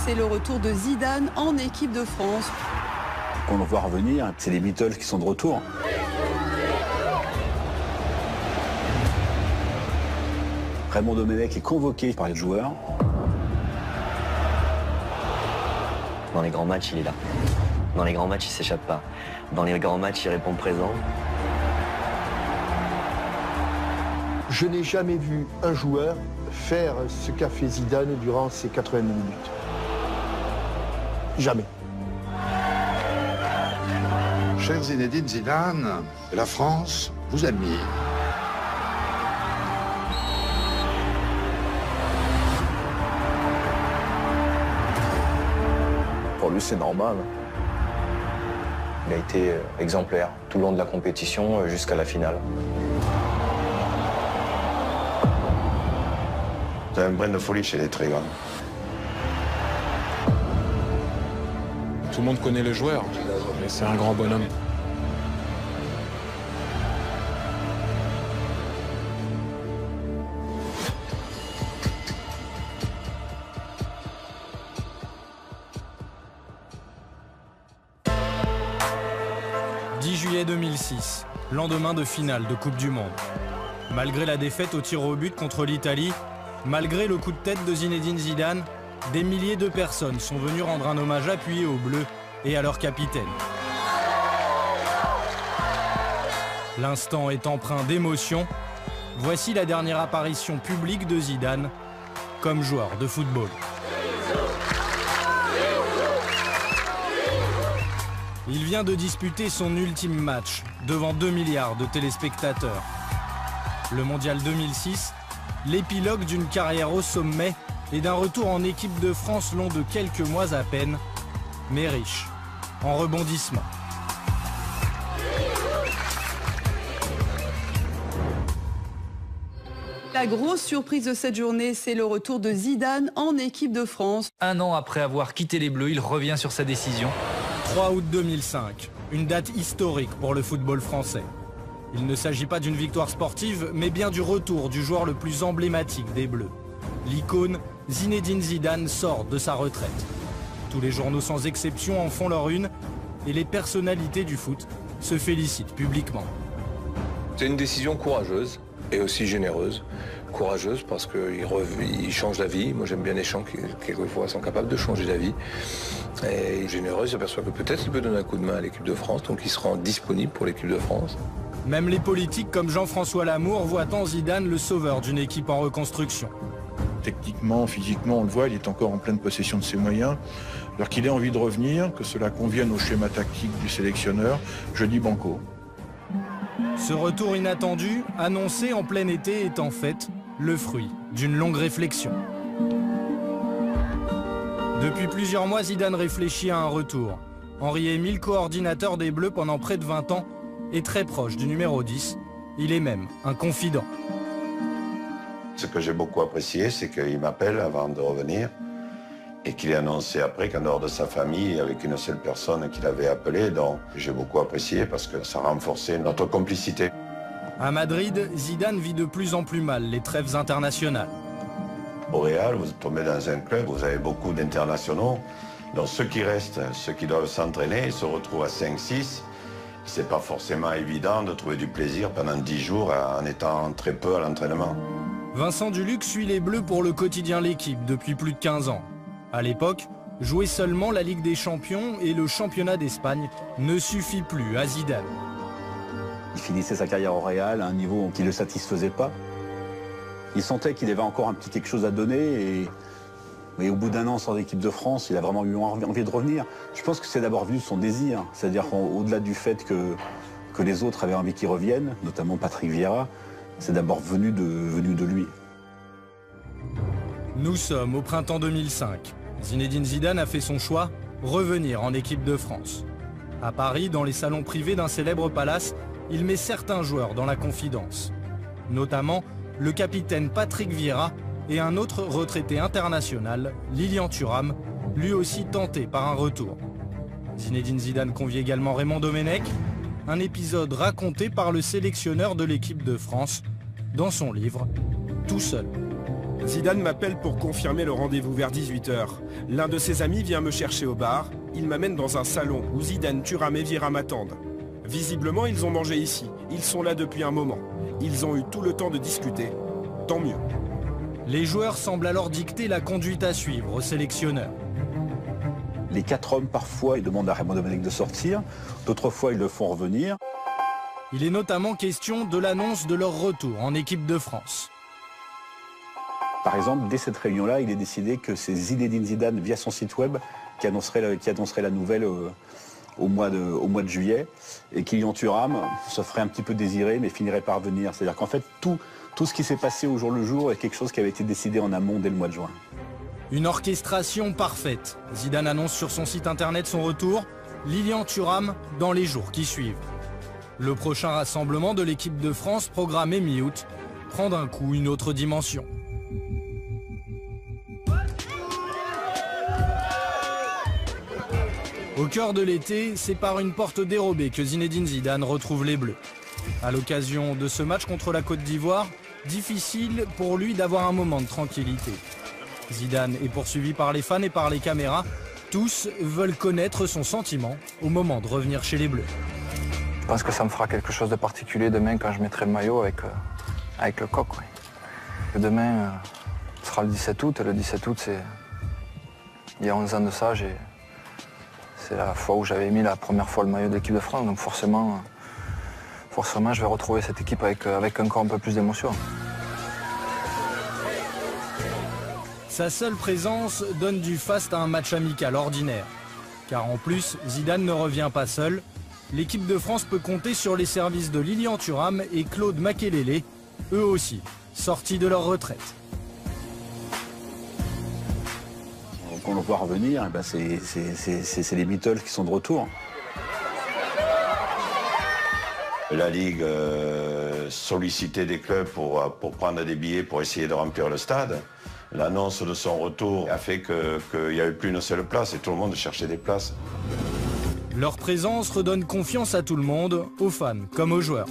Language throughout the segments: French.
c'est le retour de Zidane en équipe de France. On le voit revenir, c'est les Beatles qui sont de retour. Raymond Domenech est convoqué par les joueurs. Dans les grands matchs, il est là. Dans les grands matchs, il ne s'échappe pas. Dans les grands matchs, il répond présent. Je n'ai jamais vu un joueur faire ce qu'a fait Zidane durant ces 90 minutes. Jamais. Cher Zinedine Zidane, la France vous admire. Pour lui, c'est normal. Il a été exemplaire tout le long de la compétition jusqu'à la finale. C'est un brin de folie chez les Trégans. Tout le monde connaît le joueur, mais c'est un grand bonhomme. « 10 juillet 2006, lendemain de finale de Coupe du Monde. Malgré la défaite au tir au but contre l'Italie, malgré le coup de tête de Zinedine Zidane, des milliers de personnes sont venues rendre un hommage appuyé aux Bleus et à leur capitaine. L'instant est empreint d'émotion. Voici la dernière apparition publique de Zidane comme joueur de football. Il vient de disputer son ultime match devant 2 milliards de téléspectateurs. Le Mondial 2006, l'épilogue d'une carrière au sommet et d'un retour en équipe de France long de quelques mois à peine, mais riche en rebondissements. La grosse surprise de cette journée, c'est le retour de Zidane en équipe de France. Un an après avoir quitté les Bleus, il revient sur sa décision. 3 août 2005, une date historique pour le football français. Il ne s'agit pas d'une victoire sportive, mais bien du retour du joueur le plus emblématique des Bleus. L'icône Zinedine Zidane sort de sa retraite. Tous les journaux sans exception en font leur une et les personnalités du foot se félicitent publiquement. C'est une décision courageuse et aussi généreuse. Courageuse parce qu'il change la vie. Moi j'aime bien les gens qui quelquefois sont capables de changer la vie. Et généreuse, il s'aperçoit que peut-être il peut donner un coup de main à l'équipe de France, donc il se rend disponible pour l'équipe de France. Même les politiques comme Jean-François Lamour voient en Zidane le sauveur d'une équipe en reconstruction. Techniquement, physiquement, on le voit, il est encore en pleine possession de ses moyens. Alors qu'il ait envie de revenir, que cela convienne au schéma tactique du sélectionneur, je dis banco. Ce retour inattendu, annoncé en plein été, est en fait le fruit d'une longue réflexion. Depuis plusieurs mois, Zidane réfléchit à un retour. Henri Émile, coordinateur des Bleus pendant près de 20 ans, est très proche du numéro 10. Il est même un confident. Ce que j'ai beaucoup apprécié, c'est qu'il m'appelle avant de revenir et qu'il ait annoncé après qu'en dehors de sa famille, avec une seule personne qu'il avait appelée, donc j'ai beaucoup apprécié parce que ça renforçait notre complicité. À Madrid, Zidane vit de plus en plus mal les trêves internationales. Au Real, vous tombez dans un club, vous avez beaucoup d'internationaux. Donc ceux qui restent, ceux qui doivent s'entraîner, se retrouvent à 5-6. C'est pas forcément évident de trouver du plaisir pendant 10 jours en étant très peu à l'entraînement. Vincent Duluc suit les Bleus pour le quotidien L'Équipe depuis plus de 15 ans. À l'époque, jouer seulement la Ligue des Champions et le championnat d'Espagne ne suffit plus à Zidane. Il finissait sa carrière au Real à un niveau qui ne le satisfaisait pas. Il sentait qu'il avait encore un petit quelque chose à donner et au bout d'un an sans équipe de France, il a vraiment eu envie de revenir. Je pense que c'est d'abord venu de son désir, c'est-à-dire qu'au-delà du fait que les autres avaient envie qu'il revienne, notamment Patrick Vieira, c'est d'abord venu de lui. Nous sommes au printemps 2005. Zinedine Zidane a fait son choix, revenir en équipe de France. À Paris, dans les salons privés d'un célèbre palace, il met certains joueurs dans la confidence. Notamment le capitaine Patrick Vieira et un autre retraité international, Lilian Thuram, lui aussi tenté par un retour. Zinedine Zidane convie également Raymond Domenech, un épisode raconté par le sélectionneur de l'équipe de France dans son livre « Tout seul ». Zidane m'appelle pour confirmer le rendez-vous vers 18 h. L'un de ses amis vient me chercher au bar. Il m'amène dans un salon où Zidane, Thuram et Vieira m'attendent. Visiblement, ils ont mangé ici. Ils sont là depuis un moment. Ils ont eu tout le temps de discuter. Tant mieux. Les joueurs semblent alors dicter la conduite à suivre au sélectionneur. Les 4 hommes, parfois, ils demandent à Raymond Domenech de sortir. D'autres fois, ils le font revenir. Il est notamment question de l'annonce de leur retour en équipe de France. Par exemple, dès cette réunion-là, il est décidé que c'est Zinedine Zidane, via son site web, qui annoncerait la nouvelle au mois de juillet. Et Kylian Thuram se ferait un petit peu désirer, mais finirait par venir. C'est-à-dire qu'en fait, tout ce qui s'est passé au jour le jour est quelque chose qui avait été décidé en amont dès le mois de juin. Une orchestration parfaite. Zidane annonce sur son site internet son retour. Lilian Thuram dans les jours qui suivent. Le prochain rassemblement de l'équipe de France, programmé mi-août, prend d'un coup une autre dimension. Au cœur de l'été, c'est par une porte dérobée que Zinedine Zidane retrouve les Bleus. À l'occasion de ce match contre la Côte d'Ivoire, difficile pour lui d'avoir un moment de tranquillité. Zidane est poursuivi par les fans et par les caméras. Tous veulent connaître son sentiment au moment de revenir chez les Bleus. Je pense que ça me fera quelque chose de particulier demain quand je mettrai le maillot avec le coq. Oui. Demain, ce sera le 17 août. Le 17 août, c'est il y a 11 ans de ça. C'est la fois où j'avais mis la première fois le maillot de l'équipe de France. Donc forcément, je vais retrouver cette équipe avec encore un peu plus d'émotion. Sa seule présence donne du faste à un match amical ordinaire. Car en plus, Zidane ne revient pas seul. L'équipe de France peut compter sur les services de Lilian Thuram et Claude Makélélé, eux aussi, sortis de leur retraite. Quand on le voit revenir, c'est les Beatles qui sont de retour. La Ligue sollicitait des clubs pour prendre des billets pour essayer de remplir le stade. L'annonce de son retour a fait qu'il n'y avait plus une seule place et tout le monde cherchait des places. Leur présence redonne confiance à tout le monde, aux fans comme aux joueurs.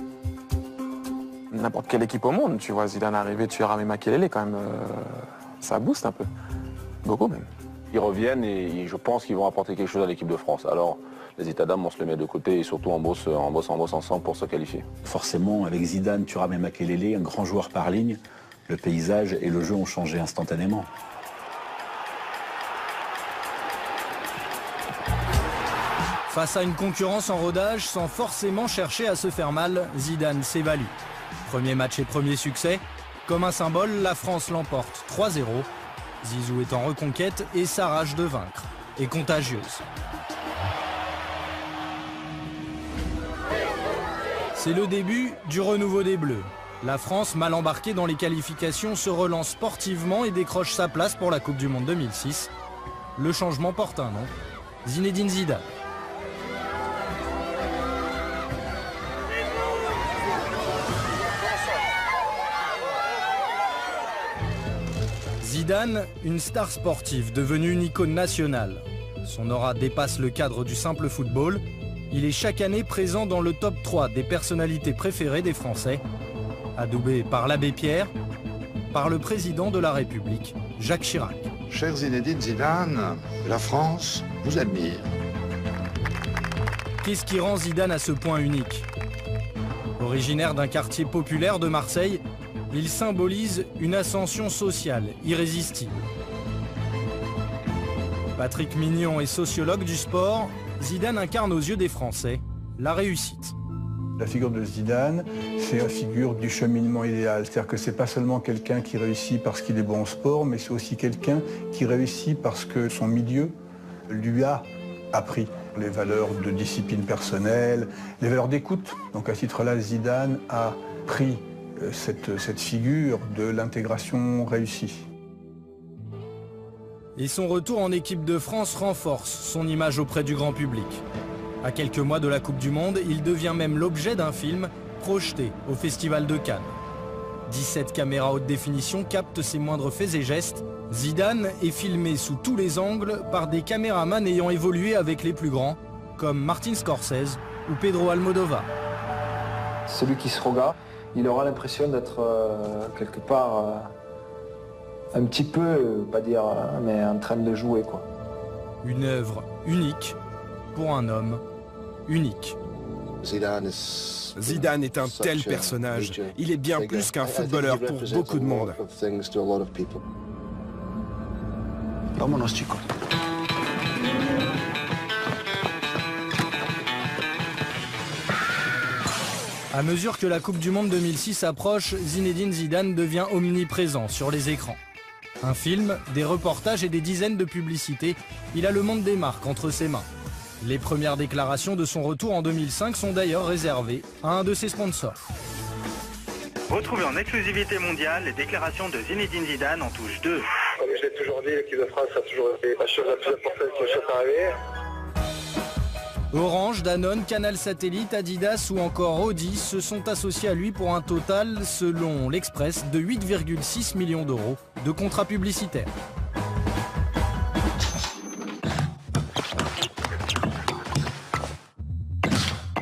N'importe quelle équipe au monde, tu vois Zidane arriver, Thuram et Makélélé, quand même, ça booste un peu. Beaucoup même. Ils reviennent et je pense qu'ils vont apporter quelque chose à l'équipe de France. Alors les états d'âme, on se les met de côté et surtout on bosse ensemble pour se qualifier. Forcément, avec Zidane, Thuram et Makélélé, un grand joueur par ligne, le paysage et le jeu ont changé instantanément. Face à une concurrence en rodage, sans forcément chercher à se faire mal, Zidane s'évalue. Premier match et premier succès. Comme un symbole, la France l'emporte 3-0. Zizou est en reconquête et sa rage de vaincre est contagieuse. C'est le début du renouveau des Bleus. La France, mal embarquée dans les qualifications, se relance sportivement et décroche sa place pour la Coupe du Monde 2006. Le changement porte un nom, Zinedine Zidane. Zidane, une star sportive devenue une icône nationale. Son aura dépasse le cadre du simple football. Il est chaque année présent dans le top 3 des personnalités préférées des Français, adoubé par l'abbé Pierre, par le président de la République, Jacques Chirac. Cher Zinedine Zidane, la France vous admire. Qu'est-ce qui rend Zidane à ce point unique? Originaire d'un quartier populaire de Marseille, il symbolise une ascension sociale irrésistible. Patrick Mignon est sociologue du sport. Zidane incarne aux yeux des Français la réussite. La figure de Zidane, c'est la figure du cheminement idéal. C'est-à-dire que c'est pas seulement quelqu'un qui réussit parce qu'il est bon au sport, mais c'est aussi quelqu'un qui réussit parce que son milieu lui a appris les valeurs de discipline personnelle, les valeurs d'écoute. Donc à ce titre-là, Zidane a pris cette figure de l'intégration réussie. Et son retour en équipe de France renforce son image auprès du grand public. À quelques mois de la Coupe du Monde, il devient même l'objet d'un film projeté au Festival de Cannes. 17 caméras haute définition captent ses moindres faits et gestes. Zidane est filmé sous tous les angles par des caméramans ayant évolué avec les plus grands, comme Martin Scorsese ou Pedro Almodovar. Celui qui se regarde, il aura l'impression d'être quelque part un petit peu, pas dire, mais en train de jouer, quoi. Une œuvre unique pour un homme unique. Zidane est un tel personnage. Il est bien plus qu'un footballeur pour beaucoup de monde. Vámonos, chicos. À mesure que la Coupe du Monde 2006 approche, Zinedine Zidane devient omniprésent sur les écrans. Un film, des reportages et des dizaines de publicités, il a le monde des marques entre ses mains. Les premières déclarations de son retour en 2005 sont d'ailleurs réservées à un de ses sponsors. Retrouvez en exclusivité mondiale les déclarations de Zinedine Zidane en touche 2. Comme je l'ai toujours dit, l'équipe de France a toujours été la chose la plus importante qui me soit arrivée. Orange, Danone, Canal Satellite, Adidas ou encore Audi se sont associés à lui pour un total, selon l'Express, de 8,6 millions d'euros de contrats publicitaires.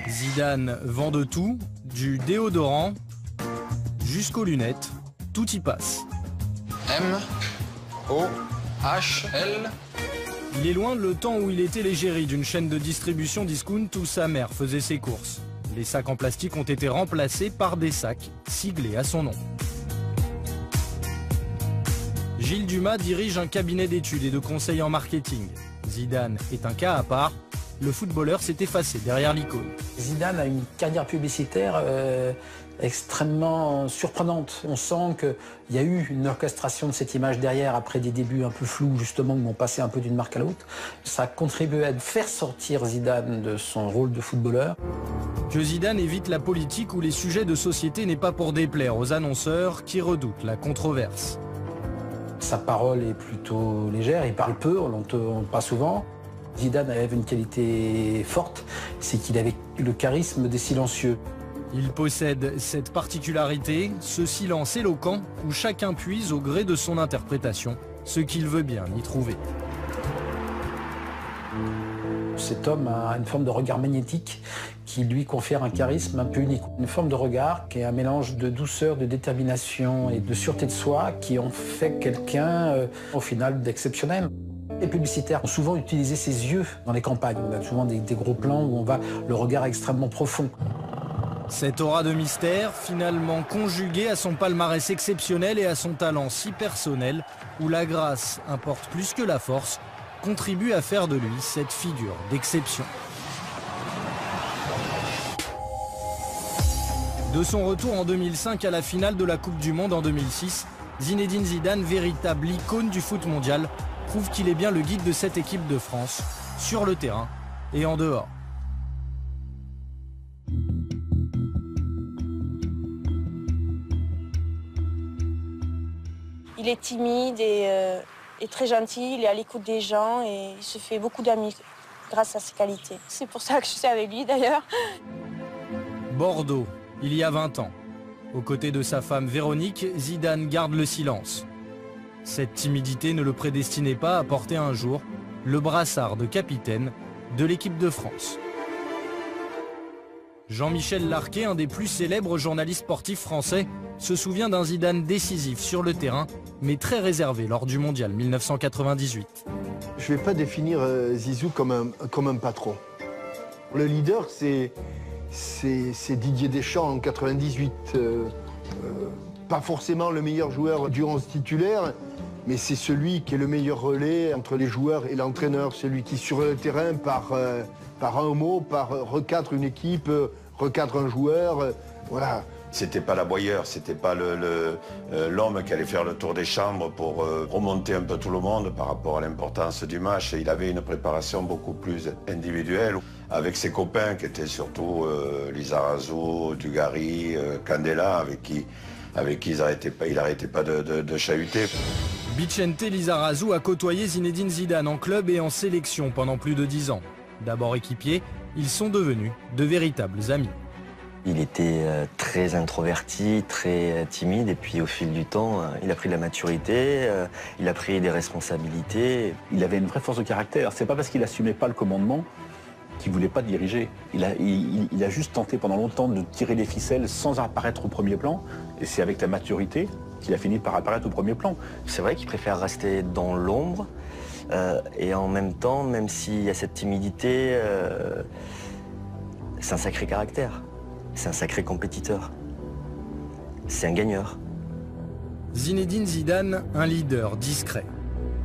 Zidane vend de tout, du déodorant jusqu'aux lunettes, tout y passe. M-O-H-L. Il est loin le temps où il était l'égérie d'une chaîne de distribution discount où sa mère faisait ses courses. Les sacs en plastique ont été remplacés par des sacs siglés à son nom. Gilles Dumas dirige un cabinet d'études et de conseils en marketing. Zidane est un cas à part. Le footballeur s'est effacé derrière l'icône. Zidane a une carrière publicitaire extrêmement surprenante. On sent qu'il y a eu une orchestration de cette image derrière après des débuts un peu flous justement où on passait un peu d'une marque à l'autre. Ça a contribué à faire sortir Zidane de son rôle de footballeur. Que Zidane évite la politique ou les sujets de société n'est pas pour déplaire aux annonceurs qui redoutent la controverse. Sa parole est plutôt légère, il parle peu, on l'entend pas souvent. Zidane avait une qualité forte, c'est qu'il avait le charisme des silencieux. Il possède cette particularité, ce silence éloquent où chacun puise au gré de son interprétation ce qu'il veut bien y trouver. Cet homme a une forme de regard magnétique qui lui confère un charisme un peu unique. Une forme de regard qui est un mélange de douceur, de détermination et de sûreté de soi qui en fait quelqu'un au final d'exceptionnel. Les publicitaires ont souvent utilisé ses yeux dans les campagnes. On a souvent des gros plans où on va le regard extrêmement profond. Cette aura de mystère, finalement conjuguée à son palmarès exceptionnel et à son talent si personnel, où la grâce importe plus que la force, contribue à faire de lui cette figure d'exception. De son retour en 2005 à la finale de la Coupe du Monde en 2006, Zinedine Zidane, véritable icône du foot mondial, prouve qu'il est bien le guide de cette équipe de France, sur le terrain et en dehors. Il est timide et très gentil, il est à l'écoute des gens et il se fait beaucoup d'amis grâce à ses qualités. C'est pour ça que je suis avec lui d'ailleurs. Bordeaux, il y a 20 ans. Aux côtés de sa femme Véronique, Zidane garde le silence. Cette timidité ne le prédestinait pas à porter un jour le brassard de capitaine de l'équipe de France. Jean-Michel Larquet, un des plus célèbres journalistes sportifs français, se souvient d'un Zidane décisif sur le terrain, mais très réservé lors du Mondial 1998. Je ne vais pas définir Zizou comme un patron. Le leader, c'est Didier Deschamps en 98. Pas forcément le meilleur joueur du 11 titulaire, mais c'est celui qui est le meilleur relais entre les joueurs et l'entraîneur. Celui qui, sur le terrain, par un mot, recadre une équipe, recadre un joueur. Voilà. C'était pas l'aboyeur, c'était pas l'homme qui allait faire le tour des chambres pour remonter un peu tout le monde par rapport à l'importance du match. Il avait une préparation beaucoup plus individuelle avec ses copains qui étaient surtout Lizarazu, Dugarry, Candela, avec qui il n'arrêtait pas de chahuter. Vicente Lizarazu a côtoyé Zinedine Zidane en club et en sélection pendant plus de 10 ans. D'abord équipiers, ils sont devenus de véritables amis. Il était très introverti, très timide, et puis au fil du temps, il a pris de la maturité, il a pris des responsabilités. Il avait une vraie force de caractère. C'est pas parce qu'il assumait pas le commandement qu'il ne voulait pas diriger. Il a juste tenté pendant longtemps de tirer les ficelles sans apparaître au premier plan. Et c'est avec la maturité qu'il a fini par apparaître au premier plan. C'est vrai qu'il préfère rester dans l'ombre. Et en même temps, même s'il y a cette timidité, c'est un sacré caractère. C'est un sacré compétiteur. C'est un gagneur. Zinedine Zidane, un leader discret.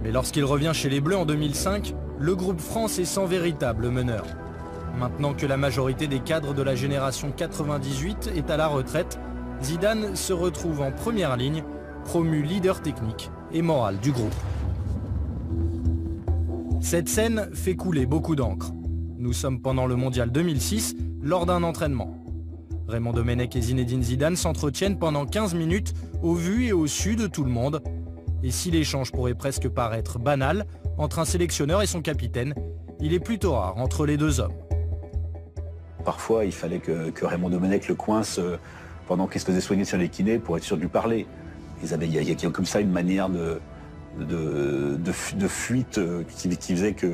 Mais lorsqu'il revient chez les Bleus en 2005, le groupe France est sans véritable meneur. Maintenant que la majorité des cadres de la génération 98 est à la retraite, Zidane se retrouve en première ligne, promu leader technique et moral du groupe. Cette scène fait couler beaucoup d'encre. Nous sommes pendant le Mondial 2006, lors d'un entraînement. Raymond Domenech et Zinedine Zidane s'entretiennent pendant 15 minutes au vu et au su de tout le monde. Et si l'échange pourrait presque paraître banal entre un sélectionneur et son capitaine, il est plutôt rare entre les deux hommes. Parfois, il fallait que Raymond Domenech le coince pendant qu'il se faisait soigner sur les kinés pour être sûr de lui parler. Il y a comme ça une manière de fuite qui faisait que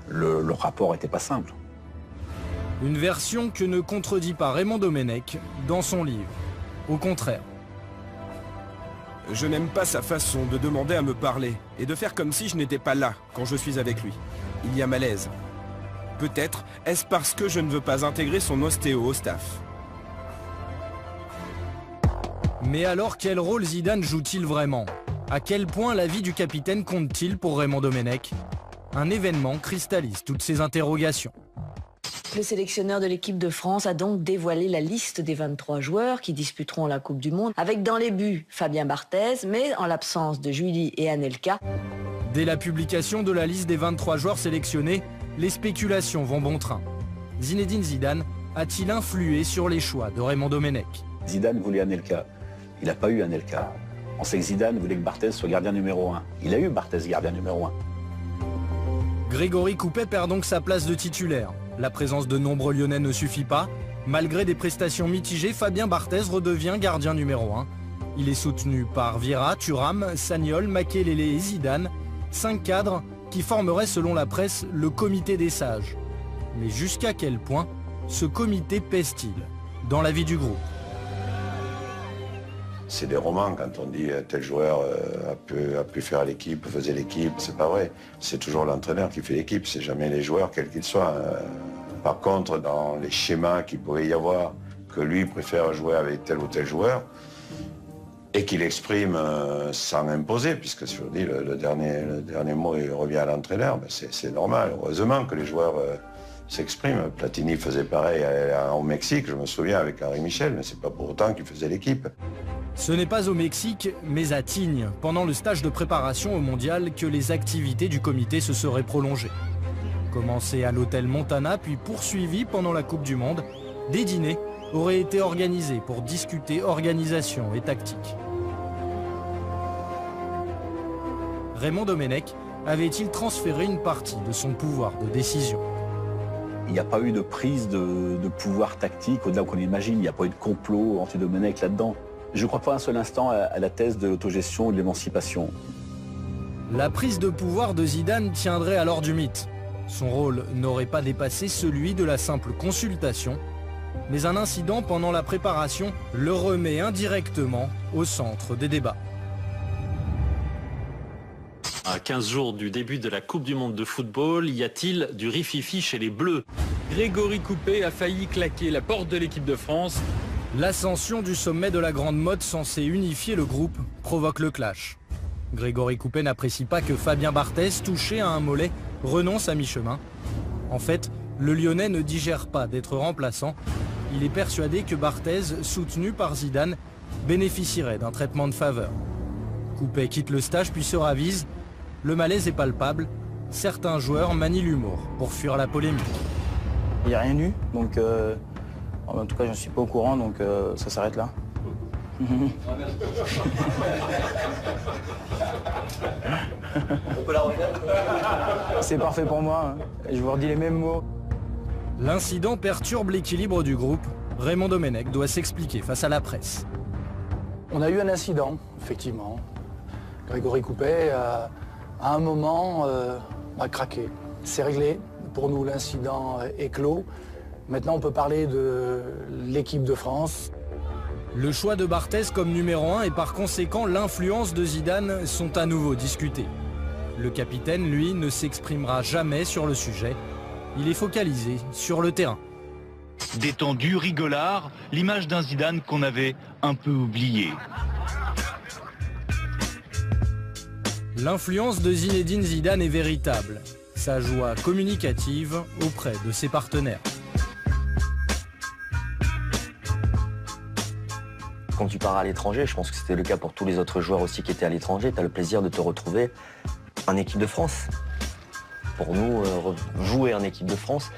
le rapport n'était pas simple. Une version que ne contredit pas Raymond Domenech dans son livre. Au contraire. Je n'aime pas sa façon de demander à me parler et de faire comme si je n'étais pas là quand je suis avec lui. Il y a malaise. Peut-être est-ce parce que je ne veux pas intégrer son ostéo au staff. Mais alors quel rôle Zidane joue-t-il vraiment? À quel point la vie du capitaine compte-t-il pour Raymond Domenech? Un événement cristallise toutes ces interrogations. Le sélectionneur de l'équipe de France a donc dévoilé la liste des 23 joueurs qui disputeront la Coupe du Monde, avec dans les buts Fabien Barthez, mais en l'absence de Julie et Anelka. Dès la publication de la liste des 23 joueurs sélectionnés, les spéculations vont bon train. Zinedine Zidane a-t-il influé sur les choix de Raymond Domenech? Zidane voulait Anelka. Il n'a pas eu Anelka. On sait que Zidane voulait que Barthez soit gardien numéro 1. Il a eu Barthez gardien numéro 1. Grégory Coupet perd donc sa place de titulaire. La présence de nombreux Lyonnais ne suffit pas. Malgré des prestations mitigées, Fabien Barthez redevient gardien numéro 1. Il est soutenu par Vieira, Thuram, Sagnol, Makelele et Zidane, 5 cadres qui formeraient selon la presse le comité des sages. Mais jusqu'à quel point ce comité pèse-t-il dans la vie du groupe? C'est des romans quand on dit tel joueur a pu faire l'équipe, faisait l'équipe, c'est pas vrai. C'est toujours l'entraîneur qui fait l'équipe, c'est jamais les joueurs quels qu'ils soient. Par contre, dans les schémas qu'il pourrait y avoir, que lui préfère jouer avec tel ou tel joueur, et qu'il exprime sans imposer, puisque je vous dis, le dernier mot il revient à l'entraîneur, ben c'est normal. Heureusement que les joueurs s'expriment. Platini faisait pareil au Mexique, je me souviens, avec Henri Michel, mais c'est pas pour autant qu'il faisait l'équipe. Ce n'est pas au Mexique, mais à Tignes, pendant le stage de préparation au mondial, que les activités du comité se seraient prolongées. Commencé à l'hôtel Montana, puis poursuivi pendant la Coupe du Monde, des dîners auraient été organisés pour discuter organisation et tactique. Raymond Domenech avait-il transféré une partie de son pouvoir de décision? Il n'y a pas eu de prise de pouvoir tactique au-delà qu'on imagine. Il n'y a pas eu de complot anti-Domenech là-dedans. Je ne crois pas un seul instant à la thèse de l'autogestion ou de l'émancipation. La prise de pouvoir de Zidane tiendrait alors du mythe. Son rôle n'aurait pas dépassé celui de la simple consultation, mais un incident pendant la préparation le remet indirectement au centre des débats. À 15 jours du début de la Coupe du Monde de football, y a-t-il du rififi chez les Bleus? Grégory Coupet a failli claquer la porte de l'équipe de France. L'ascension du sommet de la grande mode censée unifier le groupe provoque le clash. Grégory Coupet n'apprécie pas que Fabien Barthez, touché à un mollet, renonce à mi-chemin. En fait, le Lyonnais ne digère pas d'être remplaçant. Il est persuadé que Barthez, soutenu par Zidane, bénéficierait d'un traitement de faveur. Coupet quitte le stage puis se ravise. Le malaise est palpable. Certains joueurs manient l'humour pour fuir la polémique. Il n'y a rien eu, donc en tout cas je ne suis pas au courant, donc ça s'arrête là. On peut la refaire. C'est parfait pour moi, je vous redis les mêmes mots. L'incident perturbe l'équilibre du groupe. Raymond Domenech doit s'expliquer face à la presse. On a eu un incident, effectivement. Grégory Coupet, à un moment, a craqué. C'est réglé. Pour nous, l'incident est clos. Maintenant, on peut parler de l'équipe de France. Le choix de Barthez comme numéro 1 et par conséquent l'influence de Zidane sont à nouveau discutés. Le capitaine, lui, ne s'exprimera jamais sur le sujet. Il est focalisé sur le terrain. Détendu, rigolard, l'image d'un Zidane qu'on avait un peu oublié. L'influence de Zinedine Zidane est véritable. Sa joie communicative auprès de ses partenaires. Quand tu pars à l'étranger, je pense que c'était le cas pour tous les autres joueurs aussi qui étaient à l'étranger, tu as le plaisir de te retrouver en équipe de France. Pour nous, jouer en équipe de France,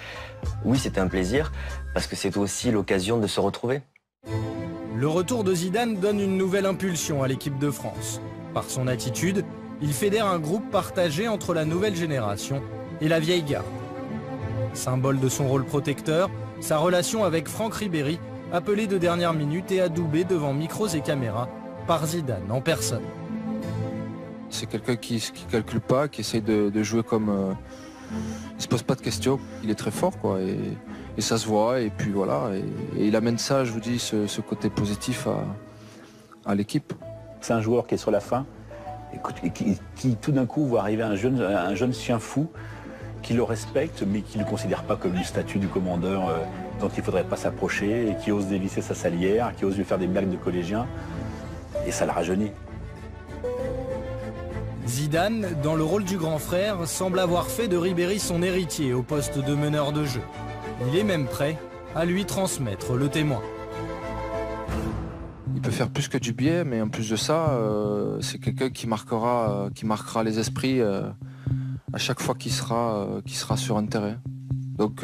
oui, c'était un plaisir, parce que c'est aussi l'occasion de se retrouver. Le retour de Zidane donne une nouvelle impulsion à l'équipe de France. Par son attitude, il fédère un groupe partagé entre la nouvelle génération et la vieille garde. Symbole de son rôle protecteur, sa relation avec Franck Ribéry, appelé de dernière minute et adoubé devant micros et caméras par Zidane en personne. C'est quelqu'un qui ne calcule pas, qui essaye de jouer comme... il se pose pas de questions, il est très fort, quoi, et ça se voit, et puis voilà, et il amène ça, je vous dis, ce côté positif à l'équipe. C'est un joueur qui est sur la fin, et qui tout d'un coup voit arriver un jeune chien fou, qui le respecte, mais qui ne le considère pas comme une statue du commandeur dont il ne faudrait pas s'approcher, et qui ose dévisser sa salière, qui ose lui faire des blagues de collégien, et ça le rajeunit. Zidane, dans le rôle du grand frère, semble avoir fait de Ribéry son héritier au poste de meneur de jeu. Il est même prêt à lui transmettre le témoin. Il peut faire plus que du biais, mais en plus de ça, c'est quelqu'un qui marquera les esprits à chaque fois qu'il sera sur un terrain. Donc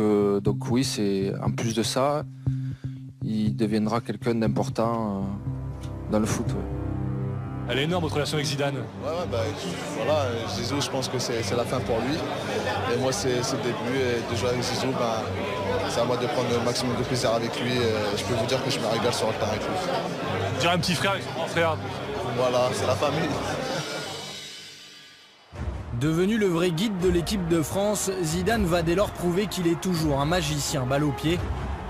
oui, c'est en plus de ça, il deviendra quelqu'un d'important dans le foot. Ouais. Elle est énorme votre relation avec Zidane. Voilà, Zizou, je pense que c'est la fin pour lui. Et moi, c'est le début. Et de jouer avec Zizou, c'est à moi de prendre le maximum de plaisir avec lui. Je peux vous dire que je me régale sur le terrain avec lui. On dirait un petit frère avec son grand frère. Voilà, c'est la famille. Devenu le vrai guide de l'équipe de France, Zidane va dès lors prouver qu'il est toujours un magicien balle au pied,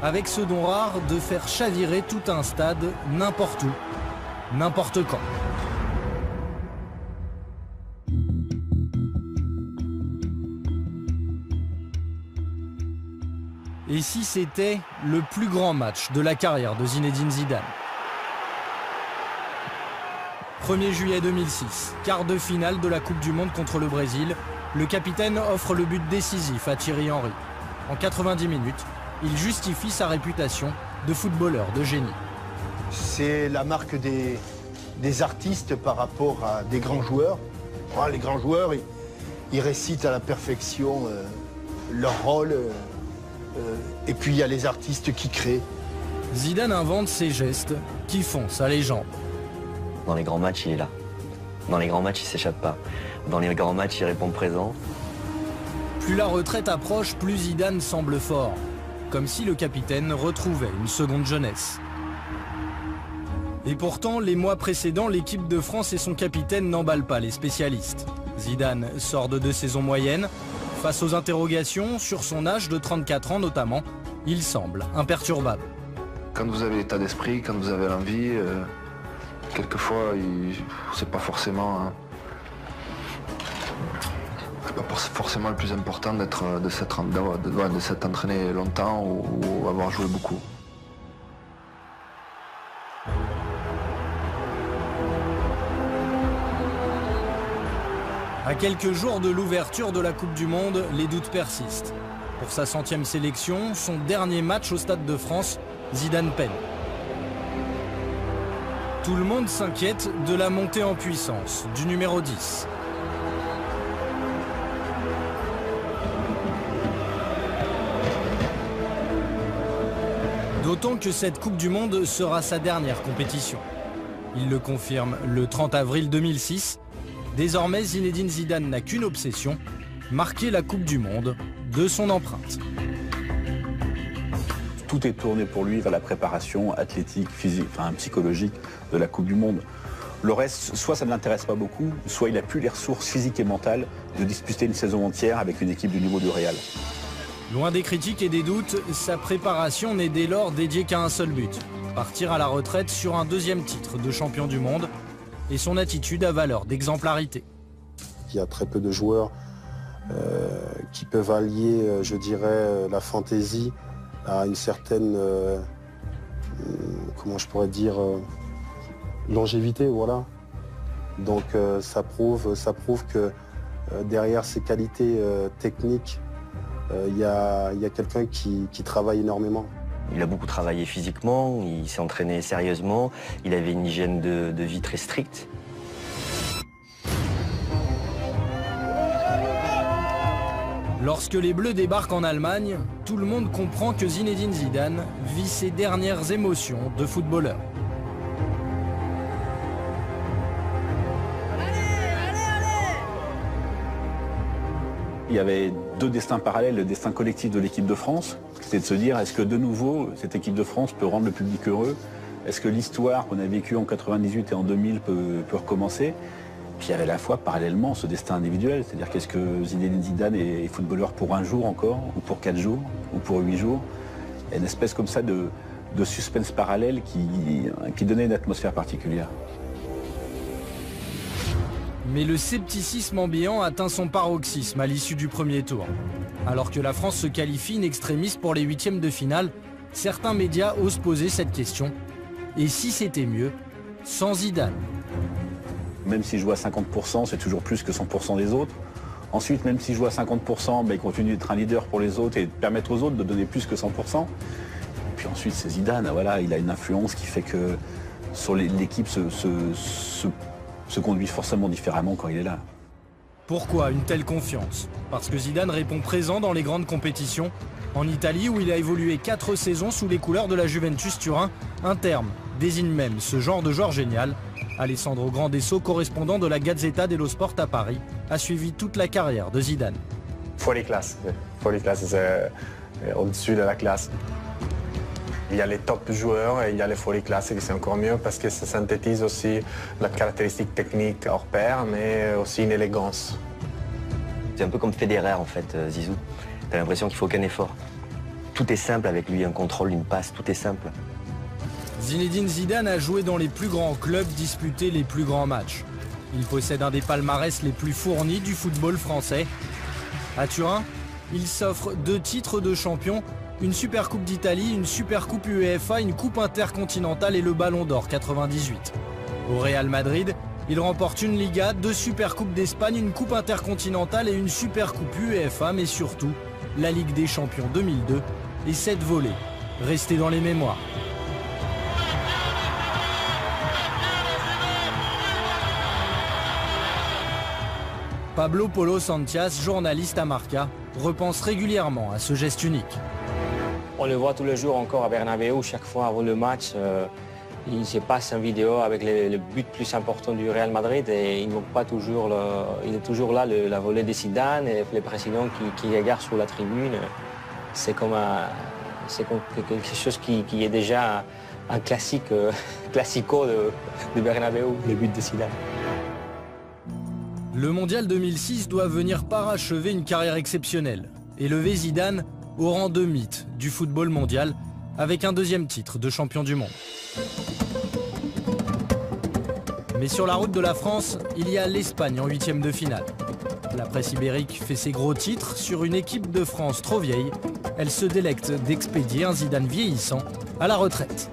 avec ce don rare de faire chavirer tout un stade n'importe où, n'importe quand. Et si c'était le plus grand match de la carrière de Zinedine Zidane? 1er juillet 2006, quart de finale de la Coupe du Monde contre le Brésil, le capitaine offre le but décisif à Thierry Henry. En 90 minutes, il justifie sa réputation de footballeur de génie. C'est la marque des artistes par rapport à des grands joueurs. Les grands joueurs, ils récitent à la perfection leur rôle. Et puis il y a les artistes qui créent. Zidane invente ces gestes qui font sa légende. Dans les grands matchs, il est là. Dans les grands matchs, il ne s'échappe pas. Dans les grands matchs, il répond présent. Plus la retraite approche, plus Zidane semble fort. Comme si le capitaine retrouvait une seconde jeunesse. Et pourtant, les mois précédents, l'équipe de France et son capitaine n'emballent pas les spécialistes. Zidane sort de 2 saisons moyennes. Face aux interrogations sur son âge de 34 ans notamment, il semble imperturbable. Quand vous avez l'état d'esprit, quand vous avez l'envie, quelquefois, c'est pas forcément le plus important de s'être entraîné longtemps ou avoir joué beaucoup. À quelques jours de l'ouverture de la Coupe du Monde, les doutes persistent. Pour sa 100e sélection, son dernier match au Stade de France, Zidane peine. Tout le monde s'inquiète de la montée en puissance du numéro 10. D'autant que cette Coupe du Monde sera sa dernière compétition. Il le confirme le 30 avril 2006. Désormais, Zinedine Zidane n'a qu'une obsession, marquer la Coupe du Monde de son empreinte. Tout est tourné pour lui vers la préparation athlétique, physique, psychologique de la Coupe du Monde. Le reste, soit ça ne l'intéresse pas beaucoup, soit il n'a plus les ressources physiques et mentales de disputer une saison entière avec une équipe du niveau du Real. Loin des critiques et des doutes, sa préparation n'est dès lors dédiée qu'à un seul but, partir à la retraite sur un deuxième titre de champion du monde, et son attitude a valeur d'exemplarité. Il y a très peu de joueurs qui peuvent allier, je dirais, la fantaisie à une certaine, comment je pourrais dire, longévité, voilà. Donc ça prouve que derrière ces qualités techniques, il y a quelqu'un qui travaille énormément. Il a beaucoup travaillé physiquement, il s'est entraîné sérieusement, il avait une hygiène de vie très stricte. Lorsque les Bleus débarquent en Allemagne, tout le monde comprend que Zinedine Zidane vit ses dernières émotions de footballeur. Il y avait deux destins parallèles, le destin collectif de l'équipe de France, c'était de se dire est-ce que de nouveau cette équipe de France peut rendre le public heureux? Est-ce que l'histoire qu'on a vécue en 98 et en 2000 peut recommencer? Puis il y avait à la fois parallèlement ce destin individuel, c'est-à-dire qu'est-ce que Zinedine Zidane est footballeur pour un jour encore, ou pour 4 jours, ou pour 8 jours. Il y a une espèce comme ça de suspense parallèle qui donnait une atmosphère particulière. Mais le scepticisme ambiant atteint son paroxysme à l'issue du premier tour. Alors que la France se qualifie in extremis pour les huitièmes de finale, certains médias osent poser cette question. Et si c'était mieux sans Zidane? Même s'il joue à 50%, c'est toujours plus que 100% des autres. Ensuite, même s'il joue à 50%, il continue d'être un leader pour les autres et de permettre aux autres de donner plus que 100%. Puis ensuite, c'est Zidane. Voilà, il a une influence qui fait que sur l'équipe se conduit forcément différemment quand il est là. Pourquoi une telle confiance? Parce que Zidane répond présent dans les grandes compétitions. En Italie, où il a évolué 4 saisons sous les couleurs de la Juventus Turin, un terme désigne même ce genre de joueur génial. Alessandro Grandesso, correspondant de la Gazzetta dello Sport à Paris, a suivi toute la carrière de Zidane. Fuori classe, c'est au-dessus de la classe. Il y a les top joueurs et il y a les fuori classe qui c'est encore mieux parce que ça synthétise aussi la caractéristique technique hors pair, mais aussi une élégance. C'est un peu comme Federer en fait, Zizou. T'as l'impression qu'il faut aucun effort. Tout est simple avec lui, un contrôle, une passe, tout est simple. Zinedine Zidane a joué dans les plus grands clubs, disputé les plus grands matchs. Il possède un des palmarès les plus fournis du football français. À Turin, il s'offre 2 titres de champion, une Super Coupe d'Italie, une Super Coupe UEFA, une Coupe intercontinentale et le Ballon d'Or 98. Au Real Madrid, il remporte une Liga, 2 Super Coupes d'Espagne, une Coupe intercontinentale et une Super Coupe UEFA, mais surtout la Ligue des Champions 2002 et 7 volées, restées dans les mémoires. Pablo Polo Santias, journaliste à Marca, repense régulièrement à ce geste unique. On le voit tous les jours encore à Bernabéu, chaque fois avant le match, il se passe une vidéo avec le but plus important du Real Madrid et il est toujours là, la volée de Zidane et le président qui regarde sur la tribune. C'est comme quelque chose qui est déjà un classico de Bernabéu, le but de Zidane. Le Mondial 2006 doit venir parachever une carrière exceptionnelle, élever Zidane au rang de mythe du football mondial avec un 2e titre de champion du monde. Mais sur la route de la France, il y a l'Espagne en 8e de finale. La presse ibérique fait ses gros titres sur une équipe de France trop vieille. Elle se délecte d'expédier un Zidane vieillissant à la retraite.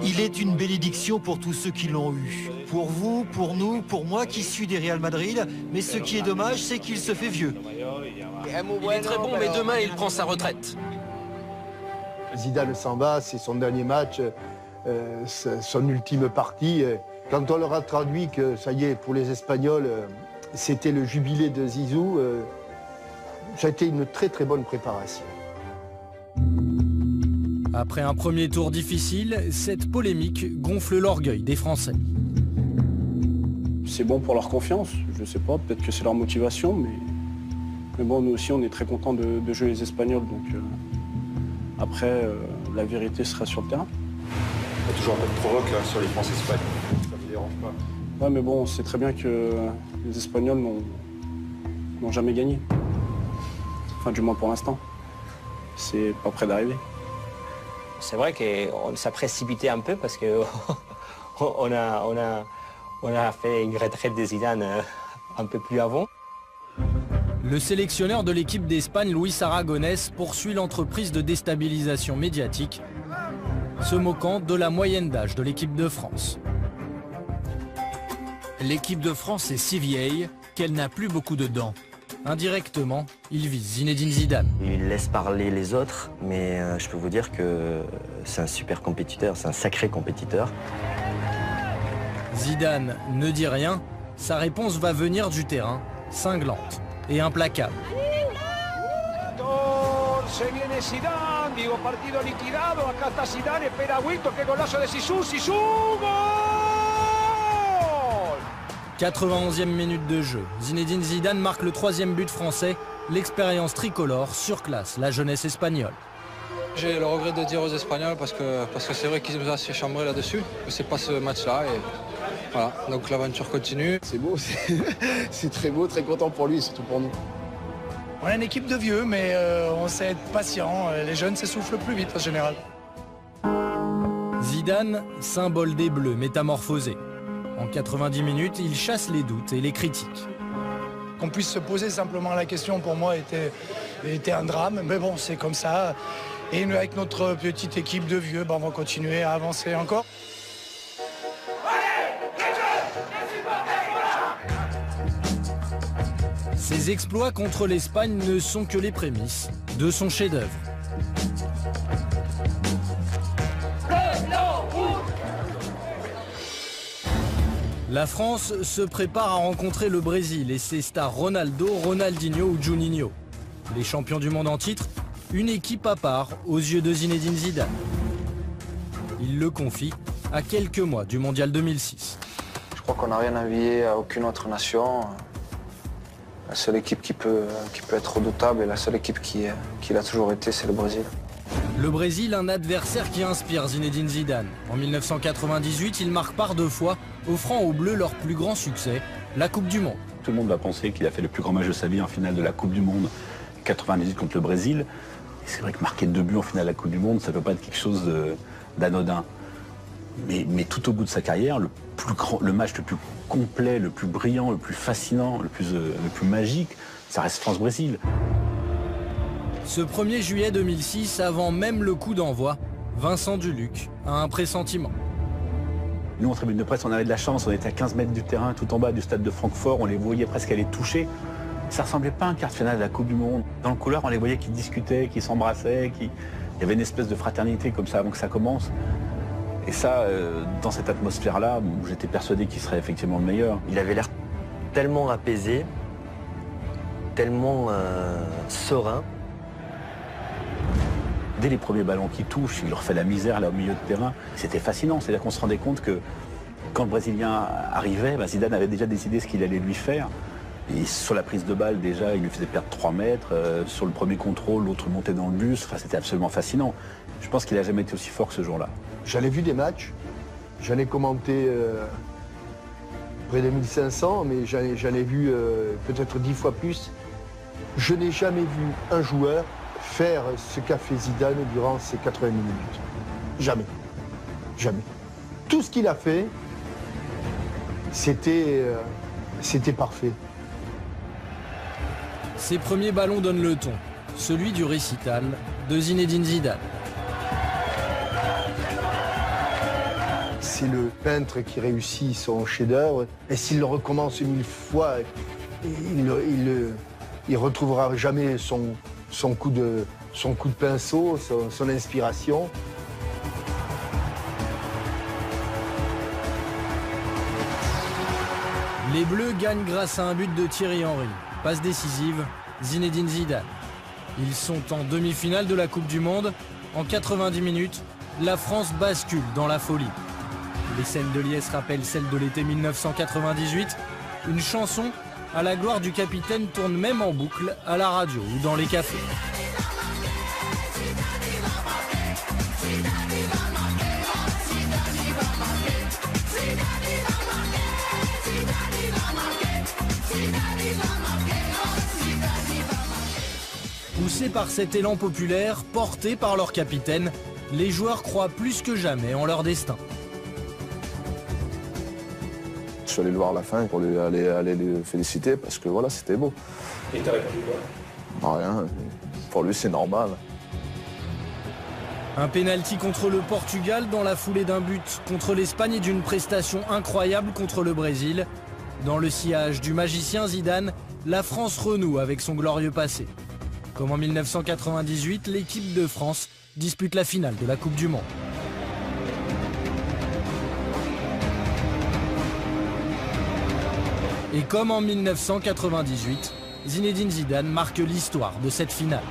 Il est une bénédiction pour tous ceux qui l'ont eu. Pour vous, pour nous, pour moi qui suis des Real Madrid. Mais ce qui est dommage, c'est qu'il se fait vieux. Il est très bon, mais demain, il prend sa retraite. Zidane s'en va, c'est son dernier match, son ultime partie. Quand on leur a traduit que, ça y est, pour les Espagnols, c'était le jubilé de Zizou, ça a été une très très bonne préparation. Après un premier tour difficile, cette polémique gonfle l'orgueil des Français. C'est bon pour leur confiance, je sais pas, peut-être que c'est leur motivation, mais bon, nous aussi on est très contents de jouer les Espagnols, donc après la vérité sera sur le terrain. Il y a toujours un peu de provoque là, sur les France-Espagne. Ça ne me dérange pas. Ouais, mais bon, on sait très bien que les Espagnols n'ont jamais gagné. Enfin, du moins pour l'instant. C'est pas près d'arriver. C'est vrai qu'on s'est précipité un peu parce que on a fait une retraite de Zidane un peu plus avant. Le sélectionneur de l'équipe d'Espagne, Luis Aragonès, poursuit l'entreprise de déstabilisation médiatique, se moquant de la moyenne d'âge de l'équipe de France. L'équipe de France est si vieille qu'elle n'a plus beaucoup de dents. Indirectement, il vise Zinedine Zidane. Il laisse parler les autres, mais je peux vous dire que c'est un super compétiteur, c'est un sacré compétiteur. Zidane ne dit rien, sa réponse va venir du terrain, cinglante et implacable. Se viene Zidane, digo partido liquidado, acá está Zidane, espera Wilton, que golazo de Zizou, gol! 91e minute de jeu, Zinedine Zidane marque le 3e but français, l'expérience tricolore surclasse la jeunesse espagnole. J'ai le regret de dire aux Espagnols parce que c'est vrai qu'ils nous ont assez chambré là-dessus, que c'est pas ce match-là et voilà, donc l'aventure continue. C'est beau, c'est très beau, très content pour lui, surtout pour nous. On est une équipe de vieux, mais on sait être patient. Les jeunes s'essoufflent plus vite en général. Zidane, symbole des Bleus métamorphosés. En 90 minutes, il chasse les doutes et les critiques. Qu'on puisse se poser simplement la question, pour moi, était un drame. Mais bon, c'est comme ça. Et nous, avec notre petite équipe de vieux, on va continuer à avancer encore. Ses exploits contre l'Espagne ne sont que les prémices de son chef-d'œuvre. La France se prépare à rencontrer le Brésil et ses stars Ronaldo, Ronaldinho ou Juninho. Les champions du monde en titre, une équipe à part aux yeux de Zinedine Zidane. Il le confie à quelques mois du Mondial 2006. Je crois qu'on n'a rien envié à aucune autre nation. La seule équipe qui peut être redoutable et la seule équipe qui l'a toujours été, c'est le Brésil. Le Brésil, un adversaire qui inspire Zinedine Zidane. En 1998, il marque par 2 fois, offrant aux Bleus leur plus grand succès, la Coupe du Monde. Tout le monde va penser qu'il a fait le plus grand match de sa vie en finale de la Coupe du Monde 98 contre le Brésil. C'est vrai que marquer 2 buts en finale de la Coupe du Monde, ça ne peut pas être quelque chose d'anodin. Mais tout au bout de sa carrière, le match le plus complet, le plus brillant, le plus fascinant, le plus magique, ça reste France-Brésil. Ce 1er juillet 2006, avant même le coup d'envoi, Vincent Duluc a un pressentiment. Nous, en tribune de presse, on avait de la chance, on était à 15 mètres du terrain, tout en bas du stade de Francfort, on les voyait presque aller toucher. Ça ressemblait pas à un quart de finale de la Coupe du Monde. Dans le couloir, on les voyait qui discutaient, qui s'embrassaient, il y avait une espèce de fraternité comme ça avant que ça commence. Et ça, dans cette atmosphère-là, j'étais persuadé qu'il serait effectivement le meilleur. Il avait l'air tellement apaisé, tellement serein. Dès les premiers ballons qu'il touche, il leur fait la misère là au milieu de terrain. C'était fascinant, c'est-à-dire qu'on se rendait compte que quand le Brésilien arrivait, Zidane avait déjà décidé ce qu'il allait lui faire. Et sur la prise de balle, déjà, il lui faisait perdre 3 mètres. Sur le premier contrôle, l'autre montait dans le bus. Enfin, c'était absolument fascinant. Je pense qu'il n'a jamais été aussi fort que ce jour-là. J'en ai vu des matchs. J'en ai commenté près de 1500, mais j'en ai vu peut-être 10 fois plus. Je n'ai jamais vu un joueur faire ce qu'a fait Zidane durant ces 80 minutes. Jamais. Jamais. Tout ce qu'il a fait, c'était parfait. Ses premiers ballons donnent le ton, celui du récital de Zinedine Zidane. C'est le peintre qui réussit son chef-d'œuvre, et s'il le recommence 1000 fois, il ne retrouvera jamais son coup de pinceau, son inspiration. Les Bleus gagnent grâce à un but de Thierry Henry. Passe décisive, Zinedine Zidane. Ils sont en demi-finale de la Coupe du Monde. En 90 minutes, la France bascule dans la folie. Les scènes de liesse rappellent celles de l'été 1998. Une chanson à la gloire du capitaine tourne même en boucle à la radio ou dans les cafés. Poussés par cet élan populaire, portés par leur capitaine, les joueurs croient plus que jamais en leur destin. Je suis allé le voir à la fin pour aller le féliciter parce que voilà, c'était beau. Et t'as répondu quoi? Rien, pour lui c'est normal. Un pénalty contre le Portugal dans la foulée d'un but contre l'Espagne et d'une prestation incroyable contre le Brésil. Dans le sillage du magicien Zidane, la France renoue avec son glorieux passé. Comme en 1998, l'équipe de France dispute la finale de la Coupe du Monde. Et comme en 1998, Zinedine Zidane marque l'histoire de cette finale.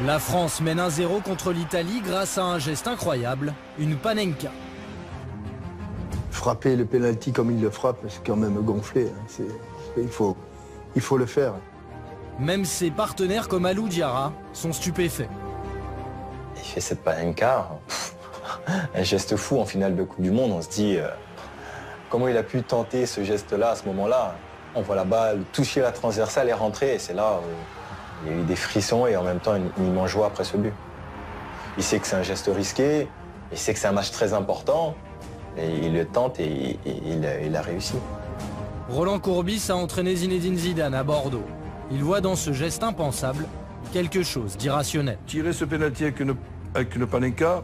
La France mène 1-0 contre l'Italie grâce à un geste incroyable, une panenka. Frapper le pénalty comme il le frappe, c'est quand même gonflé. Hein. Il faut le faire. Même ses partenaires comme Alou Diarra sont stupéfaits. Il fait cette panenka, un geste fou en finale de Coupe du Monde. On se dit comment il a pu tenter ce geste-là à ce moment-là. On voit la balle toucher la transversale et rentrer, et c'est là où il y a eu des frissons et en même temps une immense joie après ce but. Il sait que c'est un geste risqué, il sait que c'est un match très important, et il le tente et il a réussi. Roland Courbis a entraîné Zinedine Zidane à Bordeaux. Il voit dans ce geste impensable quelque chose d'irrationnel. Tirer ce pénalty avec une panenka,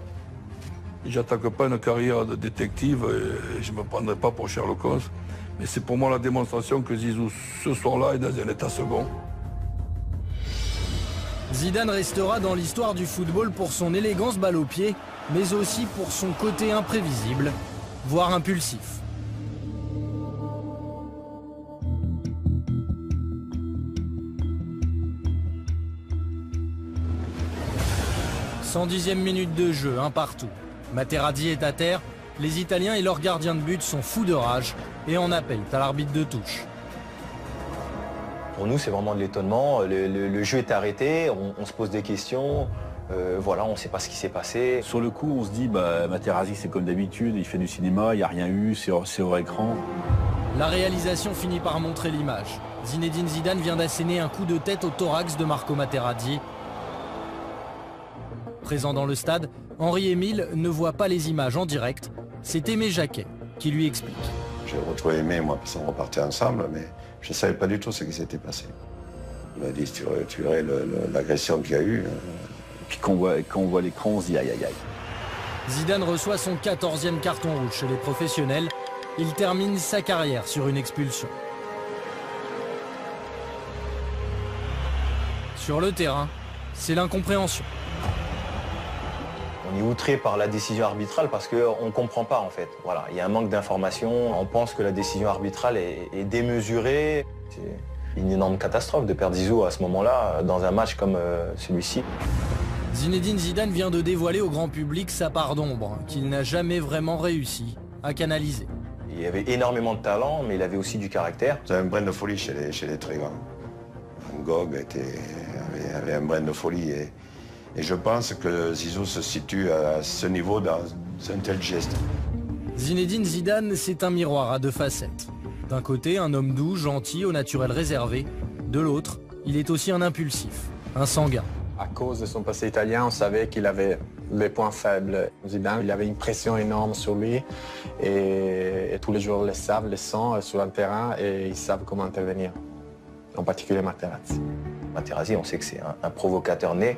j'attaque pas une carrière de détective et je ne me prendrai pas pour Sherlock Holmes. Mais c'est pour moi la démonstration que Zizou, ce soir-là, est dans un état second. Zidane restera dans l'histoire du football pour son élégance balle au pied, mais aussi pour son côté imprévisible, voire impulsif. « 110e minute de jeu, un partout. Materazzi est à terre, les Italiens et leurs gardiens de but sont fous de rage et en appellent à l'arbitre de touche. Pour nous, c'est vraiment de l'étonnement. Le jeu est arrêté, on se pose des questions. Voilà, on ne sait pas ce qui s'est passé. Sur le coup, on se dit, Materazzi, c'est comme d'habitude, il fait du cinéma, il n'y a rien eu, c'est hors écran. La réalisation finit par montrer l'image. Zinedine Zidane vient d'asséner un coup de tête au thorax de Marco Materazzi. Présent dans le stade, Henri-Émile ne voit pas les images en direct. C'est Aimé Jacquet qui lui explique. J'ai retrouvé Aimé, moi, parce qu'on repartait ensemble, mais je ne savais pas du tout ce qui s'était passé. Il m'a dit, tu verrais l'agression qu'il y a eu. Puis quand on voit l'écran, on se dit aïe aïe aïe. Zidane reçoit son 14e carton rouge chez les professionnels. Il termine sa carrière sur une expulsion. Sur le terrain, c'est l'incompréhension. On est outré par la décision arbitrale parce qu'on ne comprend pas en fait. Voilà, il y a un manque d'information. On pense que la décision arbitrale est démesurée. C'est une énorme catastrophe de perdre Zizou à ce moment-là dans un match comme celui-ci. Zinedine Zidane vient de dévoiler au grand public sa part d'ombre, qu'il n'a jamais vraiment réussi à canaliser. Il avait énormément de talent, mais il avait aussi du caractère. Il avait un brin de folie chez les très grands. Van Gogh avait un brin de folie. Et je pense que Zizou se situe à ce niveau dans un tel geste. Zinedine Zidane, c'est un miroir à deux facettes. D'un côté, un homme doux, gentil, au naturel réservé. De l'autre, il est aussi un impulsif, un sanguin. À cause de son passé italien, on savait qu'il avait les points faibles. Zidane, il avait une pression énorme sur lui et tous les joueurs le savent, le sentent sur un terrain et ils savent comment intervenir. En particulier Materazzi. Materazzi, on sait que c'est un provocateur né.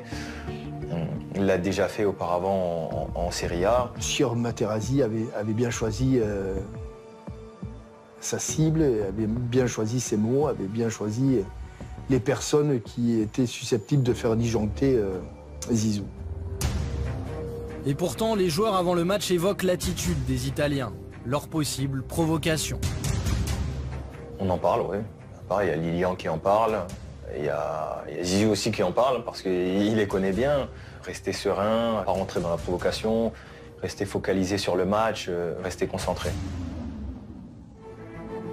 Il l'a déjà fait auparavant en Serie A. Sior Materazzi avait bien choisi sa cible, avait bien choisi ses mots, avait bien choisi les personnes qui étaient susceptibles de faire disjoncter Zizou. Et pourtant, les joueurs avant le match évoquent l'attitude des Italiens, leur possible provocation. On en parle, oui. Il y a Lilian qui en parle, il y a Zizou aussi qui en parle parce qu'il les connaît bien. Rester serein, pas rentrer dans la provocation, rester focalisé sur le match, rester concentré.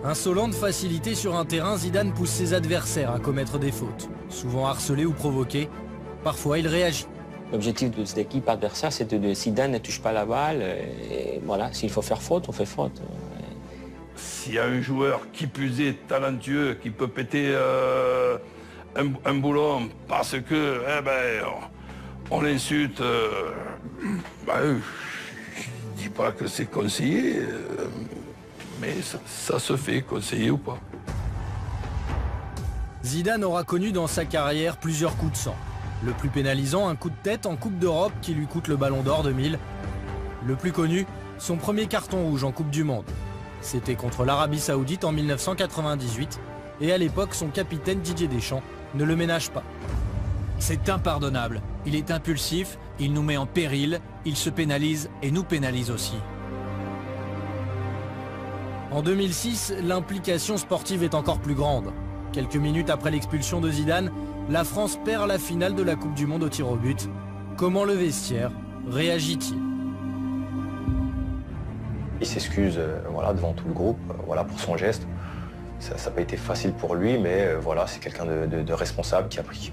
Insolent de facilité sur un terrain, Zidane pousse ses adversaires à commettre des fautes. Souvent harcelé ou provoqué, parfois il réagit. L'objectif de cette équipe adversaire, c'était de Zidane ne touche pas la balle. Et voilà, s'il faut faire faute, on fait faute. s'il y a un joueur qui plus est talentueux, qui peut péter un boulon parce que on l'insulte, je ne dis pas que c'est conseillé, mais ça se fait, conseiller ou pas. Zidane aura connu dans sa carrière plusieurs coups de sang. Le plus pénalisant, un coup de tête en Coupe d'Europe qui lui coûte le Ballon d'Or 2000. Le plus connu, son premier carton rouge en Coupe du Monde. C'était contre l'Arabie Saoudite en 1998 et à l'époque, son capitaine Didier Deschamps ne le ménage pas. C'est impardonnable. Il est impulsif, il nous met en péril, il se pénalise et nous pénalise aussi. En 2006, l'implication sportive est encore plus grande. Quelques minutes après l'expulsion de Zidane, la France perd la finale de la Coupe du Monde au tir au but. Comment le vestiaire réagit-il? Il s'excuse devant tout le groupe pour son geste. Ça n'a pas été facile pour lui, mais c'est quelqu'un de responsable qui a pris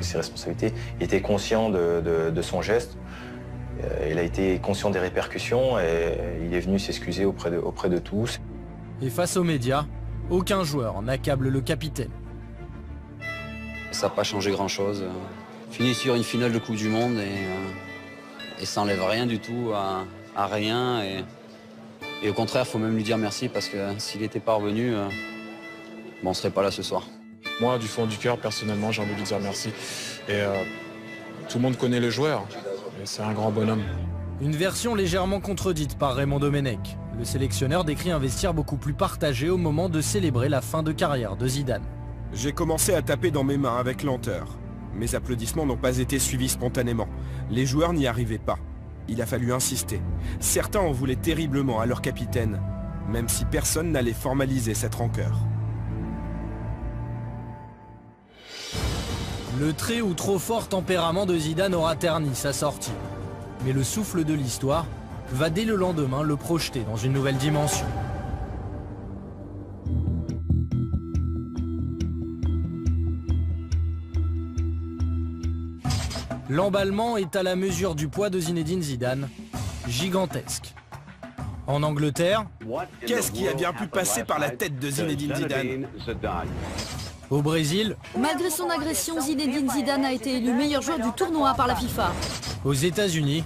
ses responsabilités. Il était conscient de son geste. Il a été conscient des répercussions et il est venu s'excuser auprès de tous. Et face aux médias, aucun joueur n'accable le capitaine. Ça n'a pas changé grand-chose. Fini sur une finale de Coupe du Monde et ça n'enlève rien du tout à rien. Et au contraire, il faut même lui dire merci parce que s'il n'était pas revenu, on ne serait pas là ce soir. Moi, du fond du cœur, personnellement, j'ai envie de lui dire merci. Et tout le monde connaît le joueur. C'est un grand bonhomme. Une version légèrement contredite par Raymond Domenech. Le sélectionneur décrit un vestiaire beaucoup plus partagé au moment de célébrer la fin de carrière de Zidane. J'ai commencé à taper dans mes mains avec lenteur. Mes applaudissements n'ont pas été suivis spontanément. Les joueurs n'y arrivaient pas. Il a fallu insister. Certains en voulaient terriblement à leur capitaine, même si personne n'allait formaliser cette rancœur. Le très ou trop fort tempérament de Zidane aura terni sa sortie. Mais le souffle de l'histoire va dès le lendemain le projeter dans une nouvelle dimension. L'emballement est à la mesure du poids de Zinedine Zidane, gigantesque. En Angleterre, qu'est-ce qui a bien pu passer par la tête de Zinedine Zidane? Au Brésil, malgré son agression, Zinedine Zidane a été élu meilleur joueur du tournoi par la FIFA. Aux États-Unis,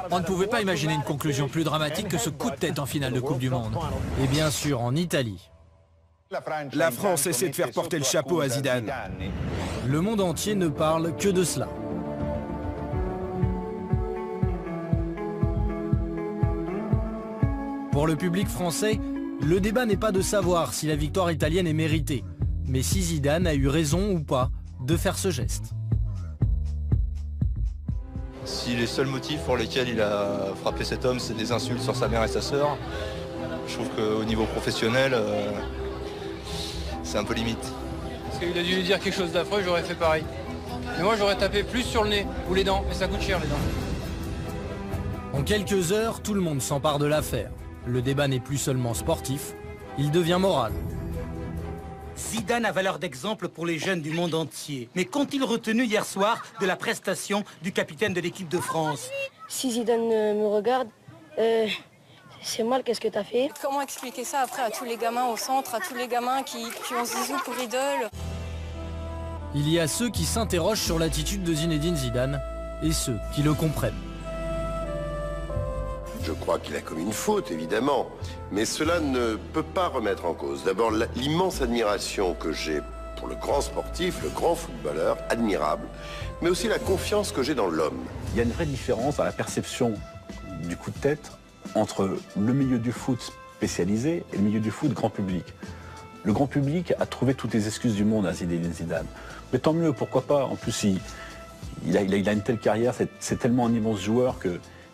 on ne pouvait pas imaginer une conclusion plus dramatique que ce coup de tête en finale de Coupe du Monde. Et bien sûr en Italie. La France essaie de faire porter le chapeau à Zidane. Le monde entier ne parle que de cela. Pour le public français, le débat n'est pas de savoir si la victoire italienne est méritée, mais si Zidane a eu raison ou pas de faire ce geste. Si les seuls motifs pour lesquels il a frappé cet homme, c'est des insultes sur sa mère et sa sœur, je trouve qu'au niveau professionnel, c'est un peu limite. Parce qu'il a dû lui dire quelque chose d'affreux, j'aurais fait pareil. Mais moi j'aurais tapé plus sur le nez ou les dents, mais ça coûte cher les dents. En quelques heures, tout le monde s'empare de l'affaire. Le débat n'est plus seulement sportif, il devient moral. Zidane a valeur d'exemple pour les jeunes du monde entier. Mais qu'ont-ils retenu hier soir de la prestation du capitaine de l'équipe de France? Si Zidane me regarde, c'est mal, qu'est-ce que t'as fait? Comment expliquer ça après à tous les gamins au centre, à tous les gamins qui ont Zizou pour idole? Il y a ceux qui s'interrogent sur l'attitude de Zinedine Zidane et ceux qui le comprennent. Je crois qu'il a commis une faute, évidemment, mais cela ne peut pas remettre en cause. D'abord, l'immense admiration que j'ai pour le grand sportif, le grand footballeur, admirable, mais aussi la confiance que j'ai dans l'homme. Il y a une vraie différence dans la perception du coup de tête entre le milieu du foot spécialisé et le milieu du foot grand public. Le grand public a trouvé toutes les excuses du monde à Zinedine Zidane. Mais tant mieux, pourquoi pas. En plus, il a une telle carrière, c'est tellement un immense joueur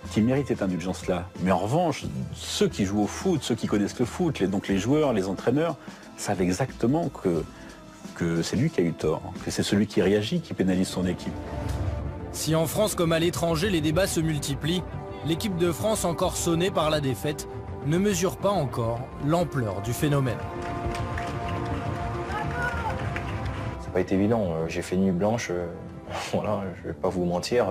qui mérite cette indulgence-là. Mais en revanche, ceux qui jouent au foot, ceux qui connaissent le foot, donc les joueurs, les entraîneurs, savent exactement que c'est lui qui a eu tort, que c'est celui qui réagit qui pénalise son équipe. Si en France comme à l'étranger, les débats se multiplient, l'équipe de France, encore sonnée par la défaite, ne mesure pas encore l'ampleur du phénomène. Ça n'a pas été évident. J'ai fait nuit blanche, voilà, je ne vais pas vous mentir.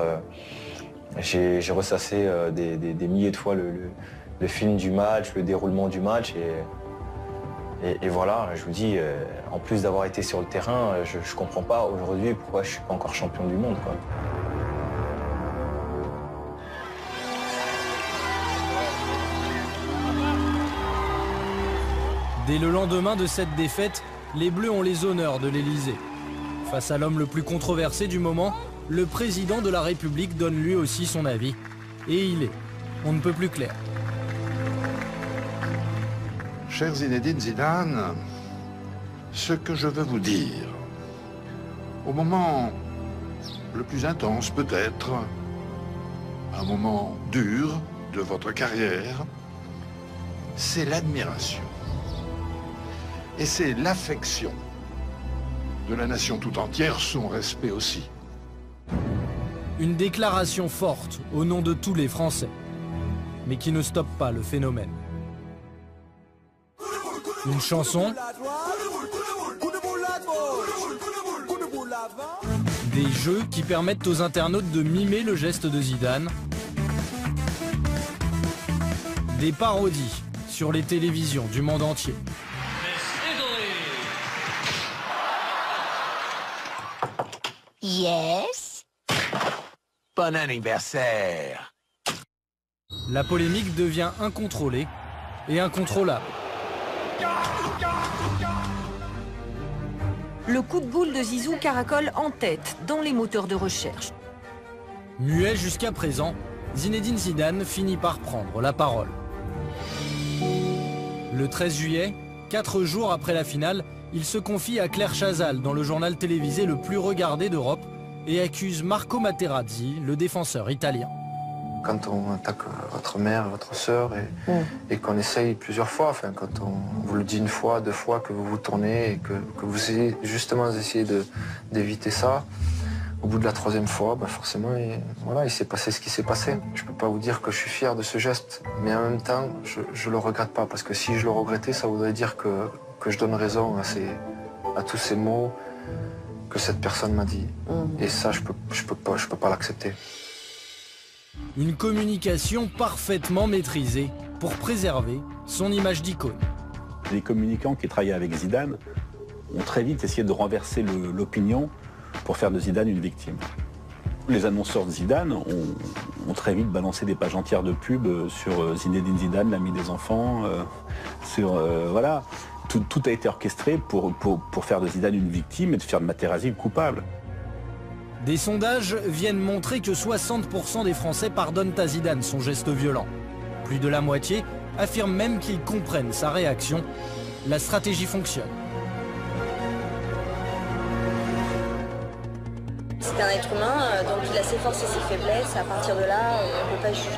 J'ai ressassé des milliers de fois le film du match, le déroulement du match, et Et voilà, je vous dis, en plus d'avoir été sur le terrain, je comprends pas aujourd'hui pourquoi je suis pas encore champion du monde, quoi. Dès le lendemain de cette défaite, les Bleus ont les honneurs de l'Elysée. Face à l'homme le plus controversé du moment, le président de la République donne lui aussi son avis. Et il est, on ne peut plus clair. Cher Zinedine Zidane, ce que je veux vous dire, au moment le plus intense peut-être, un moment dur de votre carrière, c'est l'admiration. Et c'est l'affection de la nation tout entière, son respect aussi. Une déclaration forte au nom de tous les Français, mais qui ne stoppe pas le phénomène. Une chanson, des jeux qui permettent aux internautes de mimer le geste de Zidane, des parodies sur les télévisions du monde entier. Yes. Bon anniversaire. La polémique devient incontrôlée et incontrôlable. Le coup de boule de Zizou caracole en tête dans les moteurs de recherche. Muet jusqu'à présent, Zinedine Zidane finit par prendre la parole. Le 13 juillet, 4 jours après la finale, il se confie à Claire Chazal dans le journal télévisé le plus regardé d'Europe et accuse Marco Materazzi, le défenseur italien. Quand on attaque votre mère, votre sœur, et qu'on essaye plusieurs fois, enfin, quand on vous le dit une fois, 2 fois, que vous vous tournez et que vous essayez d'éviter ça, au bout de la 3e fois, bah forcément, il s'est passé ce qui s'est passé. Je ne peux pas vous dire que je suis fier de ce geste, mais en même temps, je ne le regrette pas, parce que si je le regrettais, ça voudrait dire que je donne raison à tous ces mots que cette personne m'a dit. Et ça, je peux pas l'accepter. Une communication parfaitement maîtrisée pour préserver son image d'icône. Les communicants qui travaillaient avec Zidane ont très vite essayé de renverser l'opinion pour faire de Zidane une victime. Les annonceurs de Zidane ont très vite balancé des pages entières de pub sur Zinedine Zidane, l'ami des enfants, voilà. Tout a été orchestré pour faire de Zidane une victime et de faire de Materazzi le coupable. Des sondages viennent montrer que 60% des Français pardonnent à Zidane son geste violent. Plus de la moitié affirment même qu'ils comprennent sa réaction. La stratégie fonctionne. C'est un être humain, donc il a ses forces et ses faiblesses. À partir de là, on ne peut pas juger.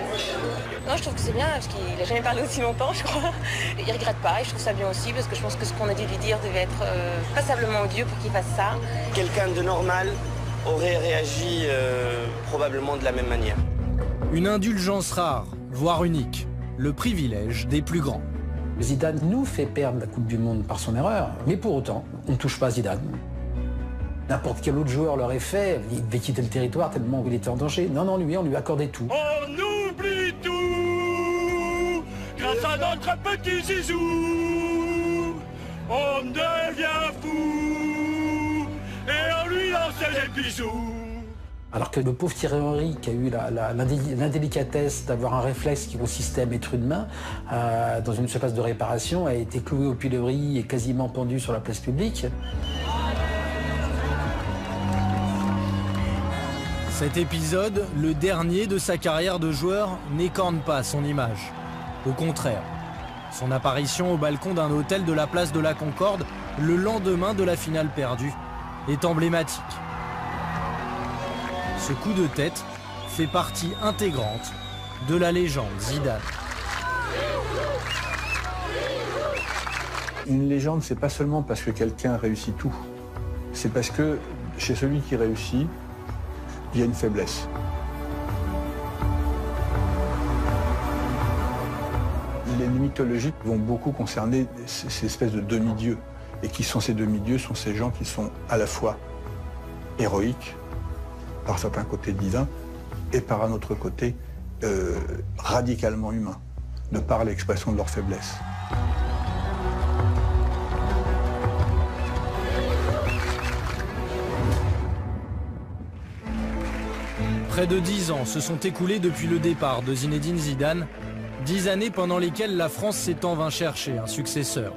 Non, je trouve que c'est bien, parce qu'il n'a jamais parlé aussi longtemps, je crois. Il ne regrette pas, et je trouve ça bien aussi, parce que je pense que ce qu'on a dû lui dire devait être passablement odieux pour qu'il fasse ça. Quelqu'un de normal aurait réagi probablement de la même manière. Une indulgence rare, voire unique. Le privilège des plus grands. Zidane nous fait perdre la Coupe du Monde par son erreur, mais pour autant, on ne touche pas Zidane. N'importe quel autre joueur l'aurait fait, il devait quitter le territoire tellement il était en danger. Non, lui, on lui accordait tout. On oublie tout grâce à notre petit Zizou. On devient fou et on lui lance les bisous. Alors que le pauvre Thierry Henry, qui a eu l'indélicatesse d'avoir un réflexe qui consistait à mettre une main dans une surface de réparation, a été cloué au pilori et quasiment pendu sur la place publique. Cet épisode, le dernier de sa carrière de joueur, n'écorne pas son image. Au contraire, son apparition au balcon d'un hôtel de la place de la Concorde, le lendemain de la finale perdue, est emblématique. Ce coup de tête fait partie intégrante de la légende Zidane. Une légende, c'est pas seulement parce que quelqu'un réussit tout. C'est parce que chez celui qui réussit, il y a une faiblesse. Les mythologies vont beaucoup concerner ces espèces de demi-dieux. Et qui sont ces demi-dieux? Sont ces gens qui sont à la fois héroïques, par certains côtés divins, et par un autre côté radicalement humain, de par l'expression de leur faiblesse. Près de 10 ans se sont écoulés depuis le départ de Zinedine Zidane, 10 années pendant lesquelles la France s'est en vain chercher un successeur.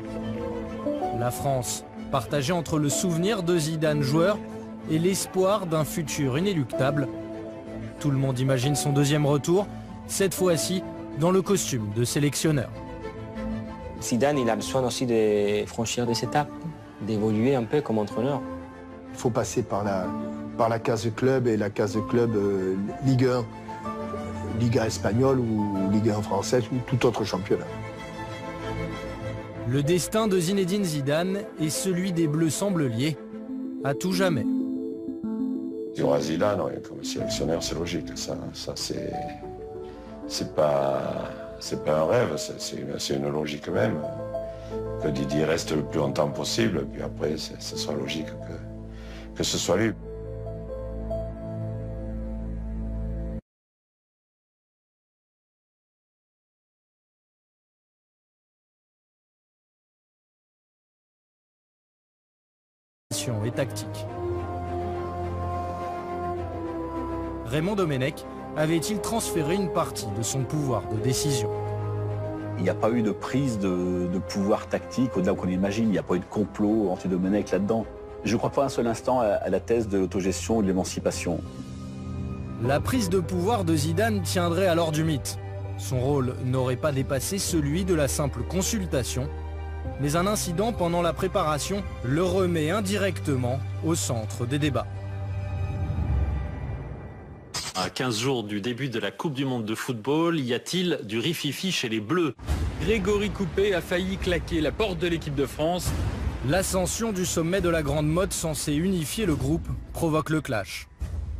La France, partagée entre le souvenir de Zidane joueur et l'espoir d'un futur inéluctable. Tout le monde imagine son deuxième retour, cette fois-ci dans le costume de sélectionneur. Zidane, il a besoin aussi de franchir des étapes, d'évoluer un peu comme entraîneur. Il faut passer par la case club et la case club Ligue 1, Liga espagnole ou Ligue 1 française ou tout autre championnat. Le destin de Zinedine Zidane et celui des Bleus semblent liés à tout jamais. Il y aura Zidane comme sélectionneur, c'est logique. Ça c'est pas un rêve, c'est une logique même. Que Didier reste le plus longtemps possible, puis après, ce sera logique que ce soit lui. Et tactique. Raymond Domenech avait-il transféré une partie de son pouvoir de décision? Il n'y a pas eu de prise de pouvoir tactique au-delà qu'on imagine, il n'y a pas eu de complot anti-Domenech là-dedans. Je ne crois pas un seul instant à la thèse de l'autogestion ou de l'émancipation. La prise de pouvoir de Zidane tiendrait alors du mythe. Son rôle n'aurait pas dépassé celui de la simple consultation, mais un incident pendant la préparation le remet indirectement au centre des débats. À 15 jours du début de la Coupe du Monde de football, y a-t-il du rififi chez les Bleus? Grégory Coupet a failli claquer la porte de l'équipe de France. L'ascension du sommet de la grande mode censée unifier le groupe provoque le clash.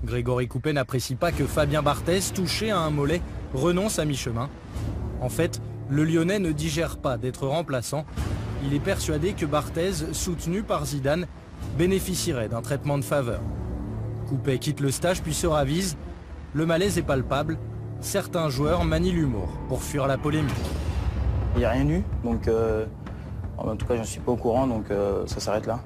Grégory Coupet n'apprécie pas que Fabien Barthez, touché à un mollet, renonce à mi-chemin. En fait, le Lyonnais ne digère pas d'être remplaçant. Il est persuadé que Barthez, soutenu par Zidane, bénéficierait d'un traitement de faveur. Coupet quitte le stage puis se ravise. Le malaise est palpable. Certains joueurs manient l'humour pour fuir la polémique. Il n'y a rien eu, donc en tout cas je ne suis pas au courant, donc ça s'arrête là.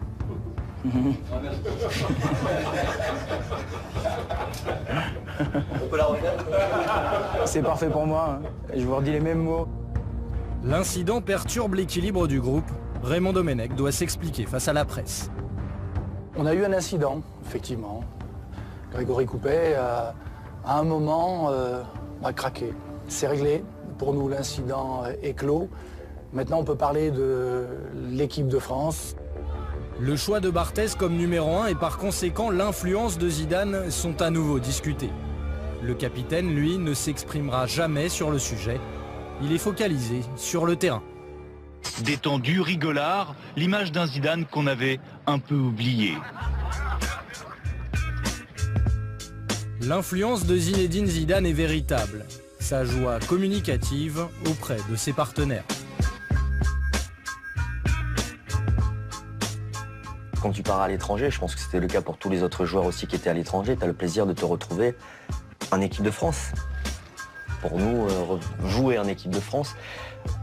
C'est parfait pour moi, je vous redis les mêmes mots. L'incident perturbe l'équilibre du groupe. Raymond Domenech doit s'expliquer face à la presse. On a eu un incident, effectivement. Grégory Coupet, à un moment, a craqué. C'est réglé. Pour nous, l'incident est clos. Maintenant, on peut parler de l'équipe de France. Le choix de Barthez comme numéro 1 et par conséquent l'influence de Zidane sont à nouveau discutés. Le capitaine, lui, ne s'exprimera jamais sur le sujet. Il est focalisé sur le terrain. Détendu, rigolard, l'image d'un Zidane qu'on avait un peu oublié. L'influence de Zinedine Zidane est véritable. Sa joie communicative auprès de ses partenaires. Quand tu pars à l'étranger, je pense que c'était le cas pour tous les autres joueurs aussi qui étaient à l'étranger, tu as le plaisir de te retrouver en équipe de France. Pour nous, jouer en équipe de France,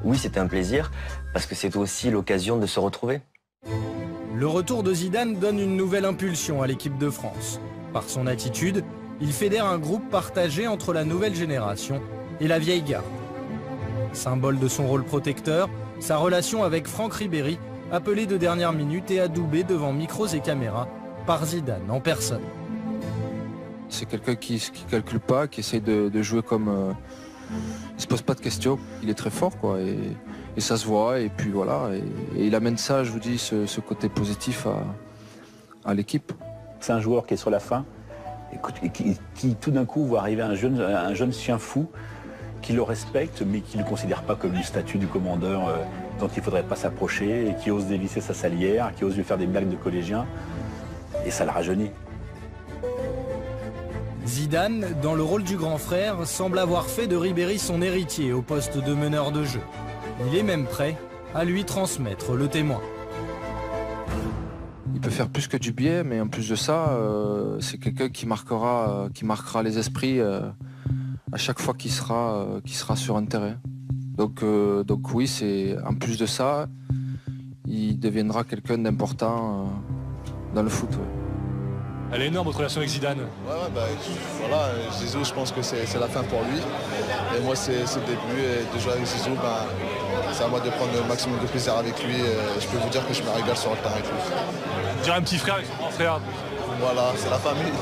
oui, c'était un plaisir, parce que c'était aussi l'occasion de se retrouver. Le retour de Zidane donne une nouvelle impulsion à l'équipe de France. Par son attitude, il fédère un groupe partagé entre la nouvelle génération et la vieille garde. Symbole de son rôle protecteur, sa relation avec Franck Ribéry, appelé de dernière minute et adoubé devant micros et caméras par Zidane en personne. C'est quelqu'un qui calcule pas, qui essaye de jouer comme... il se pose pas de questions, il est très fort quoi, et ça se voit, et puis voilà, et il amène ça, je vous dis, ce côté positif à l'équipe. C'est un joueur qui est sur la fin, et qui tout d'un coup voit arriver un jeune chien fou, qui le respecte, mais qui ne le considère pas comme une statue du commandeur dont il ne faudrait pas s'approcher, et qui ose dévisser sa salière, qui ose lui faire des blagues de collégien, et ça le rajeunit. Zidane, dans le rôle du grand frère, semble avoir fait de Ribéry son héritier au poste de meneur de jeu. Il est même prêt à lui transmettre le témoin. Il peut faire plus que du bien, mais en plus de ça, c'est quelqu'un qui marquera les esprits à chaque fois qu'il sera sur un terrain. Donc oui, c'est en plus de ça, il deviendra quelqu'un d'important dans le foot. Ouais. Elle est énorme, votre relation avec Zidane. Voilà, Zizou, je pense que c'est la fin pour lui. Et moi, c'est le début. Et de jouer avec Zizou, c'est à moi de prendre le maximum de plaisir avec lui. Et je peux vous dire que je me régale sur le terrain avec lui. On dirait un petit frère avec son grand frère. Voilà, c'est la famille.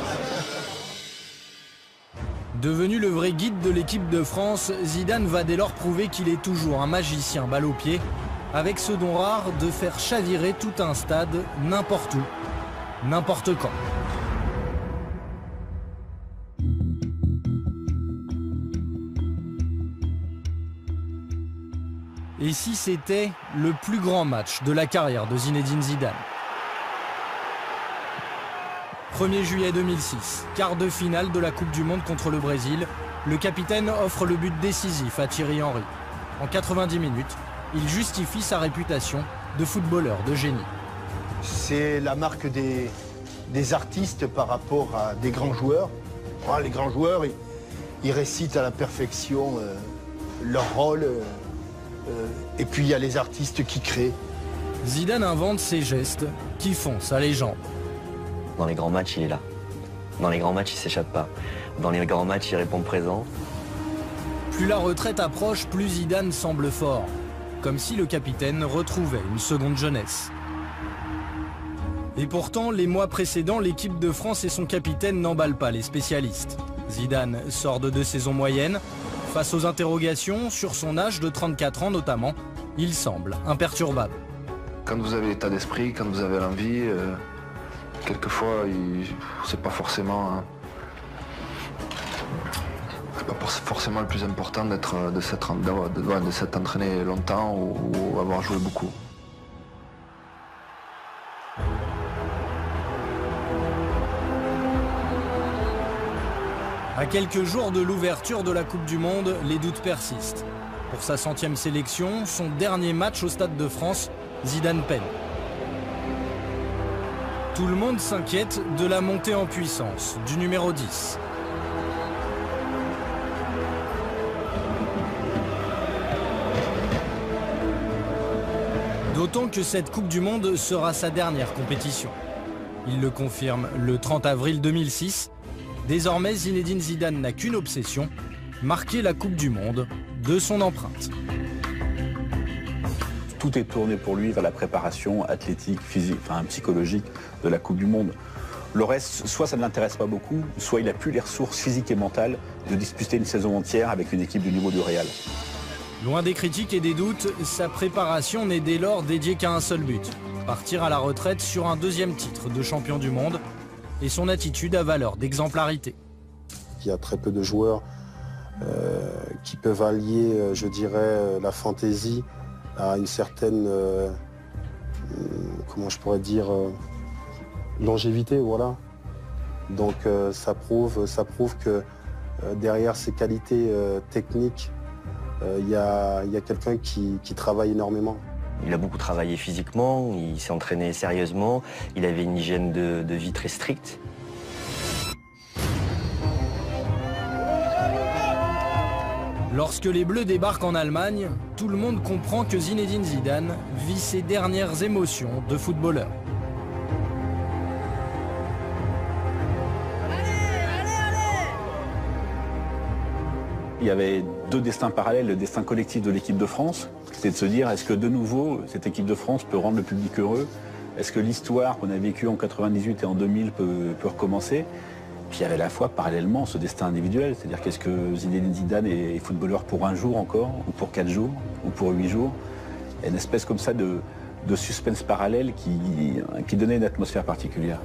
Devenu le vrai guide de l'équipe de France, Zidane va dès lors prouver qu'il est toujours un magicien balle au pied, avec ce don rare de faire chavirer tout un stade n'importe où, n'importe quand. Et si c'était le plus grand match de la carrière de Zinedine Zidane? 1er juillet 2006, quart de finale de la Coupe du Monde contre le Brésil. Le capitaine offre le but décisif à Thierry Henry. En 90 minutes, il justifie sa réputation de footballeur de génie. C'est la marque des artistes par rapport à des grands joueurs. Les grands joueurs, ils récitent à la perfection leur rôle. Et puis il y a les artistes qui créent. Zidane invente ces gestes qui font sa légende. Dans les grands matchs, il est là. Dans les grands matchs, il ne s'échappe pas. Dans les grands matchs, il répond présent. Plus la retraite approche, plus Zidane semble fort. Comme si le capitaine retrouvait une seconde jeunesse. Et pourtant, les mois précédents, l'équipe de France et son capitaine n'emballent pas les spécialistes. Zidane sort de 2 saisons moyennes. Face aux interrogations sur son âge de 34 ans notamment, il semble imperturbable. Quand vous avez l'état d'esprit, quand vous avez l'envie, quelquefois c'est pas forcément le plus important de s'être entraîné longtemps ou avoir joué beaucoup. À quelques jours de l'ouverture de la Coupe du Monde, les doutes persistent. Pour sa 100e sélection, son dernier match au Stade de France, Zidane peine. Tout le monde s'inquiète de la montée en puissance du numéro 10. D'autant que cette Coupe du Monde sera sa dernière compétition. Il le confirme le 30 avril 2006. Désormais, Zinedine Zidane n'a qu'une obsession, marquer la Coupe du Monde de son empreinte. Tout est tourné pour lui vers la préparation athlétique, physique, psychologique de la Coupe du Monde. Le reste, soit ça ne l'intéresse pas beaucoup, soit il n'a plus les ressources physiques et mentales de disputer une saison entière avec une équipe du niveau du Real. Loin des critiques et des doutes, sa préparation n'est dès lors dédiée qu'à un seul but, partir à la retraite sur un 2e titre de champion du monde. Et son attitude a valeur d'exemplarité. Il y a très peu de joueurs qui peuvent allier, je dirais, la fantaisie à une certaine, comment je pourrais dire, longévité, voilà. Donc ça prouve que derrière ces qualités techniques, il y a quelqu'un qui travaille énormément. Il a beaucoup travaillé physiquement, il s'est entraîné sérieusement, il avait une hygiène de vie très stricte. Lorsque les Bleus débarquent en Allemagne, tout le monde comprend que Zinedine Zidane vit ses dernières émotions de footballeur. Il y avait 2 destins parallèles, le destin collectif de l'équipe de France, c'était de se dire est-ce que de nouveau cette équipe de France peut rendre le public heureux? Est-ce que l'histoire qu'on a vécue en 98 et en 2000 peut recommencer? Puis il y avait à la fois parallèlement ce destin individuel, c'est-à-dire qu'est-ce que Zinedine Zidane est footballeur pour 1 jour encore, ou pour 4 jours, ou pour 8 jours. Il y a une espèce comme ça de suspense parallèle qui donnait une atmosphère particulière.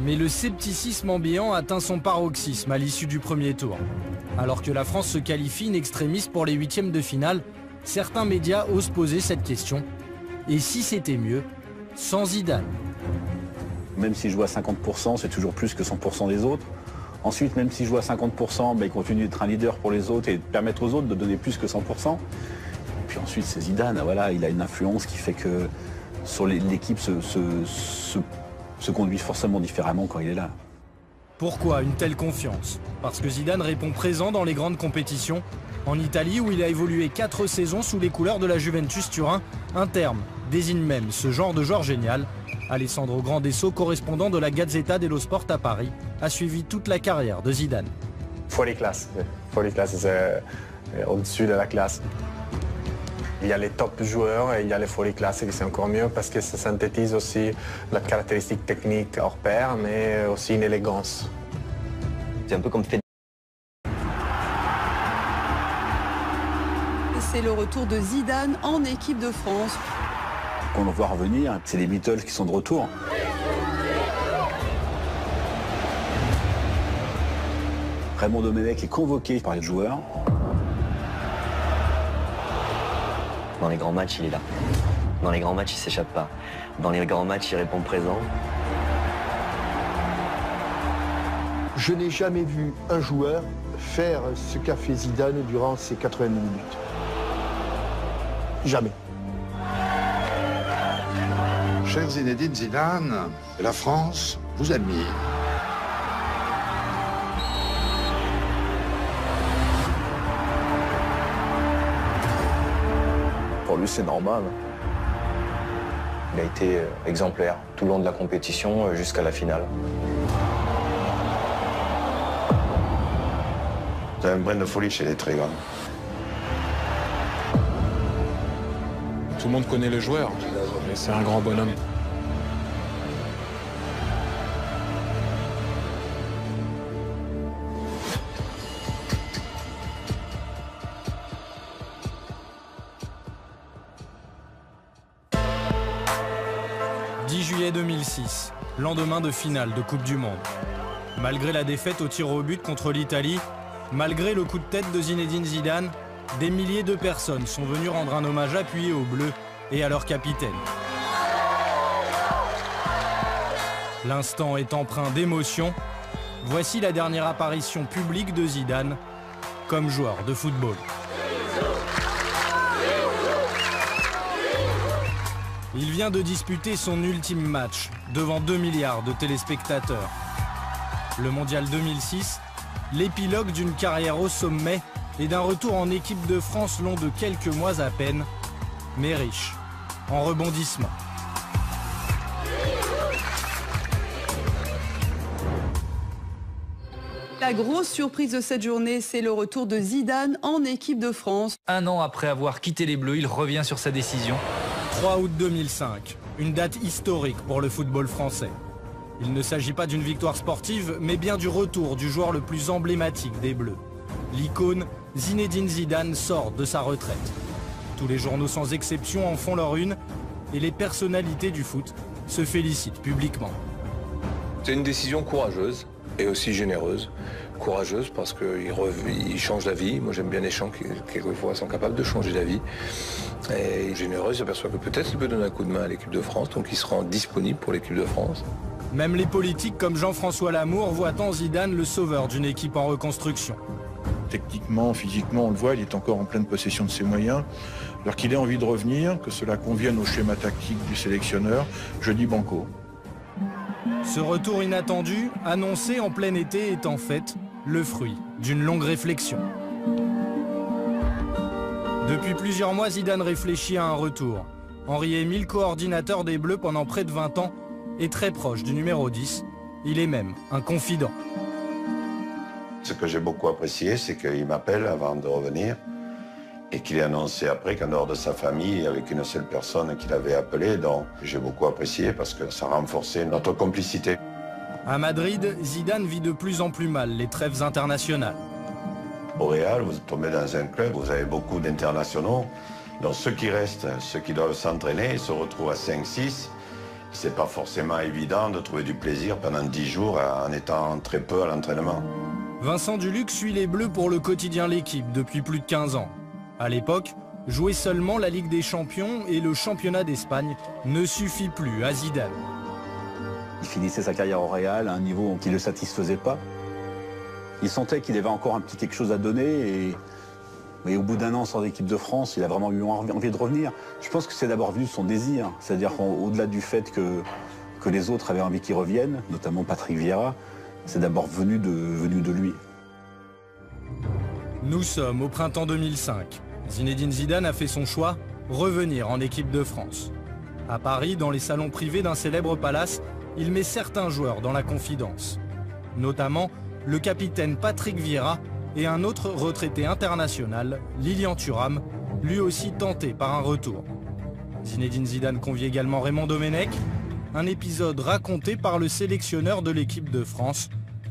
Mais le scepticisme ambiant atteint son paroxysme à l'issue du premier tour. Alors que la France se qualifie in extremis pour les 8e de finale, certains médias osent poser cette question. Et si c'était mieux sans Zidane? Même s'il joue à 50%, c'est toujours plus que 100% des autres. Ensuite, même s'il joue à 50%, il continue d'être un leader pour les autres et de permettre aux autres de donner plus que 100%. Et puis ensuite, c'est Zidane. Voilà, il a une influence qui fait que sur l'équipe se conduit forcément différemment quand il est là. Pourquoi une telle confiance? Parce que Zidane répond présent dans les grandes compétitions. En Italie, où il a évolué 4 saisons sous les couleurs de la Juventus Turin, un terme désigne même ce genre de joueur génial, Alessandro Grandesso, correspondant de la Gazzetta dello Sport à Paris, a suivi toute la carrière de Zidane. Folie classe, c'est au-dessus de la classe. Il y a les top joueurs et il y a les folies classes et c'est encore mieux parce que ça synthétise aussi la caractéristique technique hors pair, mais aussi une élégance. C'est un peu comme fait. C'est le retour de Zidane en équipe de France. On le voit revenir, c'est les Beatles qui sont de retour. Raymond Domenech est convoqué par les joueurs. Dans les grands matchs, il est là. Dans les grands matchs, il ne s'échappe pas. Dans les grands matchs, il répond présent. Je n'ai jamais vu un joueur faire ce qu'a fait Zidane durant ces 80 minutes. Jamais. Cher Zinedine Zidane, la France vous admire. Pour lui, c'est normal. Il a été exemplaire tout le long de la compétition jusqu'à la finale. C'est un brin de folie chez les très grands. Tout le monde connaît le joueur, mais c'est un grand bonhomme. « 10 juillet 2006, lendemain de finale de Coupe du Monde. Malgré la défaite au tir au but contre l'Italie, malgré le coup de tête de Zinedine Zidane, des milliers de personnes sont venues rendre un hommage appuyé aux Bleus et à leur capitaine. L'instant est empreint d'émotion. Voici la dernière apparition publique de Zidane comme joueur de football. Il vient de disputer son ultime match devant 2 milliards de téléspectateurs. Le Mondial 2006, l'épilogue d'une carrière au sommet et d'un retour en équipe de France long de quelques mois à peine, mais riche en rebondissements. La grosse surprise de cette journée, c'est le retour de Zidane en équipe de France. Un an après avoir quitté les Bleus, il revient sur sa décision. 3 août 2005, une date historique pour le football français. Il ne s'agit pas d'une victoire sportive, mais bien du retour du joueur le plus emblématique des Bleus. L'icône Zinedine Zidane sort de sa retraite. Tous les journaux sans exception en font leur une et les personnalités du foot se félicitent publiquement. C'est une décision courageuse et aussi généreuse. Courageuse parce qu'il change la vie. Moi j'aime bien les gens qui quelquefois sont capables de changer la vie. Et généreuse, j'aperçois que peut-être il peut donner un coup de main à l'équipe de France, donc il se rend disponible pour l'équipe de France. Même les politiques comme Jean-François Lamour voient en Zidane le sauveur d'une équipe en reconstruction. Techniquement, physiquement, on le voit, il est encore en pleine possession de ses moyens. Alors qu'il ait envie de revenir, que cela convienne au schéma tactique du sélectionneur, je dis banco. Ce retour inattendu, annoncé en plein été, est en fait le fruit d'une longue réflexion. Depuis plusieurs mois, Zidane réfléchit à un retour. Henri-Émile, coordinateur des Bleus pendant près de 20 ans, est très proche du numéro 10. Il est même un confident. Ce que j'ai beaucoup apprécié, c'est qu'il m'appelle avant de revenir et qu'il ait annoncé après qu'en dehors de sa famille, il n'y avait qu'une seule personne qu'il avait appelé. Donc j'ai beaucoup apprécié parce que ça renforçait notre complicité. À Madrid, Zidane vit de plus en plus mal les trêves internationales. Au Real, vous tombez dans un club, vous avez beaucoup d'internationaux. Donc ceux qui restent, ceux qui doivent s'entraîner, ils se retrouvent à 5-6. C'est pas forcément évident de trouver du plaisir pendant 10 jours en étant très peu à l'entraînement. Vincent Duluc suit les Bleus pour le quotidien L'Équipe depuis plus de 15 ans. À l'époque, jouer seulement la Ligue des Champions et le championnat d'Espagne ne suffit plus à Zidane. Il finissait sa carrière au Real à un niveau qui ne le satisfaisait pas. Il sentait qu'il avait encore un petit quelque chose à donner et au bout d'un an sans équipe de France, il a vraiment eu envie de revenir. Je pense que c'est d'abord venu son désir, c'est-à-dire qu'au-delà du fait que les autres avaient envie qu'il revienne, notamment Patrick Vieira, c'est d'abord venu de lui. Nous sommes au printemps 2005. Zinedine Zidane a fait son choix, revenir en équipe de France. À Paris, dans les salons privés d'un célèbre palace, il met certains joueurs dans la confidence. Notamment le capitaine Patrick Vieira et un autre retraité international, Lilian Thuram, lui aussi tenté par un retour. Zinedine Zidane convie également Raymond Domenech, un épisode raconté par le sélectionneur de l'équipe de France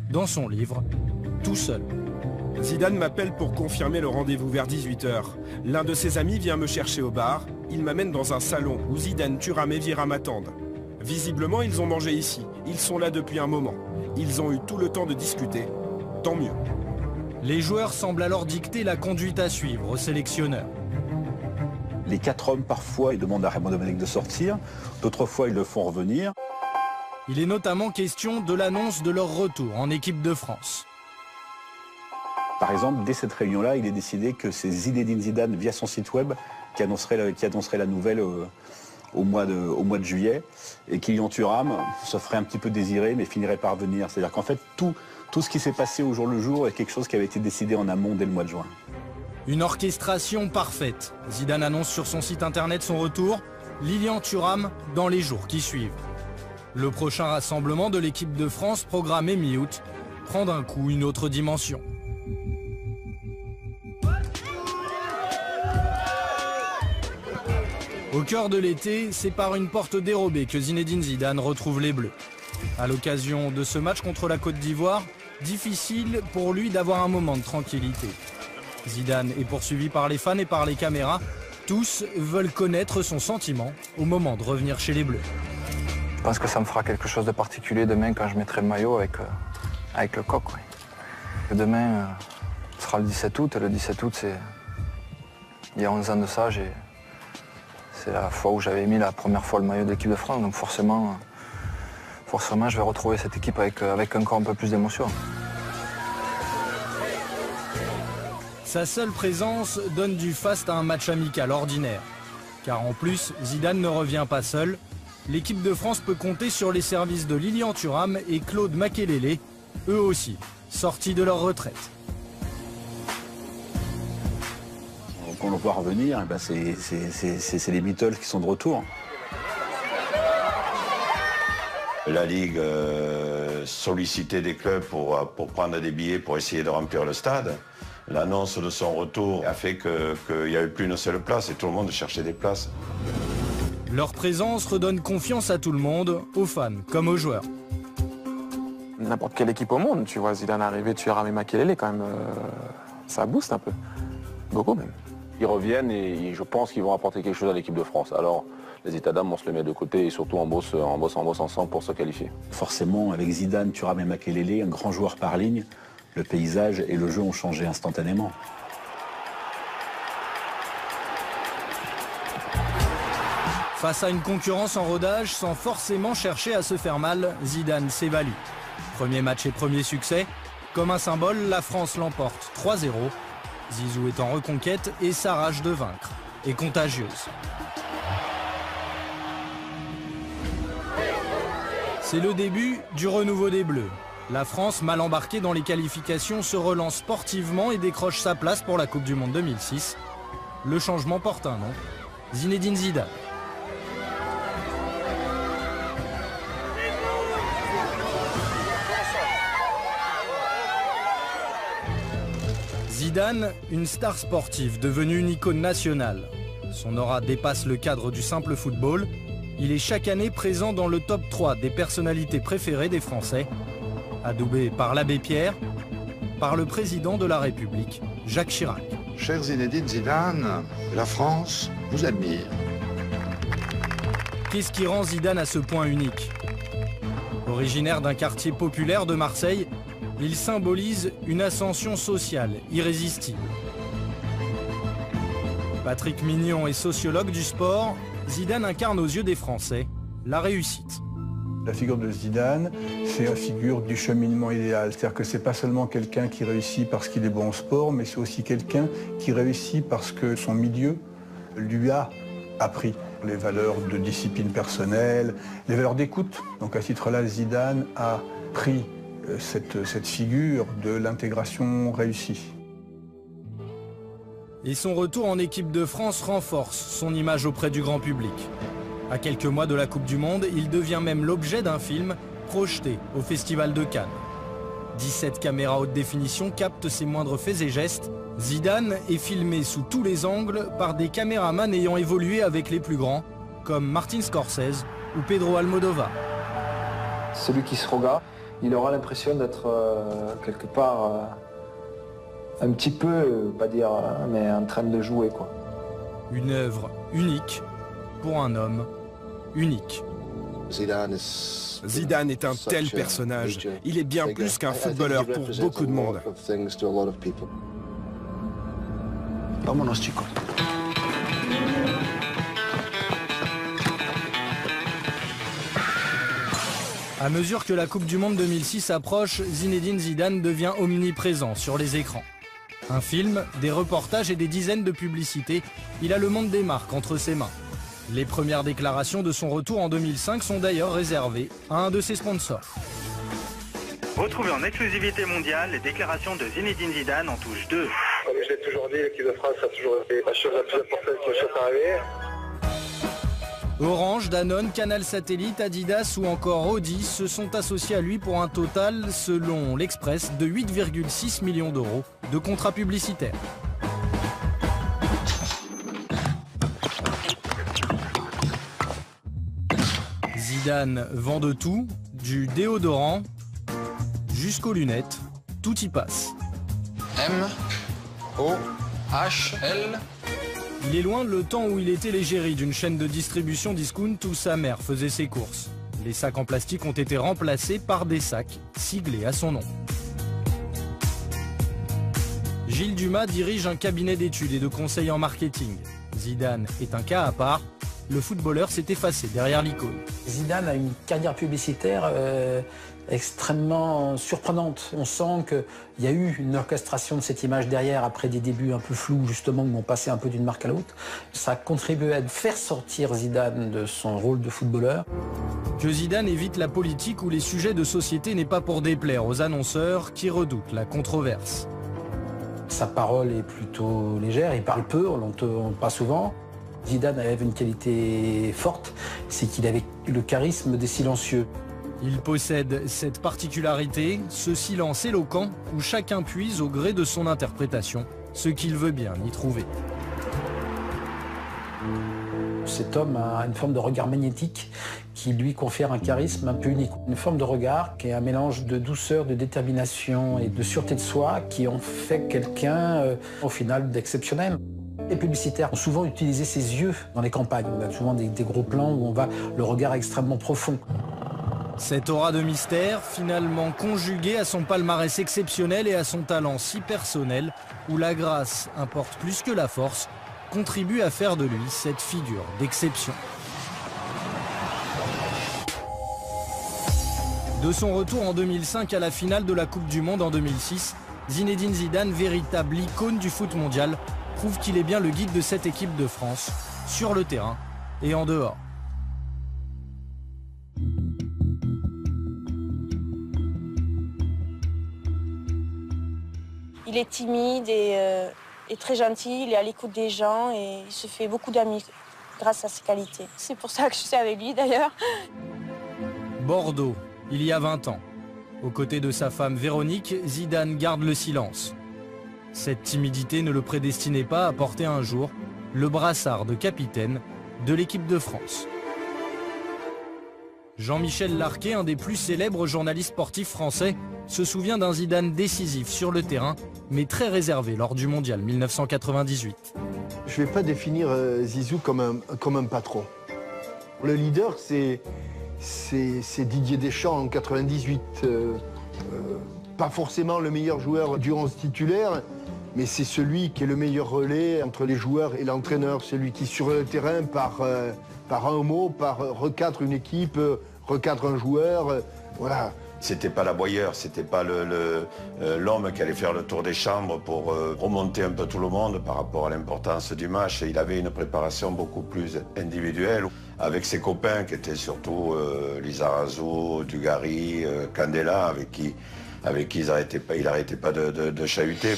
dans son livre « Tout seul ». Zidane m'appelle pour confirmer le rendez-vous vers 18 h. L'un de ses amis vient me chercher au bar. Il m'amène dans un salon où Zidane, Thuram et Vieira m'attendent. Visiblement, ils ont mangé ici. Ils sont là depuis un moment. Ils ont eu tout le temps de discuter. Tant mieux. Les joueurs semblent alors dicter la conduite à suivre au sélectionneur. Les 4 hommes, parfois, ils demandent à Raymond Domenech de sortir. D'autres fois, ils le font revenir. Il est notamment question de l'annonce de leur retour en équipe de France. Par exemple, dès cette réunion-là, il est décidé que c'est Zinedine Zidane, via son site web, qui annoncerait la nouvelle au mois de juillet. Et Lilian Thuram se ferait un petit peu désirer, mais finirait par venir. C'est-à-dire qu'en fait, tout ce qui s'est passé au jour le jour est quelque chose qui avait été décidé en amont dès le mois de juin. Une orchestration parfaite. Zidane annonce sur son site internet son retour. Lilian Thuram dans les jours qui suivent. Le prochain rassemblement de l'équipe de France, programmé mi-août, prend d'un coup une autre dimension. Au cœur de l'été, c'est par une porte dérobée que Zinedine Zidane retrouve les Bleus. À l'occasion de ce match contre la Côte d'Ivoire, difficile pour lui d'avoir un moment de tranquillité. Zidane est poursuivi par les fans et par les caméras. Tous veulent connaître son sentiment au moment de revenir chez les Bleus. Je pense que ça me fera quelque chose de particulier demain quand je mettrai le maillot avec le coq. Oui. Demain, ce sera le 17 août. Et le 17 août, c'est il y a 11 ans de ça. C'est la fois où j'avais mis la première fois le maillot de l'équipe de France. Donc forcément, je vais retrouver cette équipe avec encore un peu plus d'émotion. Sa seule présence donne du faste à un match amical ordinaire. Car en plus, Zidane ne revient pas seul. L'équipe de France peut compter sur les services de Lilian Thuram et Claude Makélélé, eux aussi, sortis de leur retraite. Quand on le voit revenir, c'est les Beatles qui sont de retour. La Ligue sollicitait des clubs pour prendre des billets pour essayer de remplir le stade. L'annonce de son retour a fait qu'il n'y avait plus une seule place et tout le monde cherchait des places. Leur présence redonne confiance à tout le monde, aux fans comme aux joueurs. N'importe quelle équipe au monde, tu vois Zidane arriver, tu as Makélélé quand même, ça booste un peu, beaucoup même. Ils reviennent et je pense qu'ils vont apporter quelque chose à l'équipe de France. Alors les états d'âme, on se les met de côté et surtout on bosse ensemble pour se qualifier. Forcément, avec Zidane, Thuram et Makélélé, un grand joueur par ligne, le paysage et le jeu ont changé instantanément. Face à une concurrence en rodage, sans forcément chercher à se faire mal, Zidane s'évalue. Premier match et premier succès. Comme un symbole, la France l'emporte 3-0. Zizou est en reconquête et sa rage de vaincre est contagieuse. C'est le début du renouveau des Bleus. La France, mal embarquée dans les qualifications, se relance sportivement et décroche sa place pour la Coupe du Monde 2006. Le changement porte un nom, Zinedine Zidane. Zidane, une star sportive devenue une icône nationale. Son aura dépasse le cadre du simple football. Il est chaque année présent dans le top 3 des personnalités préférées des Français, adoubé par l'abbé Pierre, par le président de la République, Jacques Chirac. Cher Zinedine Zidane, la France vous admire. Qu'est-ce qui rend Zidane à ce point unique? Originaire d'un quartier populaire de Marseille, il symbolise une ascension sociale irrésistible. Patrick Mignon est sociologue du sport. Zidane incarne aux yeux des Français la réussite. La figure de Zidane, c'est la figure du cheminement idéal. C'est-à-dire que c'est pas seulement quelqu'un qui réussit parce qu'il est bon au sport, mais c'est aussi quelqu'un qui réussit parce que son milieu lui a appris les valeurs de discipline personnelle, les valeurs d'écoute. Donc à ce titre-là, Zidane a pris cette figure de l'intégration réussie. Et son retour en équipe de France renforce son image auprès du grand public. À quelques mois de la Coupe du Monde, il devient même l'objet d'un film projeté au Festival de Cannes. 17 caméras haute définition captent ses moindres faits et gestes. Zidane est filmé sous tous les angles par des caméramans ayant évolué avec les plus grands, comme Martin Scorsese ou Pedro Almodovar. Celui qui se regarde, il aura l'impression d'être quelque part un petit peu, pas dire, mais en train de jouer, quoi. Une œuvre unique pour un homme unique. Zidane est un tel personnage. Il est bien plus qu'un footballeur pour beaucoup de monde. Vámonos, chicos. À mesure que la Coupe du Monde 2006 approche, Zinedine Zidane devient omniprésent sur les écrans. Un film, des reportages et des dizaines de publicités, il a le monde des marques entre ses mains. Les premières déclarations de son retour en 2005 sont d'ailleurs réservées à un de ses sponsors. Retrouvez en exclusivité mondiale les déclarations de Zinedine Zidane en touche 2. Comme je l'ai toujours dit, l'équipe de France a toujours été la chose la plus importante qui me soit arrivée. Orange, Danone, Canal Satellite, Adidas ou encore Audi se sont associés à lui pour un total, selon l'Express, de 8,6 millions d'euros de contrats publicitaires. Zidane vend de tout, du déodorant jusqu'aux lunettes, tout y passe. M-O-H-L. Il est loin le temps où il était l'égérie d'une chaîne de distribution discount où sa mère faisait ses courses. Les sacs en plastique ont été remplacés par des sacs siglés à son nom. Gilles Dumas dirige un cabinet d'études et de conseils en marketing. Zidane est un cas à part. Le footballeur s'est effacé derrière l'icône. Zidane a une carrière publicitaire extrêmement surprenante. On sent qu'il y a eu une orchestration de cette image derrière après des débuts un peu flous justement où on passait un peu d'une marque à l'autre. Ça a contribué à faire sortir Zidane de son rôle de footballeur. Que Zidane évite la politique ou les sujets de société n'est pas pour déplaire aux annonceurs qui redoutent la controverse. Sa parole est plutôt légère, il parle peu, on l'entend pas souvent. Zidane avait une qualité forte, c'est qu'il avait le charisme des silencieux. Il possède cette particularité, ce silence éloquent où chacun puise au gré de son interprétation ce qu'il veut bien y trouver. Cet homme a une forme de regard magnétique qui lui confère un charisme un peu unique. Une forme de regard qui est un mélange de douceur, de détermination et de sûreté de soi qui en fait quelqu'un au final d'exceptionnel. Les publicitaires ont souvent utilisé ses yeux dans les campagnes. On a souvent des gros plans où on va le regard extrêmement profond. Cette aura de mystère, finalement conjuguée à son palmarès exceptionnel et à son talent si personnel, où la grâce importe plus que la force, contribue à faire de lui cette figure d'exception. De son retour en 2005 à la finale de la Coupe du Monde en 2006, Zinedine Zidane, véritable icône du foot mondial, prouve qu'il est bien le guide de cette équipe de France, sur le terrain et en dehors. Il est timide et très gentil, il est à l'écoute des gens et il se fait beaucoup d'amis grâce à ses qualités. C'est pour ça que je suis avec lui d'ailleurs. Bordeaux, il y a 20 ans. Aux côtés de sa femme Véronique, Zidane garde le silence. Cette timidité ne le prédestinait pas à porter un jour le brassard de capitaine de l'équipe de France. Jean-Michel Larquet, un des plus célèbres journalistes sportifs français, se souvient d'un Zidane décisif sur le terrain, mais très réservé lors du Mondial 1998. Je ne vais pas définir Zizou comme un patron. Le leader, c'est Didier Deschamps en 98. Pas forcément le meilleur joueur du 11 titulaire, mais c'est celui qui est le meilleur relais entre les joueurs et l'entraîneur. Celui qui, sur le terrain, par un mot, recadre une équipe, recadre un joueur. Voilà. C'était pas l'aboyeur, c'était pas l'homme qui allait faire le tour des chambres pour remonter un peu tout le monde par rapport à l'importance du match. Et il avait une préparation beaucoup plus individuelle avec ses copains qui étaient surtout Lizarazu, Dugarry, Candela, avec qui il n'arrêtait pas de chahuter.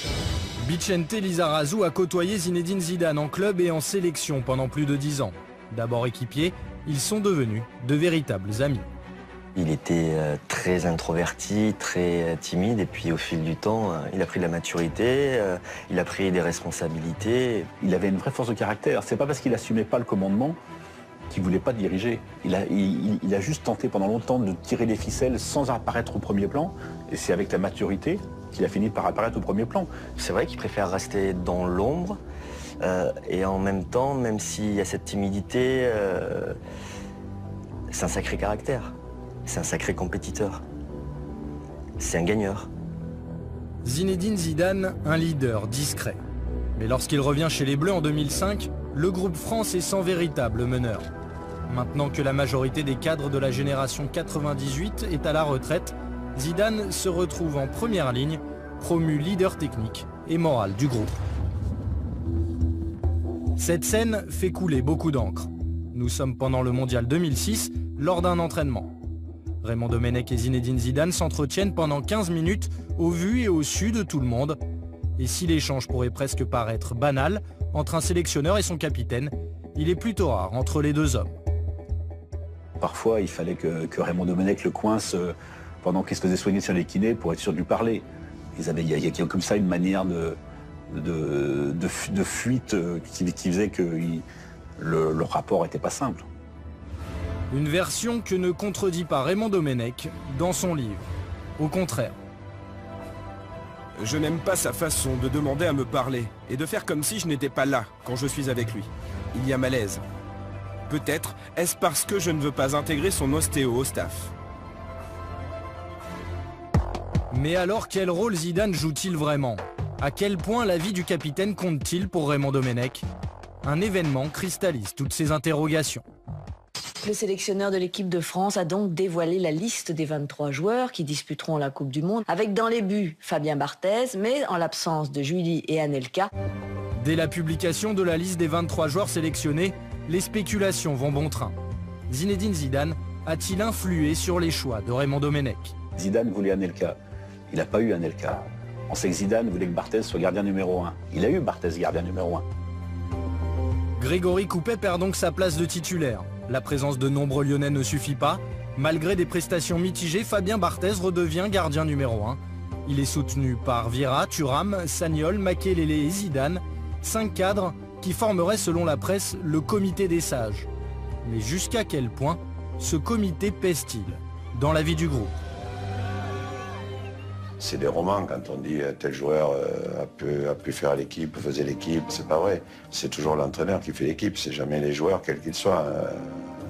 Vicente Lizarazu a côtoyé Zinedine Zidane en club et en sélection pendant plus de 10 ans. D'abord équipier, ils sont devenus de véritables amis. Il était très introverti, très timide, et puis au fil du temps, il a pris de la maturité, il a pris des responsabilités. Il avait une vraie force de caractère. C'est pas parce qu'il assumait pas le commandement qu'il voulait pas diriger. Il a juste tenté pendant longtemps de tirer les ficelles sans apparaître au premier plan, et c'est avec la maturité qu'il a fini par apparaître au premier plan. C'est vrai qu'il préfère rester dans l'ombre, et en même temps, même s'il y a cette timidité, c'est un sacré caractère. C'est un sacré compétiteur. C'est un gagneur. Zinedine Zidane, un leader discret. Mais lorsqu'il revient chez les Bleus en 2005, le groupe France est sans véritable meneur. Maintenant que la majorité des cadres de la génération 98 est à la retraite, Zidane se retrouve en première ligne, promu leader technique et moral du groupe. Cette scène fait couler beaucoup d'encre. Nous sommes pendant le Mondial 2006, lors d'un entraînement. Raymond Domenech et Zinedine Zidane s'entretiennent pendant 15 minutes au vu et au su de tout le monde. Et si l'échange pourrait presque paraître banal entre un sélectionneur et son capitaine, il est plutôt rare entre les deux hommes. Parfois, il fallait que Raymond Domenech le coince pendant qu'il se faisait soigner sur les kinés pour être sûr de lui parler. Il y a comme ça une manière de fuite qui faisait que le rapport n'était pas simple. Une version que ne contredit pas Raymond Domenech dans son livre. Au contraire. Je n'aime pas sa façon de demander à me parler et de faire comme si je n'étais pas là quand je suis avec lui. Il y a malaise. Peut-être est-ce parce que je ne veux pas intégrer son ostéo au staff. Mais alors quel rôle Zidane joue-t-il vraiment? À quel point la vie du capitaine compte-t-il pour Raymond Domenech? Un événement cristallise toutes ces interrogations. Le sélectionneur de l'équipe de France a donc dévoilé la liste des 23 joueurs qui disputeront la Coupe du Monde, avec dans les buts Fabien Barthez, mais en l'absence de Julie et Anelka. Dès la publication de la liste des 23 joueurs sélectionnés, les spéculations vont bon train. Zinedine Zidane a-t-il influé sur les choix de Raymond Domenech? Zidane voulait Anelka. Il n'a pas eu Anelka. On sait que Zidane voulait que Barthez soit gardien numéro 1. Il a eu Barthez gardien numéro 1. Grégory Coupet perd donc sa place de titulaire. La présence de nombreux Lyonnais ne suffit pas. Malgré des prestations mitigées, Fabien Barthez redevient gardien numéro 1. Il est soutenu par Vieira, Thuram, Sagnol, Makelele et Zidane. 5 cadres qui formeraient selon la presse le comité des sages. Mais jusqu'à quel point ce comité pèse-t-il dans la vie du groupe? C'est des romans quand on dit tel joueur a pu faire l'équipe, faisait l'équipe. C'est pas vrai. C'est toujours l'entraîneur qui fait l'équipe, c'est jamais les joueurs, quels qu'ils soient.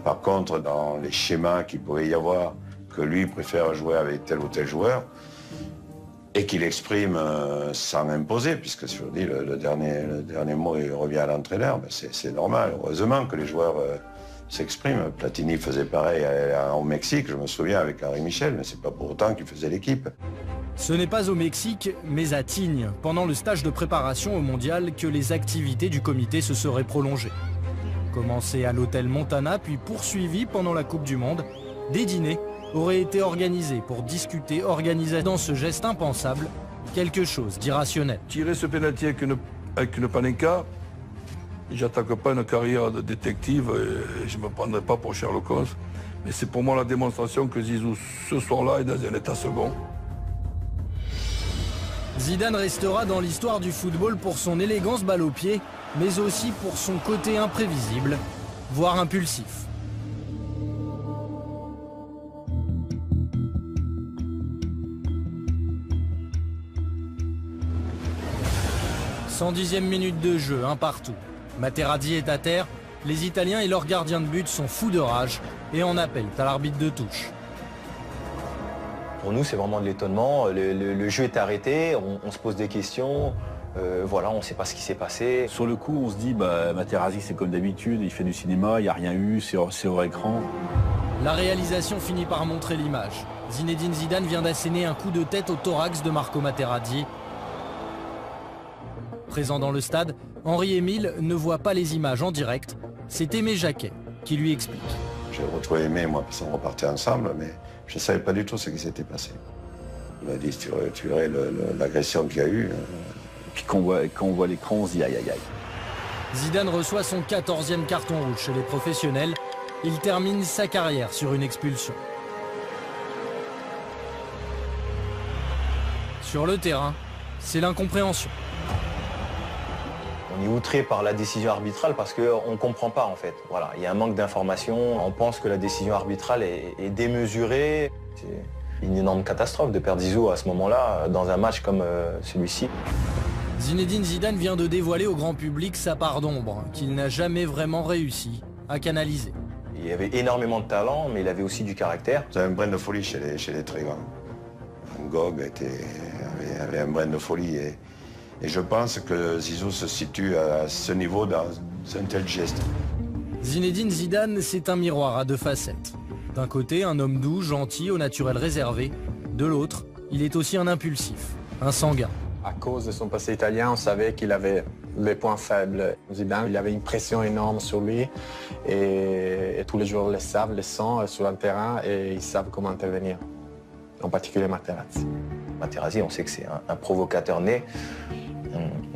Par contre, dans les schémas qu'il pourrait y avoir, que lui préfère jouer avec tel ou tel joueur, et qu'il exprime sans imposer, puisque je vous dis, le dernier mot il revient à l'entraîneur, ben c'est normal. Heureusement que les joueurs s'expriment. Platini faisait pareil au Mexique, je me souviens, avec Henri Michel, mais c'est pas pour autant qu'il faisait l'équipe. Ce n'est pas au Mexique, mais à Tignes, pendant le stage de préparation au mondial, que les activités du comité se seraient prolongées. Commencé à l'hôtel Montana, puis poursuivi pendant la Coupe du Monde, des dîners auraient été organisés pour discuter, organiser dans ce geste impensable quelque chose d'irrationnel. Tirer ce pénalty avec une Panenka, j'attaque pas une carrière de détective et je ne me prendrai pas pour Sherlock Holmes. Mais c'est pour moi la démonstration que Zizou, ce soir-là, est dans un état second. Zidane restera dans l'histoire du football pour son élégance balle au pied, mais aussi pour son côté imprévisible, voire impulsif. « 110e minute de jeu, un partout. Materazzi est à terre, les Italiens et leurs gardiens de but sont fous de rage et en appellent à l'arbitre de touche. Pour nous, c'est vraiment de l'étonnement. Le jeu est arrêté, on se pose des questions. Voilà, on ne sait pas ce qui s'est passé. Sur le coup, on se dit, Materazzi, c'est comme d'habitude, il fait du cinéma, il n'y a rien eu, c'est hors écran. La réalisation finit par montrer l'image. Zinedine Zidane vient d'asséner un coup de tête au thorax de Marco Materazzi. Présent dans le stade, Henri-Émile ne voit pas les images en direct. C'est Aimé Jacquet qui lui explique. J'ai retrouvé Aimé, moi, parce qu'on repartait ensemble, mais je ne savais pas du tout ce qui s'était passé. Il m'a dit, tu verrais l'agression qu'il y a eu. Puis quand on voit l'écran, on se dit aïe aïe aïe. Zidane reçoit son 14e carton rouge chez les professionnels il termine sa carrière sur une expulsion. Sur le terrain, c'est l'incompréhension. On est outré par la décision arbitrale parce qu'on ne comprend pas en fait. Voilà, il y a un manque d'information. On pense que la décision arbitrale est démesurée. C'est une énorme catastrophe de perdre Zizou à ce moment-là dans un match comme celui-ci. Zinedine Zidane vient de dévoiler au grand public sa part d'ombre, qu'il n'a jamais vraiment réussi à canaliser. Il avait énormément de talent, mais il avait aussi du caractère. C'est un brin de folie chez les très grands. Gog avait un brin de folie et je pense que Zizou se situe à ce niveau dans un tel geste. Zinedine Zidane, c'est un miroir à deux facettes. D'un côté, un homme doux, gentil, au naturel réservé. De l'autre, il est aussi un impulsif, un sanguin. À cause de son passé italien, on savait qu'il avait des points faibles. Zidane, il avait une pression énorme sur lui et tous les joueurs le savent, le sentent sur le terrain et ils savent comment intervenir. En particulier Materazzi. Materazzi, on sait que c'est un provocateur né.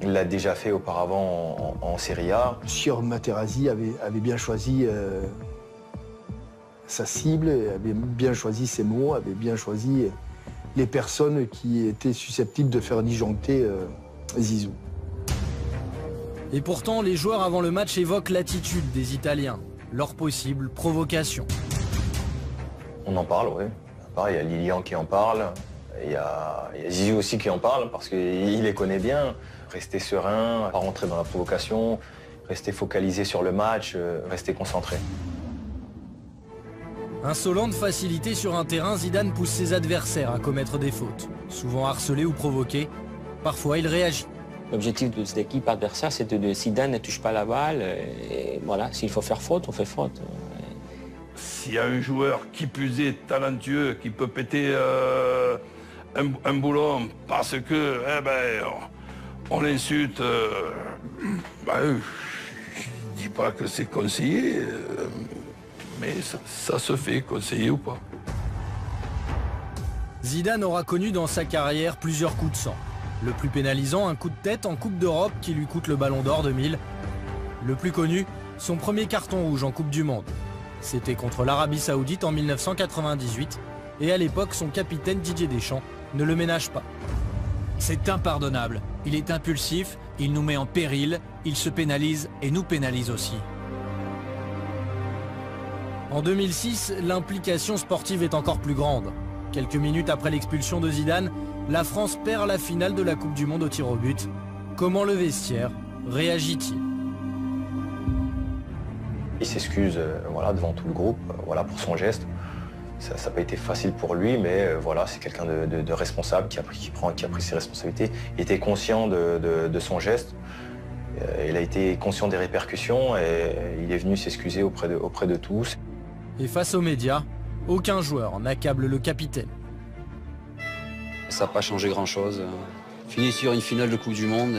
Il l'a déjà fait auparavant en Serie A. Sior Materazzi avait bien choisi sa cible, avait bien choisi ses mots, avait bien choisi les personnes qui étaient susceptibles de faire disjoncter Zizou. Et pourtant, les joueurs avant le match évoquent l'attitude des Italiens, leur possible provocation. On en parle, oui. Il y a Lilian qui en parle, il y a Zizou aussi qui en parle parce qu'il les connaît bien. Rester serein, pas rentrer dans la provocation, rester focalisé sur le match, rester concentré. Insolent de facilité sur un terrain, Zidane pousse ses adversaires à commettre des fautes. Souvent harcelé ou provoqué, parfois il réagit. L'objectif de cette équipe adversaire, c'est de Zidane ne touche pas la balle. Et voilà, s'il faut faire faute, on fait faute. S'il y a un joueur qui plus est talentueux, qui peut péter un boulon parce que on l'insulte, je dis pas que c'est conseillé, mais ça se fait, conseiller ou pas. Zidane aura connu dans sa carrière plusieurs coups de sang. Le plus pénalisant, un coup de tête en Coupe d'Europe qui lui coûte le Ballon d'Or 2000. Le plus connu, son premier carton rouge en Coupe du Monde. C'était contre l'Arabie Saoudite en 1998 et à l'époque son capitaine Didier Deschamps ne le ménage pas. C'est impardonnable. Il est impulsif, il nous met en péril, il se pénalise et nous pénalise aussi. En 2006, l'implication sportive est encore plus grande. Quelques minutes après l'expulsion de Zidane, la France perd la finale de la Coupe du Monde au tir au but. Comment le vestiaire réagit-il ? Il s'excuse devant tout le groupe pour son geste. Ça n'a pas été facile pour lui, mais c'est quelqu'un de responsable qui a pris ses responsabilités. Il était conscient de son geste. Il a été conscient des répercussions et il est venu s'excuser auprès de tous. Et face aux médias, aucun joueur n'accable le capitaine. Ça n'a pas changé grand-chose. Fini sur une finale de Coupe du Monde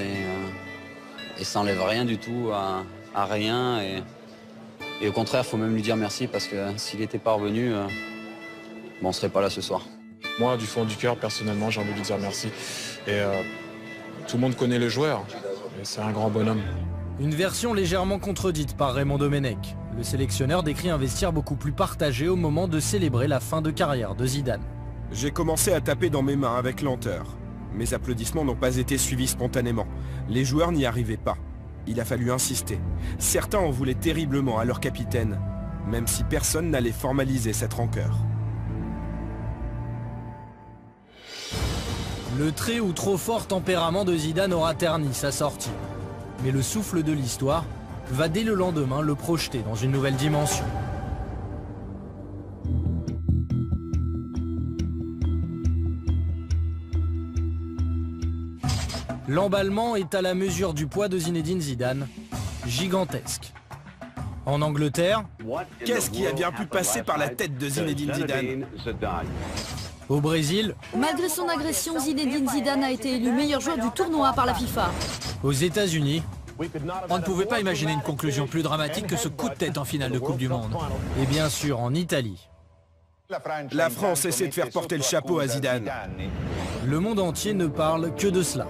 et ça n'enlève rien du tout à rien. Et au contraire, il faut même lui dire merci parce que s'il n'était pas revenu, on ne serait pas là ce soir. Moi, du fond du cœur, personnellement, j'ai envie de lui dire merci. Et tout le monde connaît le joueur. C'est un grand bonhomme. Une version légèrement contredite par Raymond Domenech. Le sélectionneur décrit un vestiaire beaucoup plus partagé au moment de célébrer la fin de carrière de Zidane. J'ai commencé à taper dans mes mains avec lenteur. Mes applaudissements n'ont pas été suivis spontanément. Les joueurs n'y arrivaient pas. Il a fallu insister. Certains en voulaient terriblement à leur capitaine, même si personne n'allait formaliser cette rancœur. Le très ou trop fort tempérament de Zidane aura terni sa sortie. Mais le souffle de l'histoire va dès le lendemain le projeter dans une nouvelle dimension. L'emballement est à la mesure du poids de Zinedine Zidane, gigantesque. En Angleterre, qu'est-ce qui a bien pu passer par la tête de Zinedine Zidane ? Au Brésil, malgré son agression, Zinedine Zidane a été élu meilleur joueur du tournoi par la FIFA. Aux États-Unis, on ne pouvait pas imaginer une conclusion plus dramatique que ce coup de tête en finale de Coupe du Monde. Et bien sûr en Italie. La France essaie de faire porter le chapeau à Zidane. Le monde entier ne parle que de cela.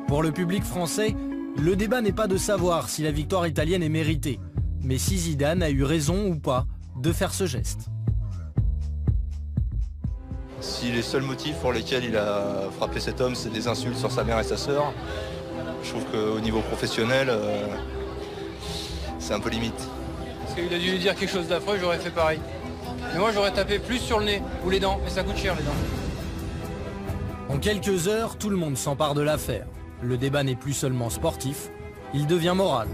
Pour le public français, Le débat n'est pas de savoir si la victoire italienne est méritée, mais si Zidane a eu raison ou pas de faire ce geste. Si les seuls motifs pour lesquels il a frappé cet homme, c'est des insultes sur sa mère et sa sœur, je trouve qu'au niveau professionnel, c'est un peu limite. Parce qu'il a dû lui dire quelque chose d'affreux, j'aurais fait pareil. Mais moi, j'aurais tapé plus sur le nez ou les dents, et ça coûte cher les dents. En quelques heures, tout le monde s'empare de l'affaire. Le débat n'est plus seulement sportif, il devient moral.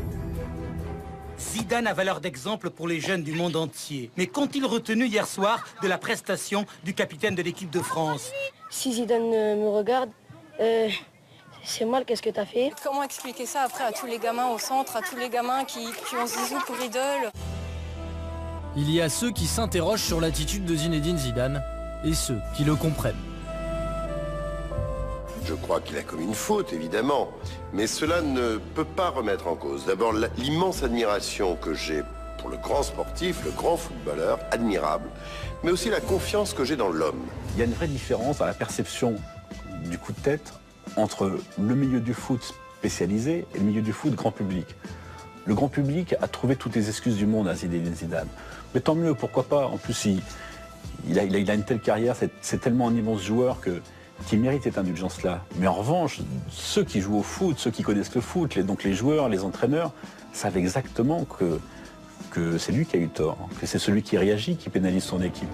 Zidane a valeur d'exemple pour les jeunes du monde entier. Mais qu'ont-ils retenu hier soir de la prestation du capitaine de l'équipe de France? Si Zidane me regarde, c'est mal, qu'est-ce que t'as fait? Comment expliquer ça après à tous les gamins au centre, à tous les gamins qui ont Zizou pour idole? Il y a ceux qui s'interrogent sur l'attitude de Zinedine Zidane et ceux qui le comprennent. Je crois qu'il a commis une faute, évidemment, mais cela ne peut pas remettre en cause. D'abord, l'immense admiration que j'ai pour le grand sportif, le grand footballeur, admirable, mais aussi la confiance que j'ai dans l'homme. Il y a une vraie différence dans la perception du coup de tête entre le milieu du foot spécialisé et le milieu du foot grand public. Le grand public a trouvé toutes les excuses du monde à Zinedine Zidane. Mais tant mieux, pourquoi pas. En plus, il a une telle carrière, c'est tellement un immense joueur qui mérite cette indulgence-là. Mais en revanche, ceux qui jouent au foot, ceux qui connaissent le foot, donc les joueurs, les entraîneurs, savent exactement que c'est lui qui a eu tort, que c'est celui qui réagit qui pénalise son équipe.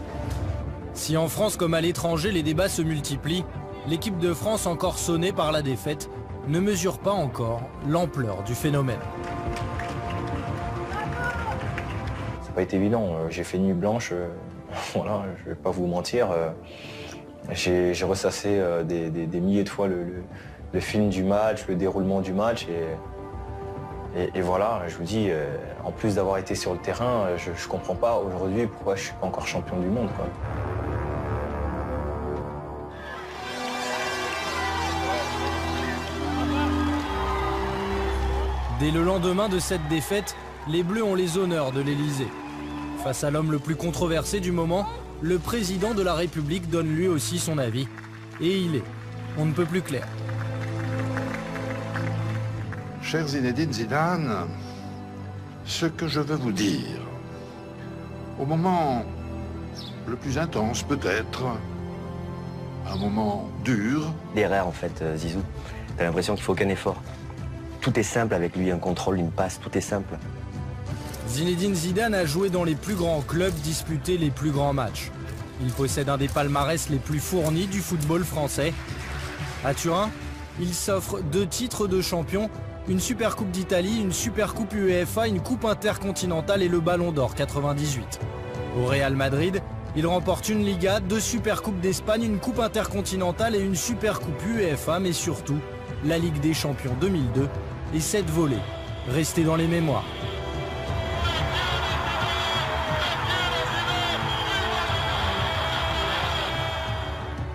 Si en France comme à l'étranger les débats se multiplient, l'équipe de France, encore sonnée par la défaite, ne mesure pas encore l'ampleur du phénomène. Ça n'a pas été évident, j'ai fait nuit blanche, voilà, je ne vais pas vous mentir. J'ai ressassé des milliers de fois le film du match, le déroulement du match. Et voilà, je vous dis, en plus d'avoir été sur le terrain, je ne comprends pas aujourd'hui pourquoi je ne suis pas encore champion du monde, quoi. Dès le lendemain de cette défaite, les Bleus ont les honneurs de l'Elysée. Face à l'homme le plus controversé du moment, le président de la République donne lui aussi son avis. Et il est, on ne peut plus clair. Cher Zinedine Zidane, ce que je veux vous dire, au moment le plus intense peut-être, un moment dur... Des rares en fait, Zizou. T'as l'impression qu'il faut aucun effort. Tout est simple avec lui, un contrôle, une passe, tout est simple. Zinedine Zidane a joué dans les plus grands clubs, disputé les plus grands matchs. Il possède un des palmarès les plus fournis du football français. À Turin, il s'offre 2 titres de champion, une Super Coupe d'Italie, une Super Coupe UEFA, une Coupe intercontinentale et le Ballon d'Or 98. Au Real Madrid, il remporte une Liga, 2 Super Coupes d'Espagne, une Coupe intercontinentale et une Super Coupe UEFA, mais surtout la Ligue des Champions 2002 et 7 volées, restées dans les mémoires.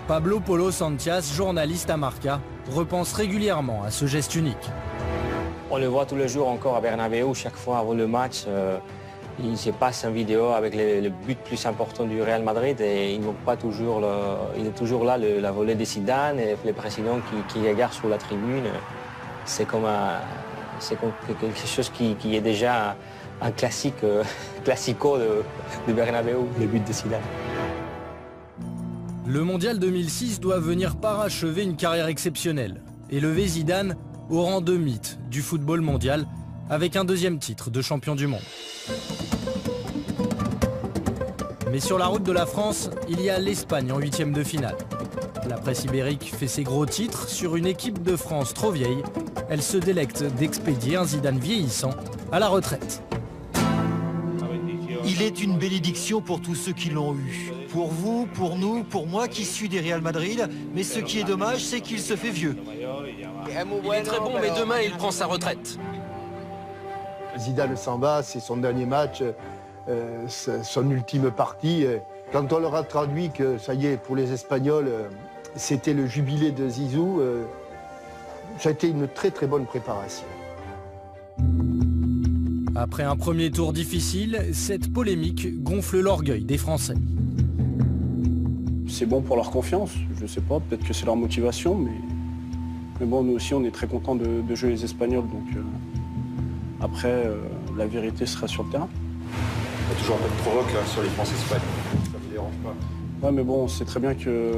Pablo Polo Santias, journaliste à Marca, repense régulièrement à ce geste unique. On le voit tous les jours encore à Bernabéu, chaque fois avant le match. Il se passe une vidéo avec le but plus important du Real Madrid et il est toujours là, la volée de Zidane et le président qui regarde sur la tribune. C'est comme quelque chose qui est déjà un classico de Bernabéu, le but de Zidane. Le mondial 2006 doit venir parachever une carrière exceptionnelle, élever Zidane au rang de mythe du football mondial avec un 2e titre de champion du monde. Mais sur la route de la France, il y a l'Espagne en 8e de finale. La presse ibérique fait ses gros titres sur une équipe de France trop vieille. Elle se délecte d'expédier un Zidane vieillissant à la retraite. Il est une bénédiction pour tous ceux qui l'ont eu. Pour vous, pour nous, pour moi qui suis des Real Madrid. Mais ce qui est dommage, c'est qu'il se fait vieux. Il est très bon, mais demain, il prend sa retraite. Zidane s'en va, c'est son dernier match, son ultime partie. Quand on leur a traduit que, ça y est, pour les Espagnols, c'était le jubilé de Zizou, ça a été une très très bonne préparation. Après un premier tour difficile, cette polémique gonfle l'orgueil des Français. C'est bon pour leur confiance, je sais pas, peut-être que c'est leur motivation, mais Mais bon, nous aussi, on est très contents de jouer les Espagnols. Donc après, la vérité sera sur le terrain. Il y a toujours un peu de provoque là, sur les France-Espagne. Ça ne me dérange pas. Ouais, mais bon, on sait très bien que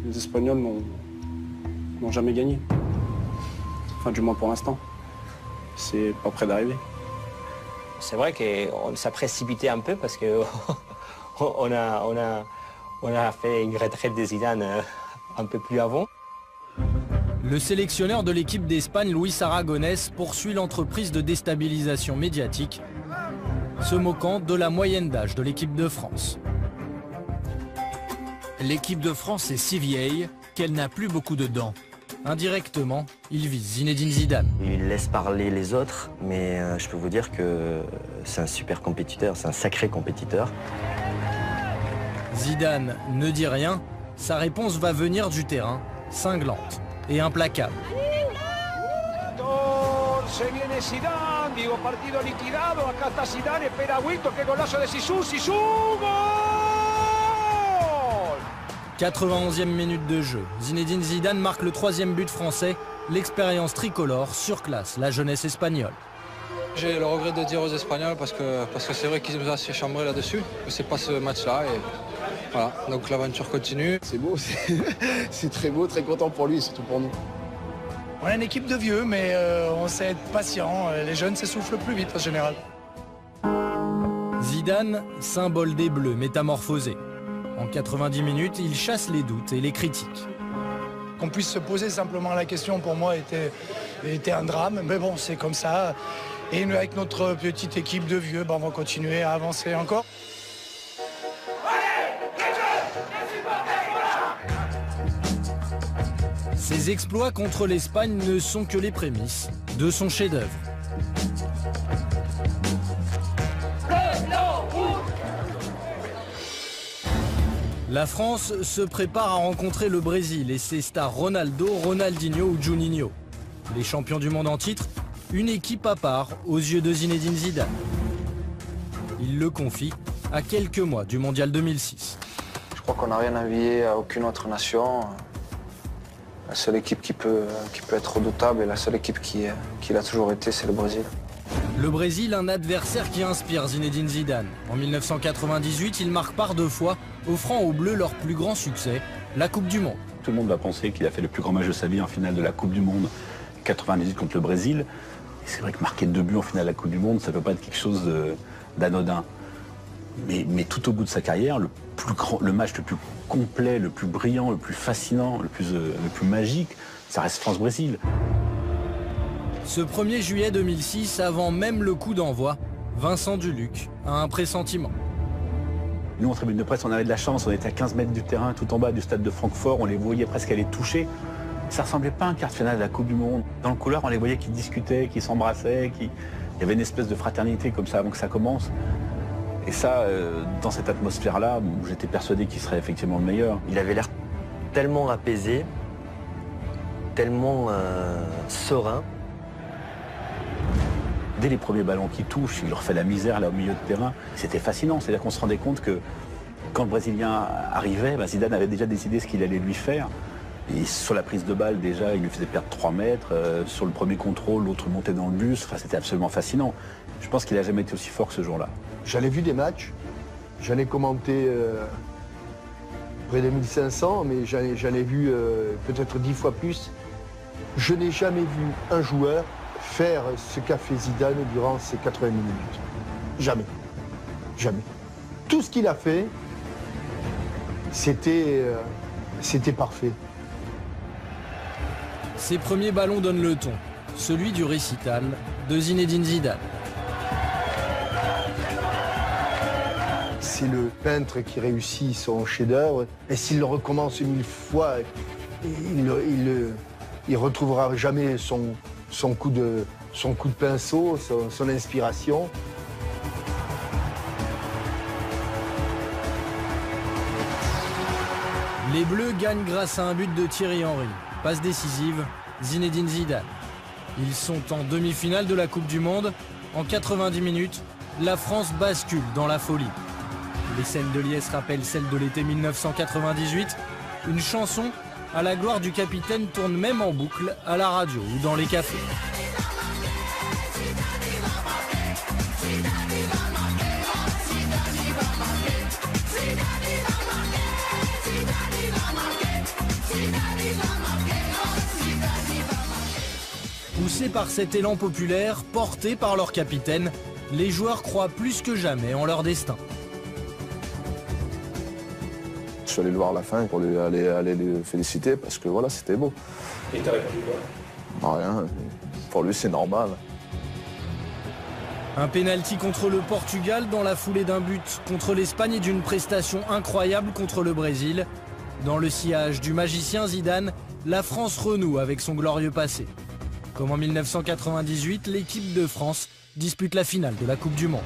les Espagnols n'ont jamais gagné. Enfin, du moins pour l'instant. C'est pas près d'arriver. C'est vrai qu'on s'est précipité un peu parce que on a fait une retraite de Zidane un peu plus avant. Le sélectionneur de l'équipe d'Espagne, Luis Aragonès, poursuit l'entreprise de déstabilisation médiatique, se moquant de la moyenne d'âge de l'équipe de France. L'équipe de France est si vieille qu'elle n'a plus beaucoup de dents. Indirectement, il vise Zinedine Zidane. Il laisse parler les autres, mais je peux vous dire que c'est un super compétiteur, c'est un sacré compétiteur. Zidane ne dit rien, sa réponse va venir du terrain, cinglante et implacable. Se viene Zidane, digo partido liquidado, acá está Zidane, espera Wilton, que golazo de Zizou, Zizou, gol! 91e minute de jeu, Zinedine Zidane marque le 3e but français, l'expérience tricolore surclasse la jeunesse espagnole. J'ai le regret de dire aux Espagnols parce que c'est vrai qu'ils nous ont assez chambré là-dessus, mais c'est pas ce match-là et voilà, donc l'aventure continue. C'est beau, c'est très beau, très content pour lui et surtout pour nous. On a une équipe de vieux, mais on sait être patient. Les jeunes s'essoufflent plus vite en général. Zidane, symbole des Bleus métamorphosés. En 90 minutes, il chasse les doutes et les critiques. Qu'on puisse se poser simplement la question, pour moi, était un drame. Mais bon, c'est comme ça. Et nous, avec notre petite équipe de vieux, on va continuer à avancer encore. Ses exploits contre l'Espagne ne sont que les prémices de son chef-d'œuvre. La France se prépare à rencontrer le Brésil et ses stars Ronaldo, Ronaldinho ou Juninho. Les champions du monde en titre, une équipe à part aux yeux de Zinedine Zidane. Il le confie à quelques mois du Mondial 2006. Je crois qu'on n'a rien envié à aucune autre nation. La seule équipe qui peut être redoutable et la seule équipe qui l'a toujours été, c'est le Brésil. Le Brésil, un adversaire qui inspire Zinedine Zidane. En 1998, il marque par 2 fois, offrant aux Bleus leur plus grand succès, la Coupe du Monde. Tout le monde va penser qu'il a fait le plus grand match de sa vie en finale de la Coupe du Monde, 98 contre le Brésil. Et c'est vrai que marquer 2 buts en finale de la Coupe du Monde, ça ne peut pas être quelque chose d'anodin. Mais tout au bout de sa carrière, le match le plus complet, le plus brillant, le plus fascinant, le plus magique, ça reste France-Brésil. Ce 1er juillet 2006, avant même le coup d'envoi, Vincent Duluc a un pressentiment. Nous, en tribune de presse, on avait de la chance, on était à 15 mètres du terrain, tout en bas du stade de Francfort, on les voyait presque aller toucher. Ça ressemblait pas à un quart de finale de la Coupe du Monde. Dans le couloir, on les voyait qui discutaient, qui s'embrassaient, il y avait une espèce de fraternité comme ça avant que ça commence. Et ça, dans cette atmosphère-là, j'étais persuadé qu'il serait effectivement le meilleur. Il avait l'air tellement apaisé, tellement serein. Dès les premiers ballons qui touchent, il leur fait la misère là au milieu de terrain. C'était fascinant, c'est-à-dire qu'on se rendait compte que quand le Brésilien arrivait, Zidane avait déjà décidé ce qu'il allait lui faire. Et sur la prise de balle, déjà, il lui faisait perdre 3 mètres. Sur le premier contrôle, l'autre montait dans le bus. Enfin, c'était absolument fascinant. Je pense qu'il n'a jamais été aussi fort que ce jour-là. J'en ai vu des matchs. J'en ai commenté près de 1500, mais j'en ai vu peut-être 10 fois plus. Je n'ai jamais vu un joueur faire ce qu'a fait Zidane durant ces 80 minutes. Jamais. Jamais. Tout ce qu'il a fait, c'était parfait. Ses premiers ballons donnent le ton, celui du récital de Zinedine Zidane. C'est le peintre qui réussit son chef-d'œuvre, et s'il le recommence 1000 fois, il ne retrouvera jamais son coup de pinceau, son inspiration. Les Bleus gagnent grâce à un but de Thierry Henry. Passe décisive, Zinedine Zidane. Ils sont en demi-finale de la Coupe du Monde. En 90 minutes, la France bascule dans la folie. Les scènes de liesse rappellent celles de l'été 1998. Une chanson à la gloire du capitaine tourne même en boucle à la radio ou dans les cafés. Poussés par cet élan populaire, portés par leur capitaine, les joueurs croient plus que jamais en leur destin. Je suis allé le voir à la fin pour aller le féliciter parce que voilà, c'était beau. Et t'as répondu quoi? Rien, pour lui c'est normal. Un pénalty contre le Portugal dans la foulée d'un but contre l'Espagne et d'une prestation incroyable contre le Brésil. Dans le sillage du magicien Zidane, la France renoue avec son glorieux passé. Comme en 1998, l'équipe de France dispute la finale de la Coupe du Monde.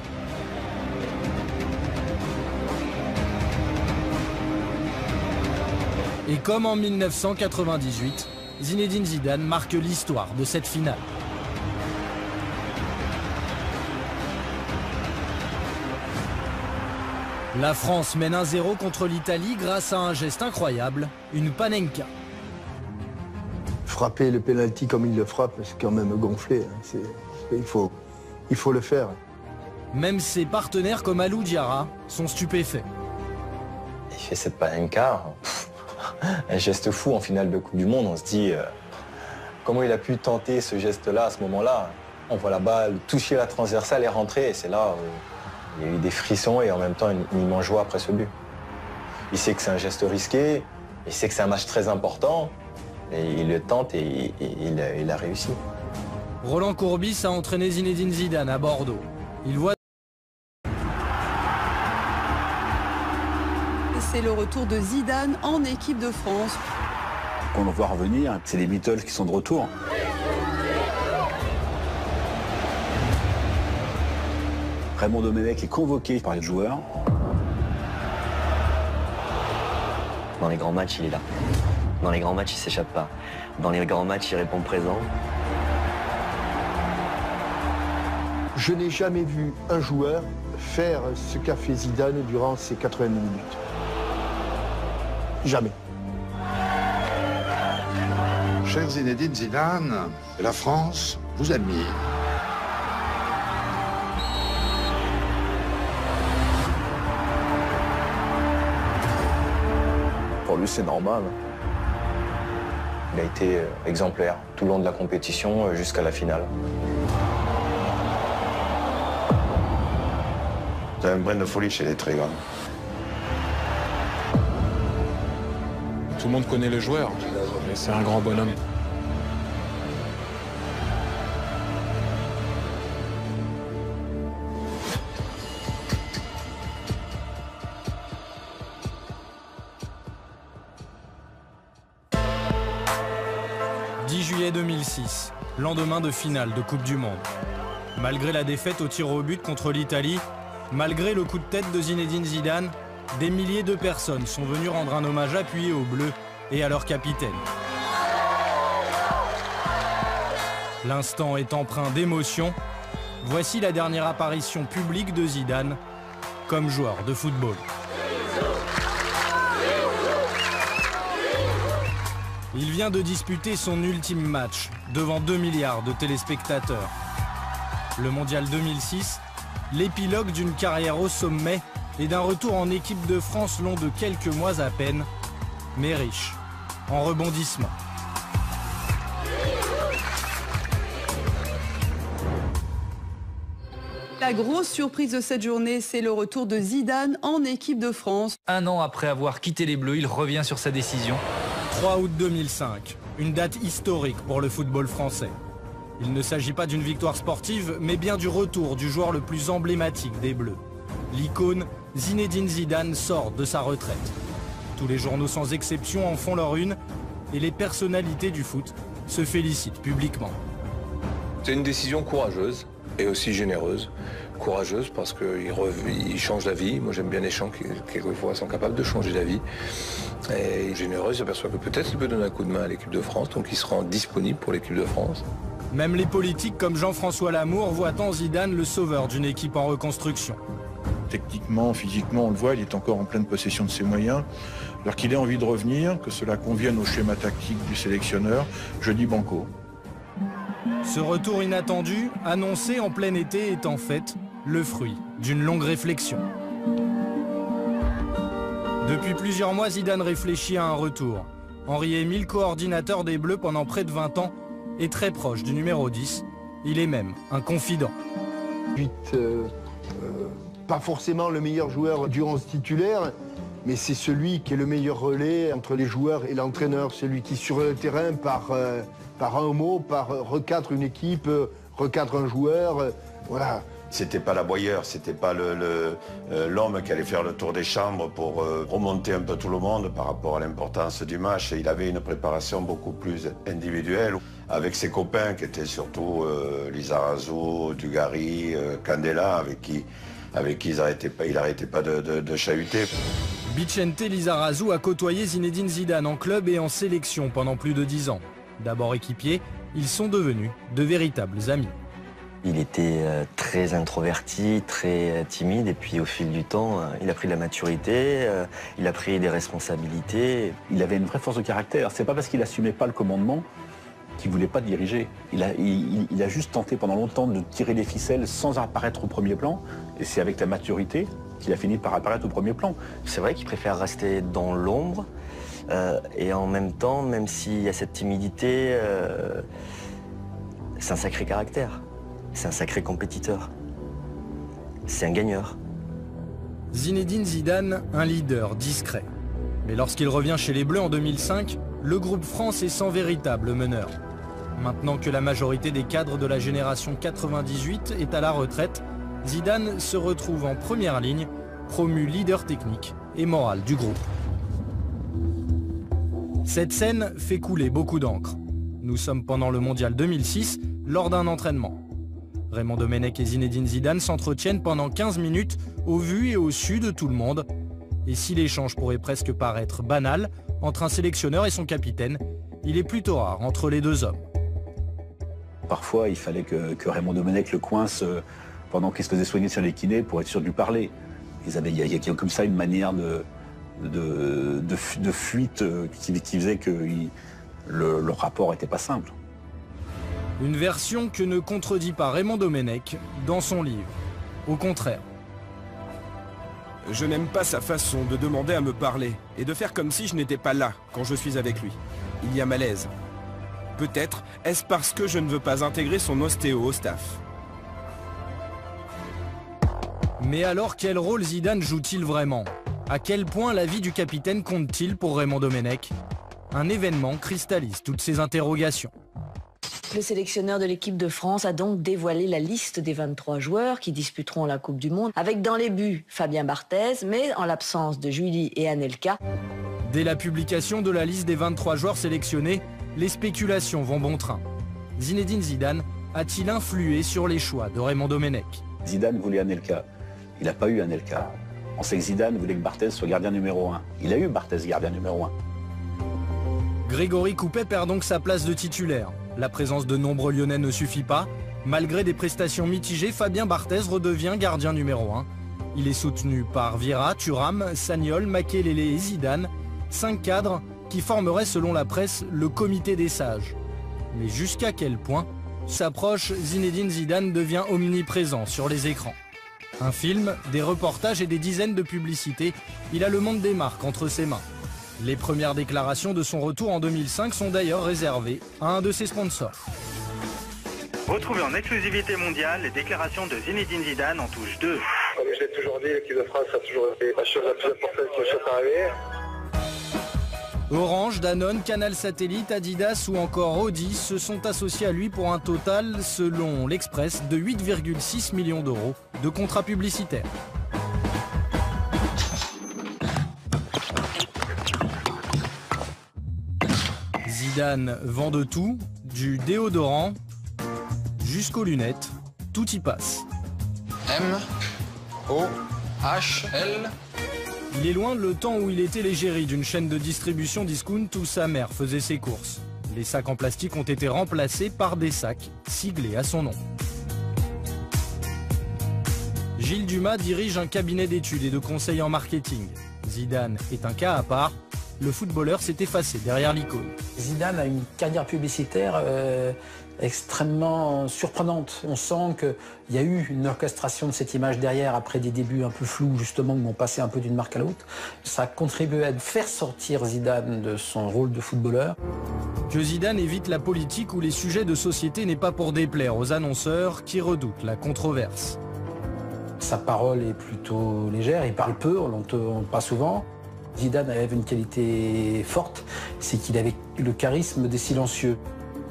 Et comme en 1998, Zinedine Zidane marque l'histoire de cette finale. La France mène 1-0 contre l'Italie grâce à un geste incroyable, une panenka. Frapper le pénalty comme il le frappe, c'est quand même gonflé. Hein. Il faut le faire. Même ses partenaires comme Alou Diarra sont stupéfaits. Il fait cette panenka, un geste fou en finale de Coupe du Monde. On se dit comment il a pu tenter ce geste-là à ce moment-là. On voit la balle toucher la transversale et rentrer. Et c'est là où il y a eu des frissons et en même temps une immense joie après ce but. Il sait que c'est un geste risqué, il sait que c'est un match très important. Et il le tente et il a réussi. Roland Courbis a entraîné Zinedine Zidane à Bordeaux. Il voit... C'est le retour de Zidane en équipe de France. On le voit revenir, c'est les Beatles qui sont de retour. Raymond Domenech est convoqué par les joueurs. Dans les grands matchs, il est là. Dans les grands matchs, il ne s'échappe pas. Dans les grands matchs, il répond présent. Je n'ai jamais vu un joueur faire ce qu'a fait Zidane durant ces 80 minutes. Jamais. Cher Zinedine Zidane, la France vous admire. Pour lui c'est normal. Il a été exemplaire tout le long de la compétition jusqu'à la finale. C'est un brin de folie chez les Trégans. Tout le monde connaît le joueur, mais c'est un grand bonhomme. Juillet 2006, lendemain de finale de Coupe du Monde. Malgré la défaite au tir au but contre l'Italie, malgré le coup de tête de Zinedine Zidane, des milliers de personnes sont venues rendre un hommage appuyé aux Bleus et à leur capitaine. L'instant est empreint d'émotion. Voici la dernière apparition publique de Zidane comme joueur de football. Il vient de disputer son ultime match devant 2 milliards de téléspectateurs. Le Mondial 2006, l'épilogue d'une carrière au sommet et d'un retour en équipe de France long de quelques mois à peine, mais riche en rebondissements. La grosse surprise de cette journée, c'est le retour de Zidane en équipe de France. Un an après avoir quitté les Bleus, il revient sur sa décision. 3 août 2005, une date historique pour le football français. Il ne s'agit pas d'une victoire sportive, mais bien du retour du joueur le plus emblématique des Bleus. L'icône, Zinedine Zidane, sort de sa retraite. Tous les journaux sans exception en font leur une, et les personnalités du foot se félicitent publiquement. C'est une décision courageuse et aussi généreuse. Courageuse parce qu'il change la vie. Moi j'aime bien les gens qui quelquefois sont capables de changer la vie. Et généreuse, il s'aperçoit que peut-être il peut donner un coup de main à l'équipe de France, donc il se rend disponible pour l'équipe de France. Même les politiques comme Jean-François Lamour voient en Zidane le sauveur d'une équipe en reconstruction. Techniquement, physiquement, on le voit, il est encore en pleine possession de ses moyens. Alors qu'il ait envie de revenir, que cela convienne au schéma tactique du sélectionneur, je dis banco. Ce retour inattendu, annoncé en plein été, est en fait le fruit d'une longue réflexion. Depuis plusieurs mois, Zidane réfléchit à un retour. Henri-Émile, coordinateur des Bleus pendant près de 20 ans, est très proche du numéro 10. Il est même un confident. Pas forcément le meilleur joueur du 11 titulaire, mais c'est celui qui est le meilleur relais entre les joueurs et l'entraîneur. Celui qui, sur le terrain, par un mot, recadre une équipe, recadre un joueur. Voilà. C'était pas l'aboyeur, c'était pas l'homme qui allait faire le tour des chambres pour remonter un peu tout le monde par rapport à l'importance du match. Il avait une préparation beaucoup plus individuelle avec ses copains qui étaient surtout Lizarazu, Dugarry, Candela, avec qui il n'arrêtait pas de chahuter. Vicente Lizarazu a côtoyé Zinedine Zidane en club et en sélection pendant plus de 10 ans. D'abord équipiers, ils sont devenus de véritables amis. Il était très introverti, très timide, et puis au fil du temps, il a pris de la maturité, il a pris des responsabilités. Il avait une vraie force de caractère. C'est pas parce qu'il n'assumait pas le commandement qu'il ne voulait pas diriger. Il a juste tenté pendant longtemps de tirer les ficelles sans apparaître au premier plan, et c'est avec la maturité qu'il a fini par apparaître au premier plan. C'est vrai qu'il préfère rester dans l'ombre, et en même temps, même s'il y a cette timidité, c'est un sacré caractère. C'est un sacré compétiteur. C'est un gagneur. Zinedine Zidane, un leader discret. Mais lorsqu'il revient chez les Bleus en 2005, le groupe France est sans véritable meneur. Maintenant que la majorité des cadres de la génération 98 est à la retraite, Zidane se retrouve en première ligne, promu leader technique et moral du groupe. Cette scène fait couler beaucoup d'encre. Nous sommes pendant le Mondial 2006, lors d'un entraînement. Raymond Domenech et Zinedine Zidane s'entretiennent pendant 15 minutes au vu et au su de tout le monde. Et si l'échange pourrait presque paraître banal entre un sélectionneur et son capitaine, il est plutôt rare entre les deux hommes. Parfois, il fallait que Raymond Domenech le coince pendant qu'il se faisait soigner sur les kinés pour être sûr de lui parler. Il y a comme ça une manière de fuite qui faisait que le rapport n'était pas simple. Une version que ne contredit pas Raymond Domenech dans son livre. Au contraire. Je n'aime pas sa façon de demander à me parler et de faire comme si je n'étais pas là quand je suis avec lui. Il y a malaise. Peut-être est-ce parce que je ne veux pas intégrer son ostéo au staff. Mais alors quel rôle Zidane joue-t-il vraiment? À quel point la vie du capitaine compte-t-il pour Raymond Domenech? Un événement cristallise toutes ces interrogations. Le sélectionneur de l'équipe de France a donc dévoilé la liste des 23 joueurs qui disputeront la Coupe du Monde, avec dans les buts Fabien Barthez, mais en l'absence de Julie et Anelka. Dès la publication de la liste des 23 joueurs sélectionnés, les spéculations vont bon train. Zinedine Zidane a-t-il influé sur les choix de Raymond Domenech? Zidane voulait Anelka. Il n'a pas eu Anelka. On sait que Zidane voulait que Barthez soit gardien numéro 1. Il a eu Barthez gardien numéro 1. Grégory Coupet perd donc sa place de titulaire. La présence de nombreux Lyonnais ne suffit pas. Malgré des prestations mitigées, Fabien Barthez redevient gardien numéro 1. Il est soutenu par Vieira, Thuram, Sagnol, Makelele et Zidane, 5 cadres qui formeraient selon la presse le comité des sages. Mais jusqu'à quel point s'approche Zinedine Zidane devient omniprésent sur les écrans. Un film, des reportages et des dizaines de publicités, il a le monde des marques entre ses mains. Les premières déclarations de son retour en 2005 sont d'ailleurs réservées à un de ses sponsors. Retrouvez en exclusivité mondiale les déclarations de Zinedine Zidane en touche 2. Comme je l'ai toujours dit, l'équipe de France a toujours été la chose la plus importante qui me soit arrivée. Orange, Danone, Canal Satellite, Adidas ou encore Audi se sont associés à lui pour un total, selon l'Express, de 8,6 millions d'euros de contrats publicitaires. Zidane vend de tout, du déodorant jusqu'aux lunettes, tout y passe. M-O-H-L. Il est loin le temps où il était l'égérie d'une chaîne de distribution discount où sa mère faisait ses courses. Les sacs en plastique ont été remplacés par des sacs siglés à son nom. Gilles Dumas dirige un cabinet d'études et de conseils en marketing. Zidane est un cas à part. Le footballeur s'est effacé derrière l'icône. Zidane a une carrière publicitaire extrêmement surprenante. On sent qu'il y a eu une orchestration de cette image derrière après des débuts un peu flous justement où on passait un peu d'une marque à l'autre. Ça a contribué à faire sortir Zidane de son rôle de footballeur. Que Zidane évite la politique ou les sujets de société n'est pas pour déplaire aux annonceurs qui redoutent la controverse. Sa parole est plutôt légère, il parle peu, on l'entend pas souvent. Zidane avait une qualité forte, c'est qu'il avait le charisme des silencieux.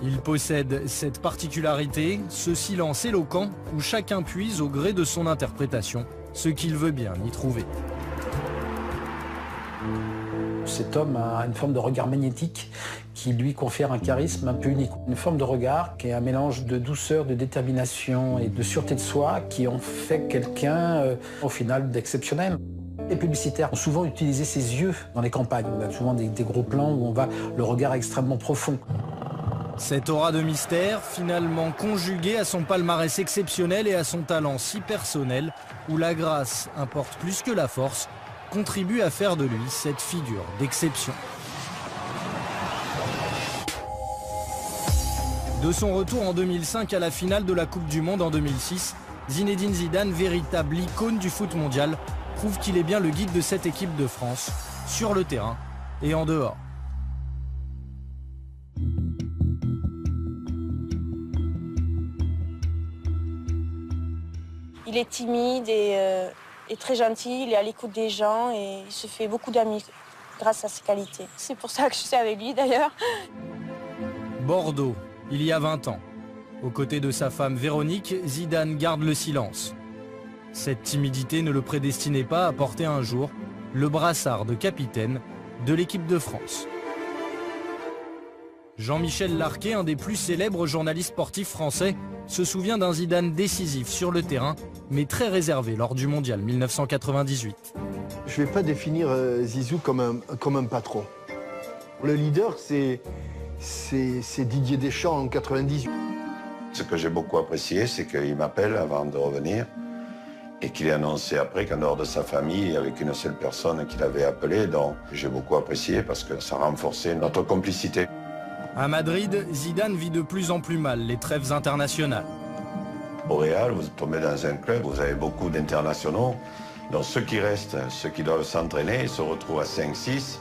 Il possède cette particularité, ce silence éloquent où chacun puise au gré de son interprétation ce qu'il veut bien y trouver. Cet homme a une forme de regard magnétique qui lui confère un charisme un peu unique. Une forme de regard qui est un mélange de douceur, de détermination et de sûreté de soi qui en fait quelqu'un, au final, d'exceptionnel. Les publicitaires ont souvent utilisé ses yeux dans les campagnes. On a souvent des gros plans où on va le regard extrêmement profond. Cette aura de mystère, finalement conjuguée à son palmarès exceptionnel et à son talent si personnel, où la grâce importe plus que la force, contribue à faire de lui cette figure d'exception. De son retour en 2005 à la finale de la Coupe du Monde en 2006, Zinedine Zidane, véritable icône du foot mondial, prouve qu'il est bien le guide de cette équipe de France, sur le terrain et en dehors. Il est timide et très gentil, il est à l'écoute des gens et il se fait beaucoup d'amis grâce à ses qualités. C'est pour ça que je suis avec lui d'ailleurs. Bordeaux, il y a 20 ans. Aux côtés de sa femme Véronique, Zidane garde le silence. Cette timidité ne le prédestinait pas à porter un jour le brassard de capitaine de l'équipe de France. Jean-Michel Larquet, un des plus célèbres journalistes sportifs français, se souvient d'un Zidane décisif sur le terrain, mais très réservé lors du Mondial 1998. Je ne vais pas définir Zizou comme un patron. Le leader, c'est Didier Deschamps en 98. Ce que j'ai beaucoup apprécié, c'est qu'il m'appelle avant de revenir et qu'il ait annoncé après qu'en dehors de sa famille, il n'y avait qu'une seule personne qu'il avait appelée. Donc j'ai beaucoup apprécié parce que ça renforçait notre complicité. À Madrid, Zidane vit de plus en plus mal les trêves internationales. Au Real, vous tombez dans un club, vous avez beaucoup d'internationaux. Donc ceux qui restent, ceux qui doivent s'entraîner, ils se retrouvent à 5-6.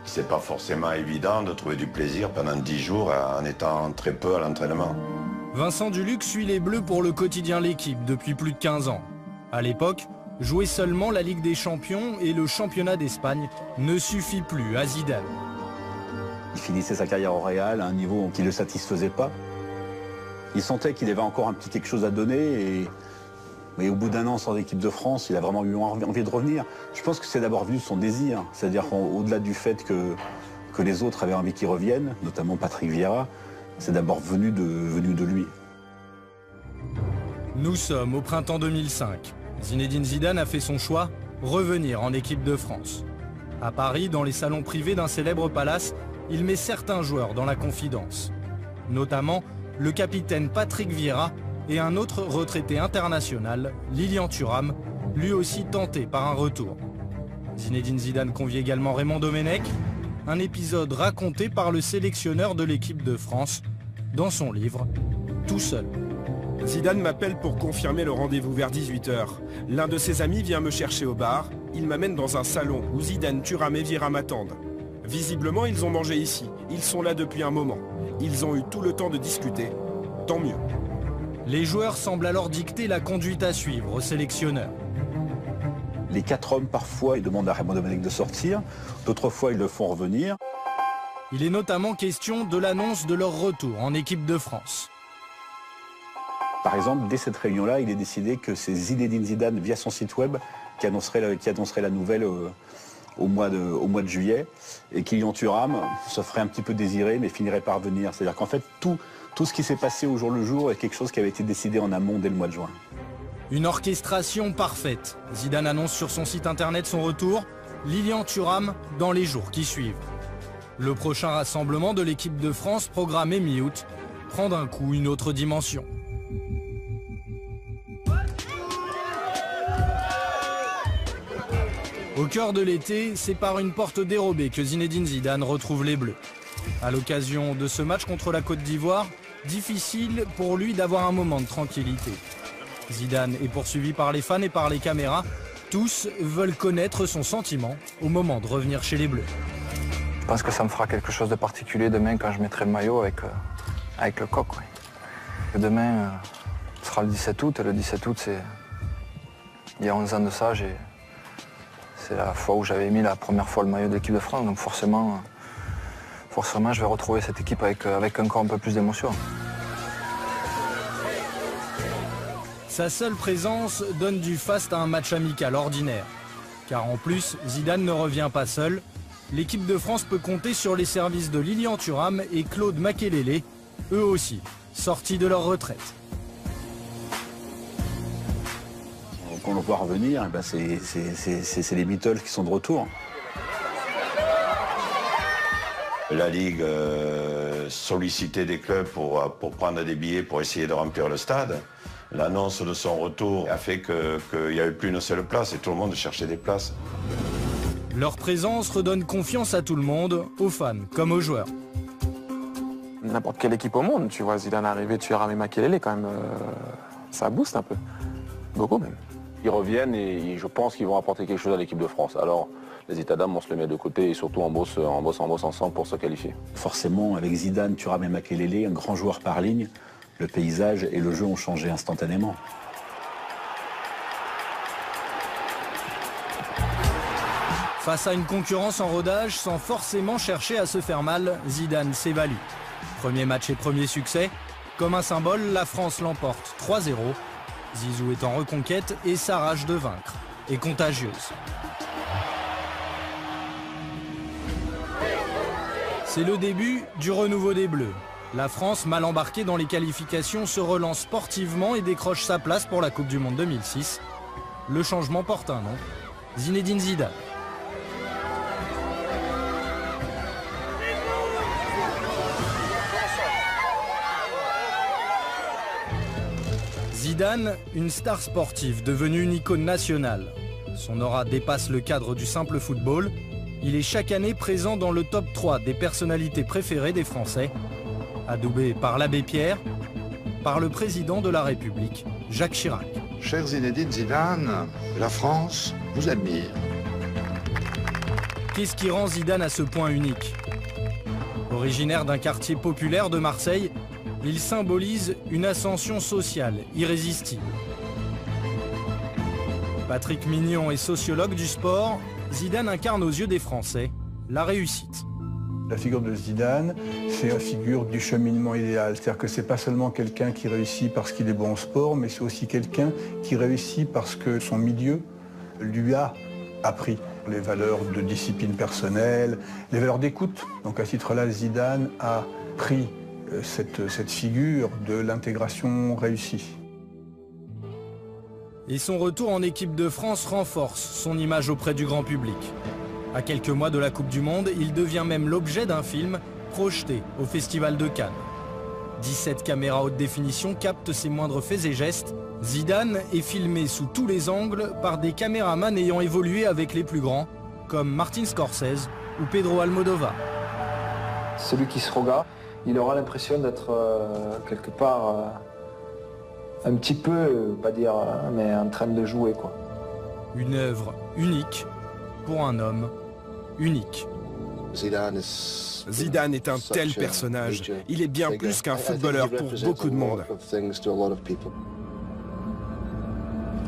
C'est pas forcément évident de trouver du plaisir pendant 10 jours en étant très peu à l'entraînement. Vincent Duluc suit les Bleus pour le quotidien L'Équipe depuis plus de 15 ans. À l'époque, jouer seulement la Ligue des Champions et le championnat d'Espagne ne suffit plus à Zidane. Il finissait sa carrière au Real à un niveau qui ne le satisfaisait pas. Il sentait qu'il avait encore un petit quelque chose à donner mais au bout d'un an sans équipe de France, il a vraiment eu envie de revenir. Je pense que c'est d'abord venu de son désir, c'est-à-dire qu'au-delà du fait que les autres avaient envie qu'il revienne, notamment Patrick Vieira, c'est d'abord venu de lui. Nous sommes au printemps 2005. Zinedine Zidane a fait son choix, revenir en équipe de France. À Paris, dans les salons privés d'un célèbre palace, il met certains joueurs dans la confidence. Notamment le capitaine Patrick Vieira et un autre retraité international, Lilian Thuram, lui aussi tenté par un retour. Zinedine Zidane convie également Raymond Domenech, un épisode raconté par le sélectionneur de l'équipe de France dans son livre « Tout seul ». Zidane m'appelle pour confirmer le rendez-vous vers 18 h. L'un de ses amis vient me chercher au bar. Il m'amène dans un salon où Zidane, Thuram et Vieira m'attendent. Visiblement, ils ont mangé ici. Ils sont là depuis un moment. Ils ont eu tout le temps de discuter. Tant mieux. Les joueurs semblent alors dicter la conduite à suivre au sélectionneur. Les 4 hommes, parfois, ils demandent à Raymond Domenech de sortir. D'autres fois, ils le font revenir. Il est notamment question de l'annonce de leur retour en équipe de France. Par exemple, dès cette réunion-là, il est décidé que c'est Zinedine Zidane, via son site web, qui annoncerait la nouvelle au mois de juillet, et Lilian Thuram se ferait un petit peu désirer, mais finirait par venir. C'est-à-dire qu'en fait, tout ce qui s'est passé au jour le jour est quelque chose qui avait été décidé en amont dès le mois de juin. Une orchestration parfaite. Zidane annonce sur son site internet son retour, Lilian Thuram dans les jours qui suivent. Le prochain rassemblement de l'équipe de France, programmé mi-août, prend d'un coup une autre dimension. Au cœur de l'été, c'est par une porte dérobée que Zinedine Zidane retrouve les Bleus. À l'occasion de ce match contre la Côte d'Ivoire, difficile pour lui d'avoir un moment de tranquillité. Zidane est poursuivi par les fans et par les caméras. Tous veulent connaître son sentiment au moment de revenir chez les Bleus. Je pense que ça me fera quelque chose de particulier demain quand je mettrai le maillot avec le coq. Oui. Demain, ce sera le 17 août. Et le 17 août, c'est il y a 11 ans de ça. C'est la fois où j'avais mis la première fois le maillot de l'équipe de France. Donc forcément, je vais retrouver cette équipe avec encore un peu plus d'émotion. Sa seule présence donne du faste à un match amical ordinaire. Car en plus, Zidane ne revient pas seul. L'équipe de France peut compter sur les services de Lilian Thuram et Claude Makelele, eux aussi, sortis de leur retraite. Quand on le voit revenir, eh ben c'est les Beatles qui sont de retour. La Ligue sollicitait des clubs pour prendre des billets pour essayer de remplir le stade. L'annonce de son retour a fait qu'il n'y avait plus une seule place et tout le monde cherchait des places. Leur présence redonne confiance à tout le monde, aux fans comme aux joueurs. N'importe quelle équipe au monde, tu vois Zidane arriver, tu as Ramé Makelele quand même, ça booste un peu, beaucoup même. Ils reviennent et je pense qu'ils vont apporter quelque chose à l'équipe de France. Alors les états d'âme, on se les met de côté et surtout on bosse ensemble pour se qualifier. Forcément, avec Zidane, Thuram et Makelele, un grand joueur par ligne, le paysage et le jeu ont changé instantanément. Face à une concurrence en rodage, sans forcément chercher à se faire mal, Zidane s'évalue. Premier match et premier succès. Comme un symbole, la France l'emporte 3-0. Zizou est en reconquête et sa rage de vaincre est contagieuse. C'est le début du renouveau des Bleus. La France, mal embarquée dans les qualifications, se relance sportivement et décroche sa place pour la Coupe du Monde 2006. Le changement porte un nom, Zinedine Zidane. Zidane, une star sportive devenue une icône nationale. Son aura dépasse le cadre du simple football. Il est chaque année présent dans le top 3 des personnalités préférées des Français, adoubé par l'abbé Pierre, par le président de la République, Jacques Chirac. Cher Zinedine Zidane, la France vous admire. Qu'est-ce qui rend Zidane à ce point unique? Originaire d'un quartier populaire de Marseille, il symbolise une ascension sociale irrésistible. Patrick Mignon est sociologue du sport. Zidane incarne aux yeux des Français la réussite. La figure de Zidane, c'est la figure du cheminement idéal. C'est-à-dire que c'est pas seulement quelqu'un qui réussit parce qu'il est bon au sport, mais c'est aussi quelqu'un qui réussit parce que son milieu lui a appris les valeurs de discipline personnelle, les valeurs d'écoute. Donc à ce titre-là, Zidane a pris cette figure de l'intégration réussie. Et son retour en équipe de France renforce son image auprès du grand public. À quelques mois de la Coupe du Monde, il devient même l'objet d'un film projeté au Festival de Cannes. 17 caméras haute définition captent ses moindres faits et gestes. Zidane est filmé sous tous les angles par des caméramans ayant évolué avec les plus grands, comme Martin Scorsese ou Pedro Almodovar. Celui qui se regarde, il aura l'impression d'être quelque part un petit peu, pas dire, mais en train de jouer, quoi. Une œuvre unique pour un homme unique. Zidane est un tel personnage. Il est bien plus qu'un footballeur pour beaucoup de monde.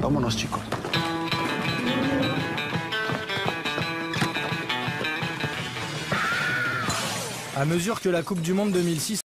Vámonos, chicos. À mesure que la Coupe du Monde 2006